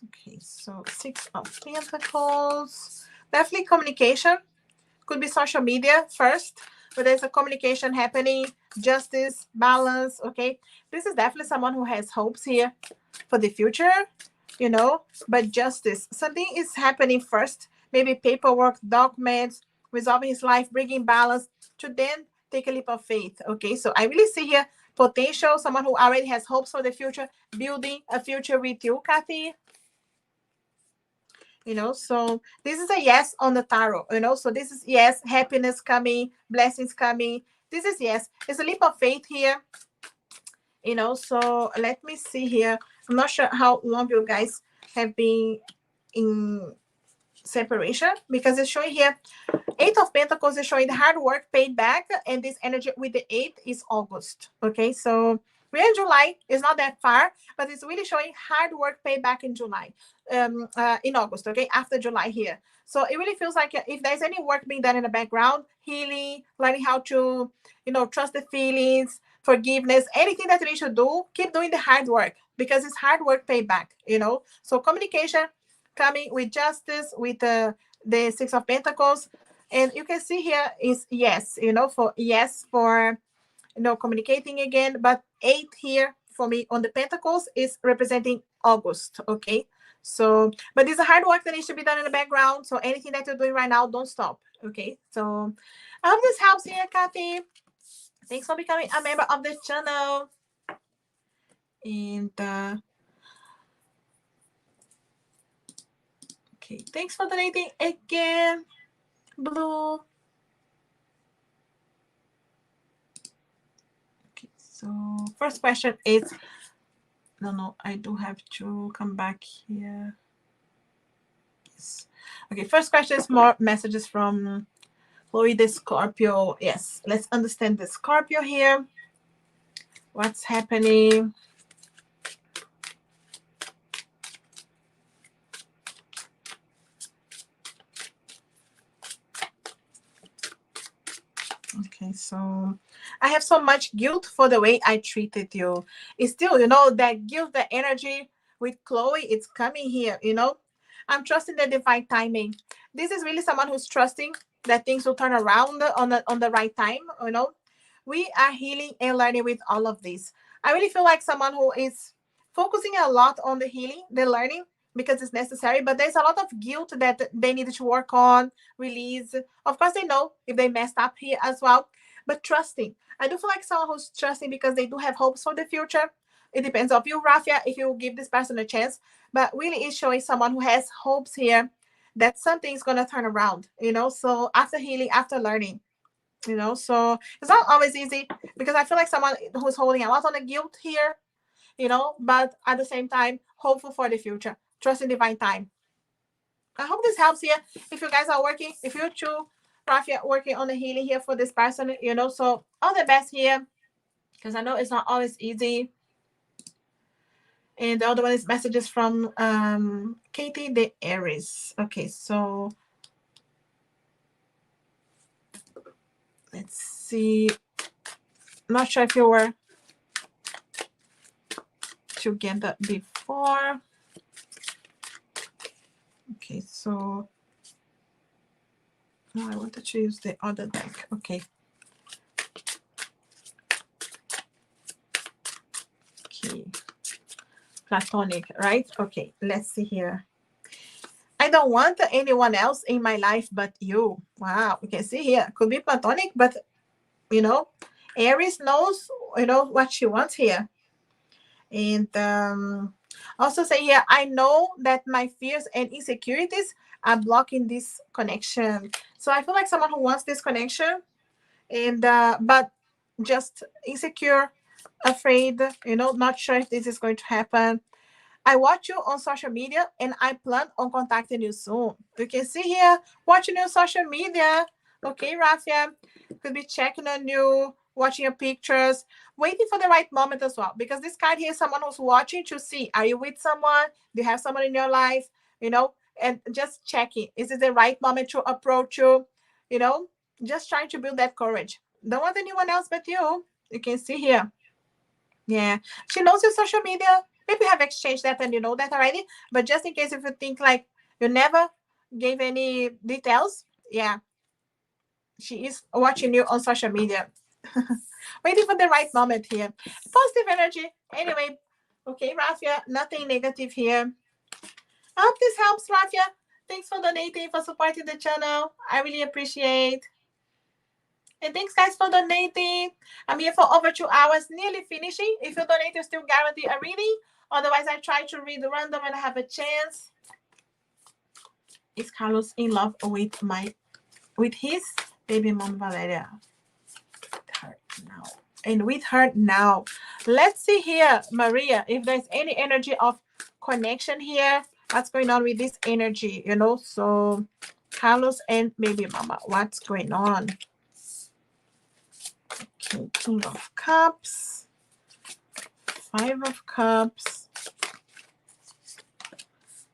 Okay, so 6 of Pentacles. Definitely communication. Could be social media first, but there's a communication happening. Justice, balance. Okay, this is definitely someone who has hopes here for the future, you know, but justice. Something is happening first. Maybe paperwork, documents, resolving his life, bringing balance to then take a leap of faith. Okay, so I really see here potential, someone who already has hopes for the future, building a future with you, Kathy. You know, so this is a yes on the tarot, you know, so this is yes, happiness coming, blessings coming. This is yes, it's a leap of faith here, you know. So let me see here. I'm not sure how long you guys have been in separation, because it's showing here Eight of Pentacles is showing the hard work paid back, and this energy with the eight is August. Okay, so we're in July. It's not that far, but it's really showing hard work paid back in July, in August. Okay, after July here. So it really feels like if there's any work being done in the background, healing, learning how to, trust the feelings, forgiveness, anything that you need to do, keep doing the hard work, because it's hard work paid back. So communication coming with justice, with the Six of Pentacles. And you can see here is yes, for yes, for communicating again. But eight here for me on the Pentacles is representing August. Okay, so but there's a hard work that needs to be done in the background. So anything that you're doing right now, don't stop. Okay, so I hope this helps here, Kathy. Thanks for becoming a member of the channel. And okay, thanks for donating again, Blue. Okay, so first question is, no, I do have to come back here. Yes. Okay, first question is more messages from Chloe the Scorpio. Yes, let's understand the Scorpio here. What's happening? Okay, so I have so much guilt for the way I treated you. It's still, that guilt, the energy with Chloe, it's coming here, I'm trusting the divine timing. This is really someone who's trusting that things will turn around on the right time, We are healing and learning with all of this. I really feel like someone who is focusing a lot on the healing, the learning, because it's necessary, but there's a lot of guilt that they need to work on, release. Of course, they know if they messed up here as well, but trusting. I do feel like someone who's trusting because they do have hopes for the future. It depends on you, Rafia, if you give this person a chance, but really is showing someone who has hopes here that something's going to turn around, so after healing, after learning, so it's not always easy, because I feel like someone who's holding a lot on the guilt here, but at the same time, hopeful for the future, trust in divine time. I hope this helps here. If you guys are working, if you too, Rafia, working on the healing here for this person, so all the best here, because I know it's not always easy. And the other one is messages from Katie the Aries. Okay, so let's see. Not sure if you were together before. Okay, so no, I wanted to use the other deck. Okay. Okay. Platonic, right? Okay, let's see here. I don't want anyone else in my life but you. Wow, you can see here. Could be platonic, but Aries knows, what she wants here. And also say here, I know that my fears and insecurities are blocking this connection. So I feel like someone who wants this connection, and but just insecure, afraid, not sure if this is going to happen. I watch you on social media and I plan on contacting you soon. You can see here, watching you on social media. Okay, Rafia, could be checking on you, watching your pictures, waiting for the right moment as well. Because this card here is someone who's watching to see, are you with someone? Do you have someone in your life? And just checking, is it the right moment to approach you? Just trying to build that courage. Don't want anyone else but you. You can see here. Yeah, she knows your social media. Maybe you have exchanged that and you know that already. But just in case if you think like you never gave any details, yeah, she is watching you on social media. Waiting for the right moment here. Positive energy. Anyway, okay, Rafia, nothing negative here. I hope this helps, Rafia. Thanks for donating, for supporting the channel. I really appreciate. And thanks, guys, for donating. I'm here for over 2 hours, nearly finishing. If you donate, you still guarantee a reading. Otherwise, I try to read random when I have a chance. Is Carlos in love with his baby mom, Valeria? With her now. Let's see here, Maria, if there's any energy of connection here What's going on with this energy, you know? So Carlos and baby mama, what's going on? Okay, King of Cups, Five of Cups.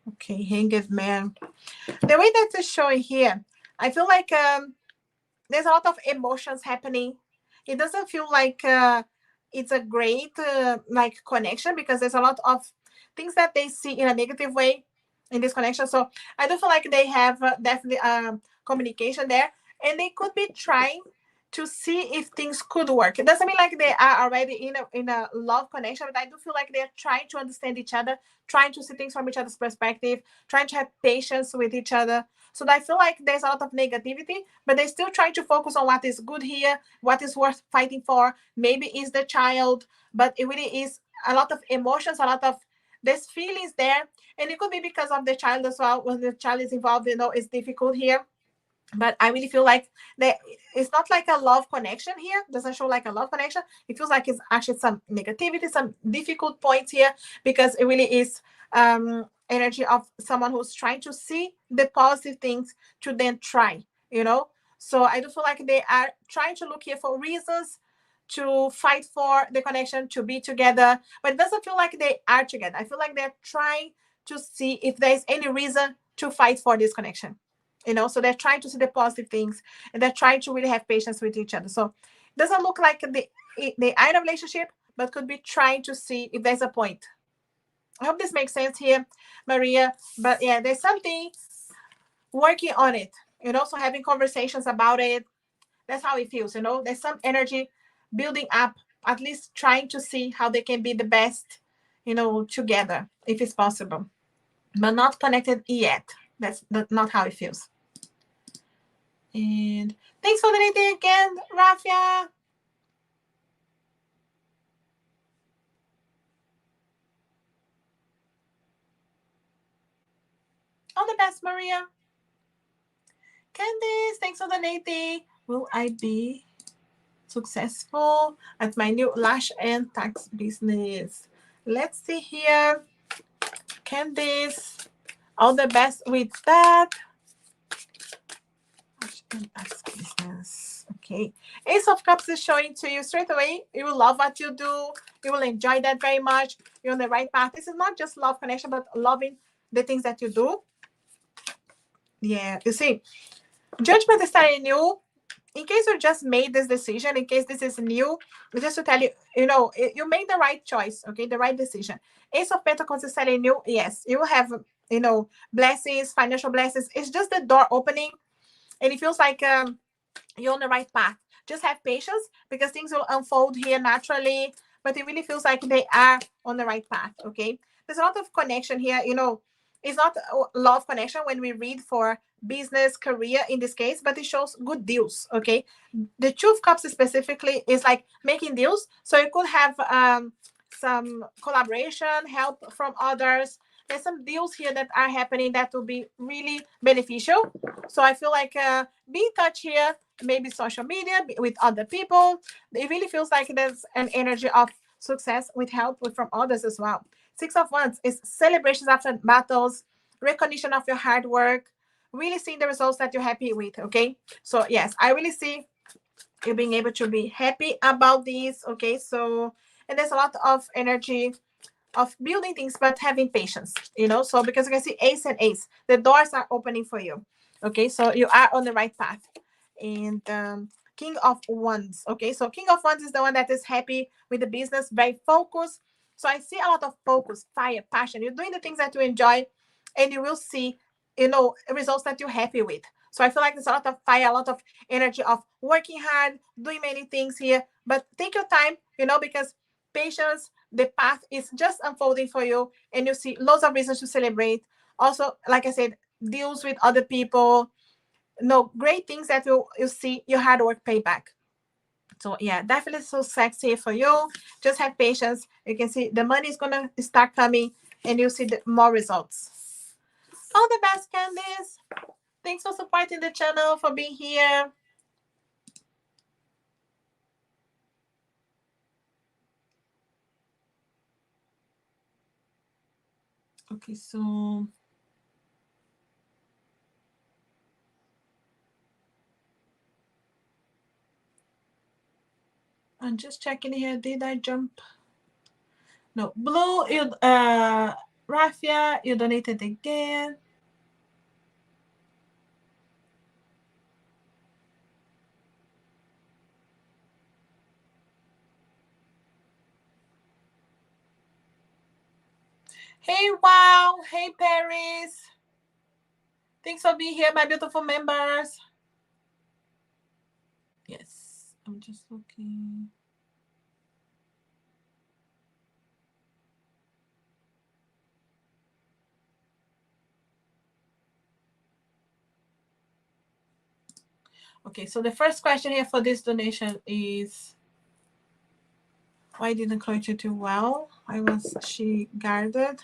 Okay, Hanged Man. The way that it's showing here, I feel like there's a lot of emotions happening. It doesn't feel like it's a great like connection, because there's a lot of things that they see in a negative way in this connection. So I do feel like they have definitely communication there, and they could be trying to see if things could work. It doesn't mean like they are already in a love connection, but I do feel like they're trying to understand each other, trying to see things from each other's perspective, trying to have patience with each other. So I feel like there's a lot of negativity, but they're still trying to focus on what is good here, what is worth fighting for. Maybe is the child, but it really is a lot of emotions, a lot of there's feelings there. And it could be because of the child as well. When the child is involved, you know, it's difficult here. But I really feel like that it's not like a love connection here. It doesn't show like a love connection. It feels like it's actually some negativity, some difficult points here, because it really is energy of someone who's trying to see the positive things to then try, you know. So I do feel like they are trying to look here for reasons to fight for the connection, to be together, but it doesn't feel like they are together. I feel like they're trying to see if there's any reason to fight for this connection, you know. So they're trying to see the positive things, and they're trying to really have patience with each other. So it doesn't look like the end of relationship, but could be trying to see if there's a point. I hope this makes sense here, Maria. But yeah, there's something working on it, you know. So having conversations about it, that's how it feels, you know. There's some energy building up, at least trying to see how they can be the best, you know, together if it's possible, but not connected yet. That's not how it feels. And thanks for the reading again, Rafia. All the best, Maria. Candice, thanks for donating. Will I be successful at my new lash and tax business? Let's see here. Candice, all the best with that. Lash and tax business. Okay. Ace of Cups is showing to you straight away. You will love what you do. You will enjoy that very much. You're on the right path. This is not just love connection, but loving the things that you do. Yeah, you see, judgment is starting new. In case you just made this decision, in case this is new, just to tell you, you know, you made the right choice, okay, the right decision. Ace of Pentacles is starting new. Yes, you will have, you know, blessings, financial blessings. It's just the door opening, and it feels like you're on the right path. Just have patience, because things will unfold here naturally, but it really feels like they are on the right path, okay? There's a lot of connection here, you know. It's not love connection when we read for business, career in this case, but it shows good deals, okay? The Two of Cups specifically is like making deals, so you could have some collaboration, help from others. There's some deals here that are happening that will be really beneficial. So I feel like be in touch here, maybe social media with other people. It really feels like there's an energy of success with help from others as well. Six of Wands is celebrations after battles, recognition of your hard work, really seeing the results that you're happy with, okay? So yes, I really see you being able to be happy about this, okay? So, and there's a lot of energy of building things, but having patience, you know. So because you can see ace and ace, the doors are opening for you, okay? So you are on the right path. And King of Wands, okay? So King of Wands is the one that is happy with the business, very focused. So I see a lot of focus, fire, passion. You're doing the things that you enjoy, and you will see, you know, results that you're happy with. So I feel like there's a lot of fire, a lot of energy of working hard, doing many things here. But take your time, you know, because patience, the path is just unfolding for you, and you see lots of reasons to celebrate. Also, like I said, deals with other people, no great things that you see your hard work pay back. So yeah, definitely so sexy for you. Just have patience. You can see the money is gonna start coming, and you see the more results. All the best, Candice. Thanks for supporting the channel, for being here. Okay, so I'm just checking here. Did I jump? No. Blue, you Rafia, you donated again. Hey, wow. Hey, Paris. Thanks for being here, my beautiful members. Yes, I'm just looking. Okay, so the first question here for this donation is, why didn't Chloe treat you well? Why was she guarded?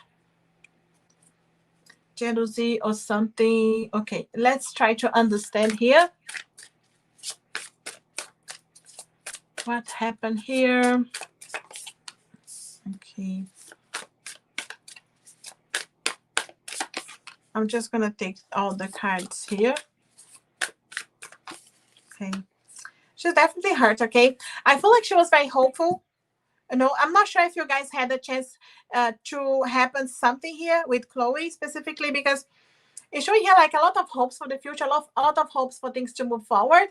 Jealousy or something? Okay, let's try to understand here. What happened here? Okay. I'm just gonna take all the cards here. Okay. She's definitely hurt, okay? I feel like she was very hopeful. You know, I'm not sure if you guys had a chance to happen something here with Chloe specifically, because it's showing here like a lot of hopes for the future, a lot of hopes for things to move forward.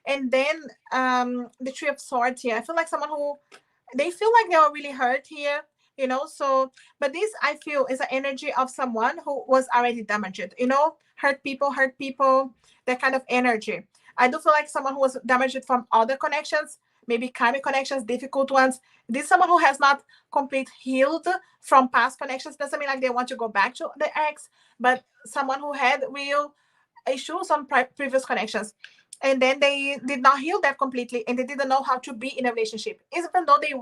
And then the Three of Swords here. I feel like someone who, they feel like they were really hurt here, you know. So, but this I feel is an energy of someone who was already damaged, you know, hurt people, that kind of energy. I do feel like someone who was damaged from other connections, maybe karmic connections, difficult ones. This is someone who has not complete healed from past connections. Doesn't mean like they want to go back to the ex, but someone who had real issues on previous connections, and then they did not heal that completely, and they didn't know how to be in a relationship, even though they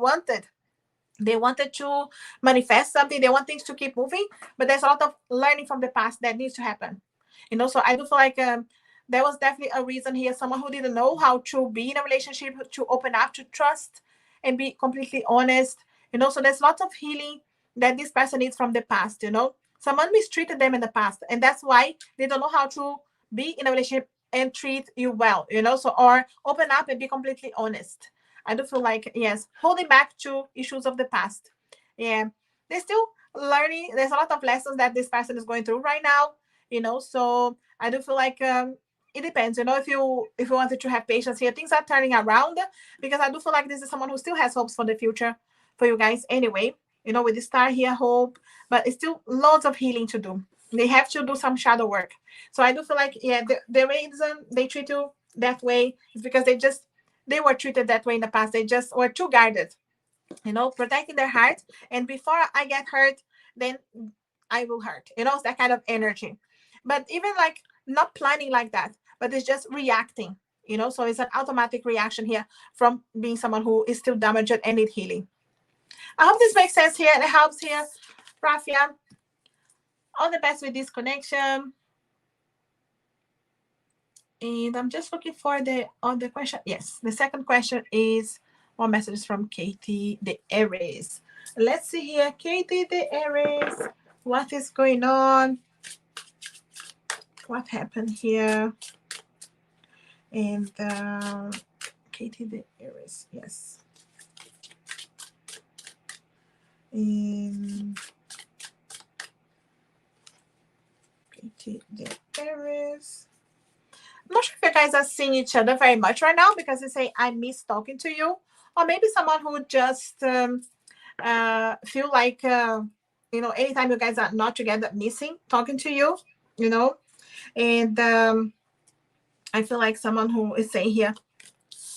wanted to manifest something, they want things to keep moving, but there's a lot of learning from the past that needs to happen, you know. So I do feel like there was definitely a reason here, someone who didn't know how to be in a relationship, to open up, to trust and be completely honest, you know. So there's lots of healing that this person needs from the past, you know. Someone mistreated them in the past, and that's why they don't know how to be in a relationship and treat you well, you know. So, or open up and be completely honest. I do feel like, yes, holding back to issues of the past. Yeah, they're still learning. There's a lot of lessons that this person is going through right now, you know. So I do feel like it depends, you know. If you wanted to have patience here, things are turning around, because I do feel like this is someone who still has hopes for the future for you guys anyway, you know, with the star here, hope, but it's still lots of healing to do. They have to do some shadow work. So I do feel like, yeah, the reason they treat you that way is because they were treated that way in the past. They just were too guarded, you know, protecting their heart. And before I get hurt, then I will hurt. You know, it's that kind of energy. But even like not planning like that, but it's just reacting, you know. So it's an automatic reaction here from being someone who is still damaged and need healing. I hope this makes sense here and it helps here. Rafia, all the best with this connection. And I'm just looking for the other question. Yes, the second question is one message from Katie the Aries. Let's see here, Katie the Aries. What is going on? What happened here? And Katie the Aries, yes. And Katie the Aries. I'm not sure if you guys are seeing each other very much right now, because they say I miss talking to you, or maybe someone who just feel like you know, anytime you guys are not together, missing talking to you, you know. And I feel like someone who is saying here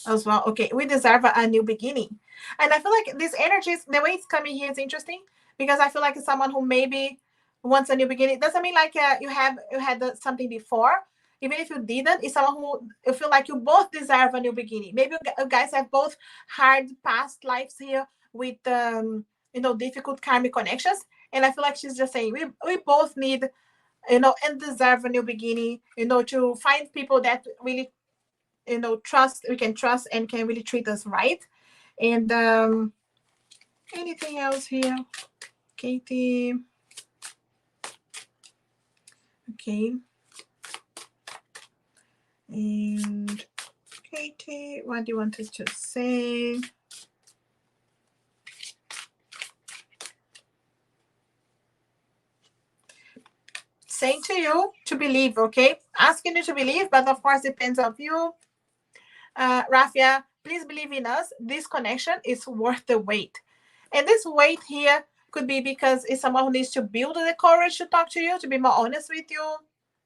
as well, okay, we deserve a new beginning. And I feel like this energy is, the way it's coming here is interesting, because I feel like it's someone who maybe wants a new beginning. It doesn't mean like you had something before. Even if you didn't, it's someone who you feel like you both deserve a new beginning. Maybe you guys have both hard past lives here with you know, difficult karmic connections. And I feel like she's just saying we both need, you know, and deserve a new beginning, you know, to find people that really, you know, we can trust and can really treat us right. And anything else here, Katie? Okay. And Katie, what do you want us to say? saying to you to believe, okay? Asking you to believe, but of course depends on you. Rafia, please believe in us. This connection is worth the wait. And this wait here could be because it's someone who needs to build the courage to talk to you, to be more honest with you,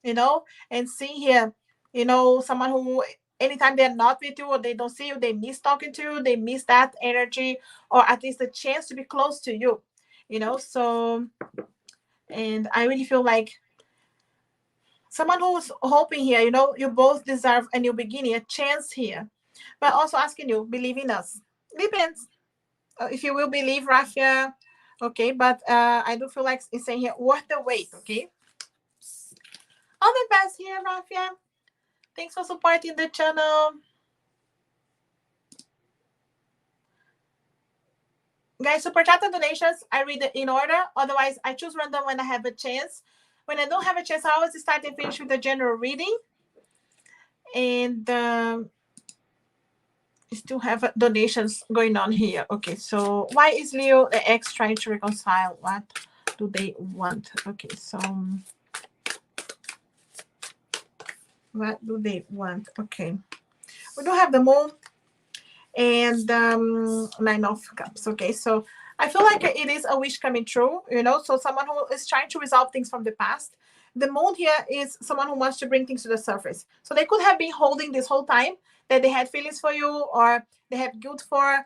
you know, and see here, you know, someone who anytime they're not with you or they don't see you, they miss talking to you, they miss that energy or at least the chance to be close to you, you know. So, and I really feel like someone who's hoping here, you know, you both deserve a new beginning, a chance here, but also asking you, believe in us. Depends if you will believe Rafia, okay, but I do feel like it's saying here, worth the wait, okay? All the best here, Rafia. Thanks for supporting the channel. Guys, super chat and donations, I read it in order. Otherwise, I choose random when I have a chance. When I don't have a chance, I always start and finish with the general reading. And still have donations going on here. Okay, so why is Leo the ex trying to reconcile? What do they want? Okay, so what do they want? Okay, we do have the moon and nine of cups. Okay, so I feel like it is a wish coming true, you know, so someone who is trying to resolve things from the past. The moon here is someone who wants to bring things to the surface, so they could have been holding this whole time that they had feelings for you or they have guilt for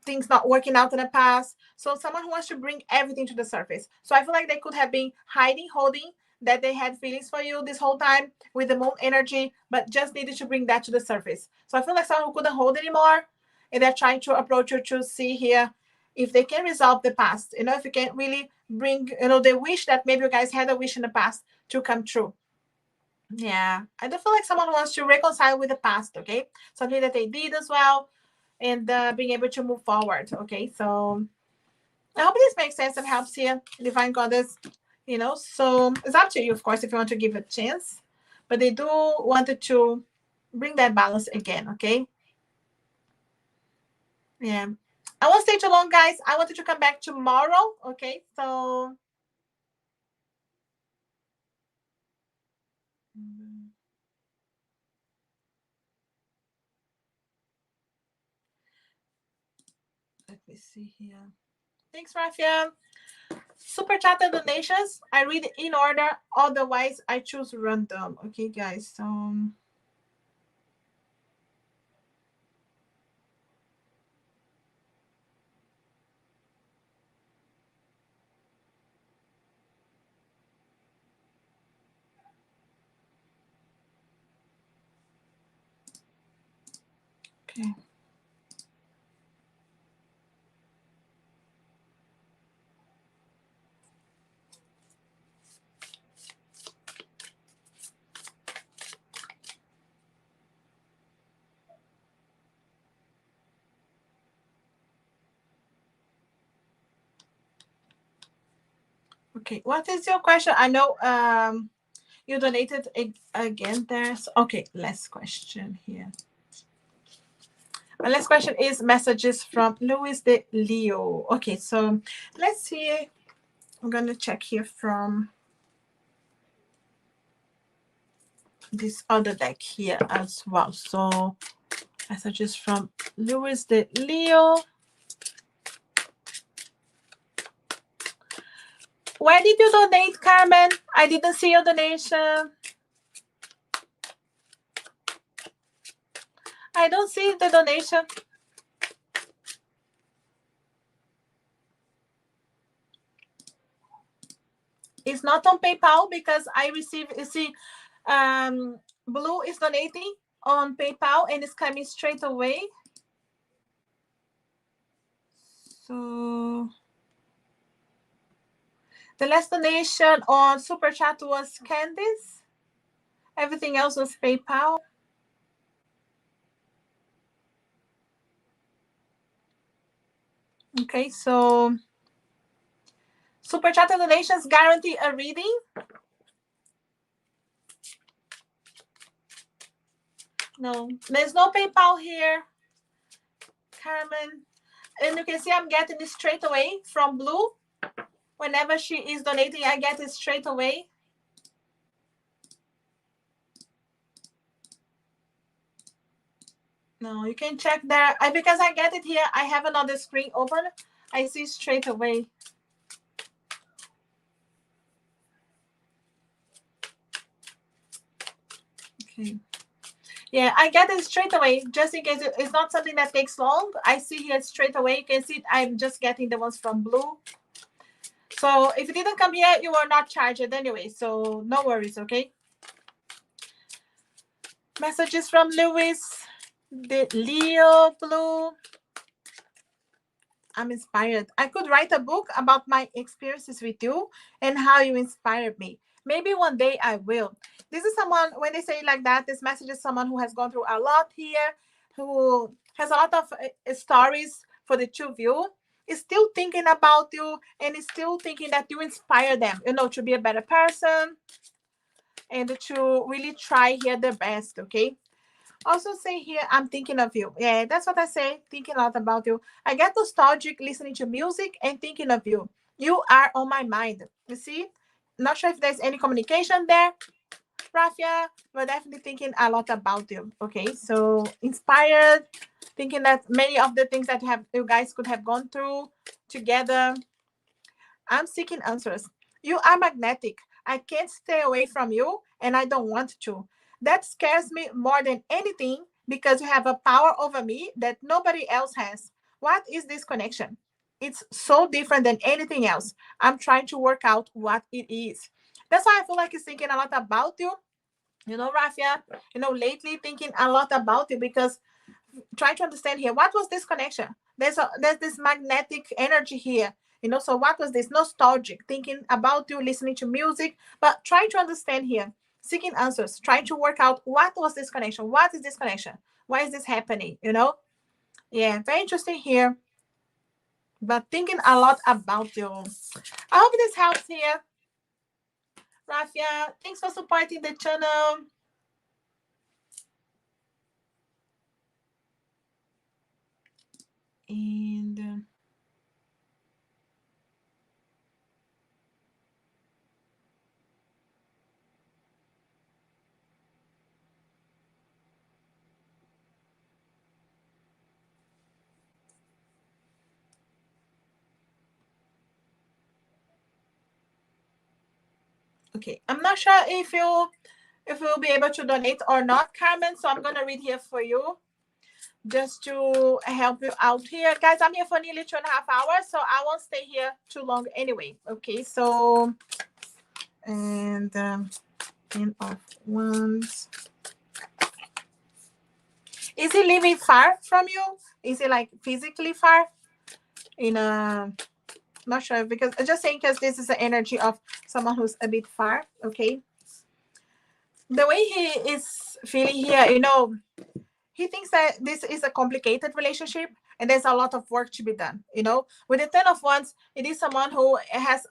things not working out in the past. So someone who wants to bring everything to the surface. So I feel like they could have been hiding, holding that they had feelings for you this whole time with the moon energy, but just needed to bring that to the surface. So I feel like someone who couldn't hold anymore, and they're trying to approach you to see here if they can resolve the past. You know, if you can really bring, you know, the wish that maybe you guys had a wish in the past to come true. Yeah, I do feel like someone wants to reconcile with the past, okay? Something that they did as well, and being able to move forward, okay? So I hope this makes sense and helps here, Divine Goddess, you know? So it's up to you, of course, if you want to give it a chance. But they do wanted to bring that balance again, okay? Yeah. I won't stay too long, guys. I wanted to come back tomorrow, okay? So... let me see here. Thanks, Rafia. Super chat and donations. I read in order. Otherwise, I choose random. Okay, guys. So... okay. Okay, what is your question? I know you donated again there. So, okay, last question here. My last question is messages from Luis de Leo. Okay, so let's see. I'm going to check here from this other deck here as well. So messages from Luis de Leo. Where did you donate, Carmen? I didn't see your donation. I don't see the donation. It's not on PayPal because I received, you see, Blue is donating on PayPal and it's coming straight away. So the last donation on Super Chat was Candice. Everything else was PayPal. Okay, so Super Chat donations guarantee a reading. No, there's no PayPal here, Carmen. And you can see I'm getting it straight away from Blue. Whenever she is donating, I get it straight away. No, you can check there. Because I get it here, I have another screen open. I see straight away. Okay. Yeah, I get it straight away. Just in case it's not something that takes long. I see here straight away. You can see I'm just getting the ones from Blue. So if it didn't come here, you are not charged anyway. So no worries, okay? Messages from Lewis. The Leo Blue. I'm inspired. I could write a book about my experiences with you and how you inspired me. Maybe one day I will. This is someone, when they say like that, this message is someone who has gone through a lot here, who has a lot of stories for the two of you, is still thinking about you and is still thinking that you inspire them, to be a better person and to really try here their best, okay? Also say here, I'm thinking of you. Yeah, that's what I say, thinking a lot about you. I get nostalgic listening to music and thinking of you. You are on my mind. You see? Not sure if there's any communication there, Rafia, but definitely thinking a lot about you. Okay, so inspired, thinking that many of the things that you guys could have gone through together. I'm seeking answers. You are magnetic. I can't stay away from you, and I don't want to. That scares me more than anything because you have a power over me that nobody else has. What is this connection? It's so different than anything else. I'm trying to work out what it is. That's why I feel like he's thinking a lot about you. Rafia, lately thinking a lot about you because trying to understand here what was this connection. There's this magnetic energy here, so what was this nostalgic thinking about you, listening to music, but trying to understand here, seeking answers, trying to work out what was this connection, what is this connection, why is this happening. Yeah, very interesting here, but thinking a lot about you. I hope this helps here, Rafia. Thanks for supporting the channel. And okay, I'm not sure if you'll be able to donate or not, Carmen. So I'm gonna read here for you just to help you out here. Guys, I'm here for nearly 2.5 hours, so I won't stay here too long anyway. Okay, so and end of ones. Is he living far from you? Is he like physically far? In a Not sure, because I'm just saying because this is the energy of someone who's a bit far. Okay. The way he is feeling here, he thinks that this is a complicated relationship and there's a lot of work to be done. With the 10 of Wands, it is someone who has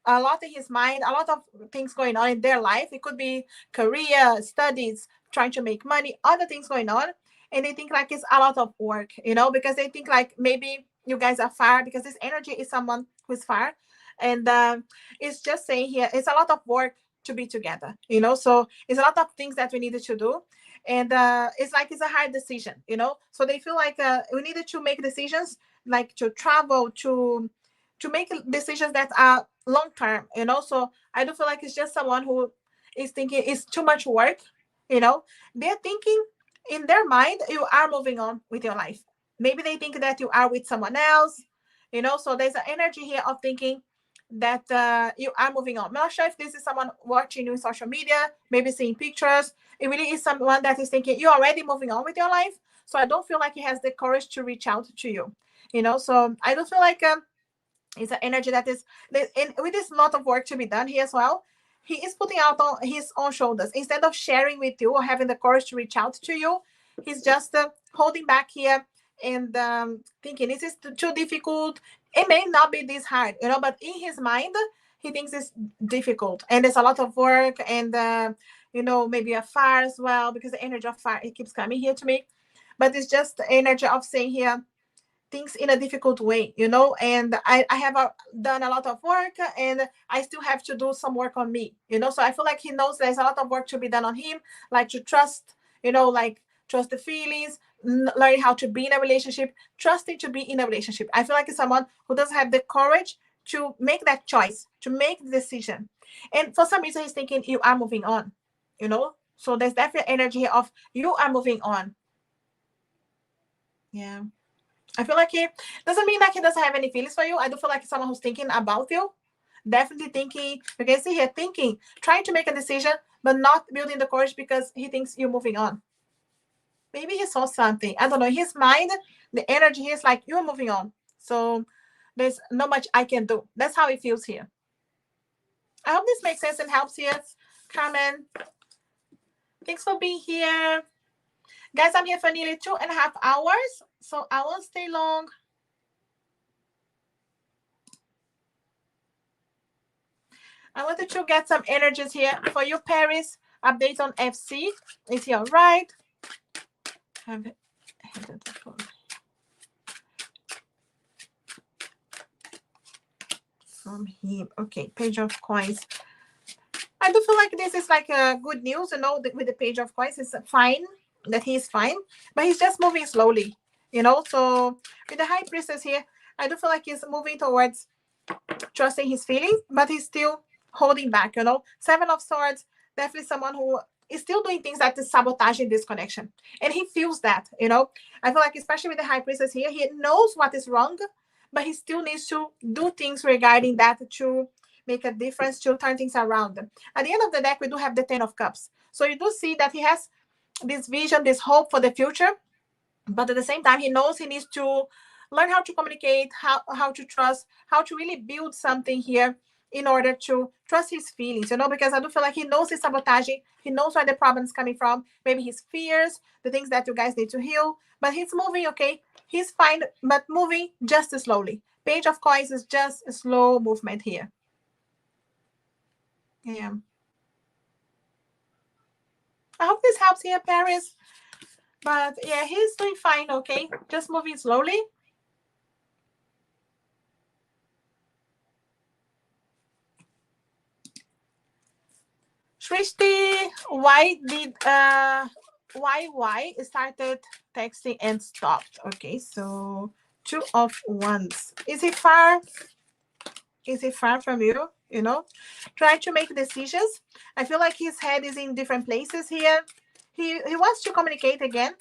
a lot in his mind, a lot of things going on in their life. It could be career, studies, trying to make money, other things going on. And they think like it's a lot of work, because they think like maybe you guys are far because this energy is someone who's far. And it's just saying here, it's a lot of work to be together, so it's a lot of things that we needed to do. And it's like it's a hard decision, so they feel like we needed to make decisions, like to travel, to make decisions that are long term, so I do feel like it's just someone who is thinking it's too much work. They're thinking in their mind you are moving on with your life. Maybe they think that you are with someone else, so there's an energy here of thinking that you are moving on. I'm not sure if this is someone watching you in social media, maybe seeing pictures. It really is someone that is thinking you're already moving on with your life, so I don't feel like he has the courage to reach out to you. So I don't feel like it's an energy that is, and with this lot of work to be done here as well, he is putting out on his own shoulders instead of sharing with you or having the courage to reach out to you. He's just holding back here and thinking this is too difficult. It may not be this hard, but in his mind he thinks it's difficult and there's a lot of work. And maybe a fire as well, because the energy of fire, it keeps coming here to me. But it's just the energy of saying here things in a difficult way, and I have done a lot of work and I still have to do some work on me, so I feel like he knows there's a lot of work to be done on him, like to trust, like trust the feelings, learning how to be in a relationship, trusting to be in a relationship. I feel like it's someone who doesn't have the courage to make that choice, to make the decision. And for some reason, he's thinking you are moving on, you know? So there's definitely energy of you are moving on. Yeah. I feel like he doesn't mean that he doesn't have any feelings for you. I do feel like someone who's thinking about you. Definitely thinking, you can see here thinking, trying to make a decision, but not building the courage because he thinks you're moving on. Maybe he saw something. I don't know. His mind, the energy is like, you're moving on. So there's not much I can do. That's how it feels here. I hope this makes sense and helps you, Carmen. Thanks for being here. Guys, I'm here for nearly 2.5 hours, so I won't stay long. I wanted to get some energies here for you, Paris. Update on FC. Is he all right? From him. Okay, page of coins. I do feel like this is like good news, you know, with the page of coins. It's fine that he's fine, but he's just moving slowly, you know. So with the high priestess here, I do feel like he's moving towards trusting his feelings, but he's still holding back, you know. Seven of Swords, definitely someone who is still doing things that is sabotaging this connection. And he feels that, you know. I feel like especially with the high priestess here, he knows what is wrong, but he still needs to do things regarding that to make a difference, to turn things around. At the end of the deck, we do have the Ten of Cups. So you do see that he has this vision, this hope for the future, but at the same time, he knows he needs to learn how to communicate, how to trust, how to really build something here in order to trust his feelings, you know, because I do feel like he knows he's sabotaging. He knows where the problem's coming from. Maybe his fears, the things that you guys need to heal, but he's moving, okay? He's fine, but moving just slowly. Page of Coins is just a slow movement here. Yeah. I hope this helps here, Paris. But yeah, he's doing fine, okay? Just moving slowly. Shrishti, why started texting and stopped? Okay, so 2 of Wands. Is he far? Is he far from you? You know, try to make decisions. I feel like his head is in different places here. He wants to communicate again.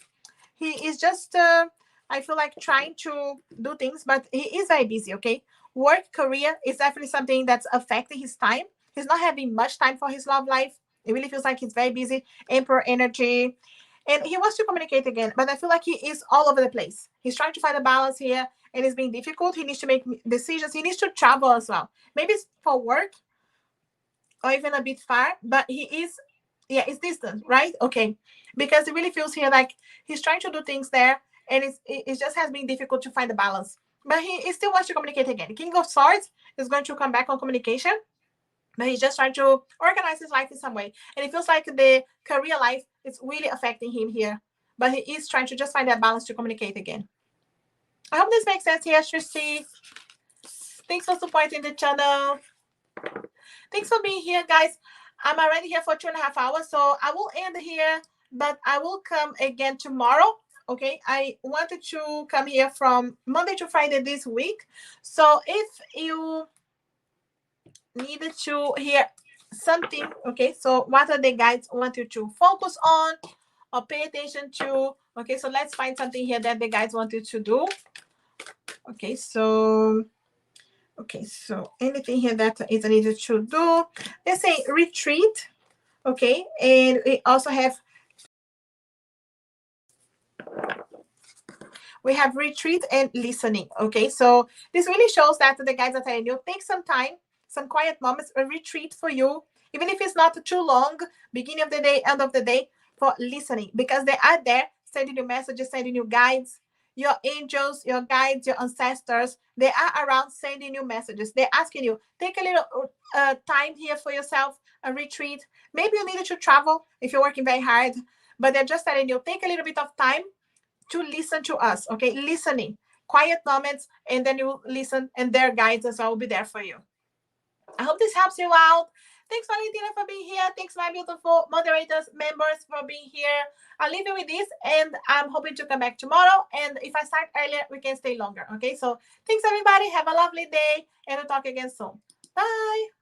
He is just I feel like trying to do things, but he is very busy. Okay, work, career is definitely something that's affecting his time. He's not having much time for his love life. It really feels like he's very busy. Emperor energy, and he wants to communicate again, but I feel like he is all over the place. He's trying to find a balance here, and it's being difficult. He needs to make decisions. He needs to travel as well. Maybe it's for work or even a bit far, but he is, yeah, it's distant, right? Okay, because it really feels here like he's trying to do things there, and it just has been difficult to find the balance. But he still wants to communicate again. King of Swords is going to come back on communication, but he's just trying to organize his life in some way, and it feels like the career life is really affecting him here. But he is trying to just find that balance to communicate again. I hope this makes sense here, Shristi. Thanks for supporting the channel. Thanks for being here, guys. I'm already here for 2.5 hours, so I will end here, but I will come again tomorrow. Okay, I wanted to come here from Monday to Friday this week. So if you needed to hear something, okay, so what are the guides want you to focus on or pay attention to? Okay, so let's find something here that the guides want you to do. Okay, so anything here that is needed to do, let's say retreat. Okay, and we also have retreat and listening. Okay, so this really shows that the guides are telling you take some time, some quiet moments, a retreat for you, even if it's not too long, beginning of the day, end of the day, for listening, because they are there sending you messages, sending you guides. Your angels, your guides, your ancestors, they are around sending you messages. They're asking you, take a little time here for yourself, a retreat. Maybe you needed to travel if you're working very hard, but they're just telling you, take a little bit of time to listen to us. Okay, listening, quiet moments, and then you listen, and their guides as well will be there for you. I hope this helps you out. Thanks, Valentina, for being here. Thanks, my beautiful moderators, members, for being here. I'll leave you with this, and I'm hoping to come back tomorrow. And if I start earlier, we can stay longer. Okay, so thanks, everybody. Have a lovely day, and we'll talk again soon. Bye.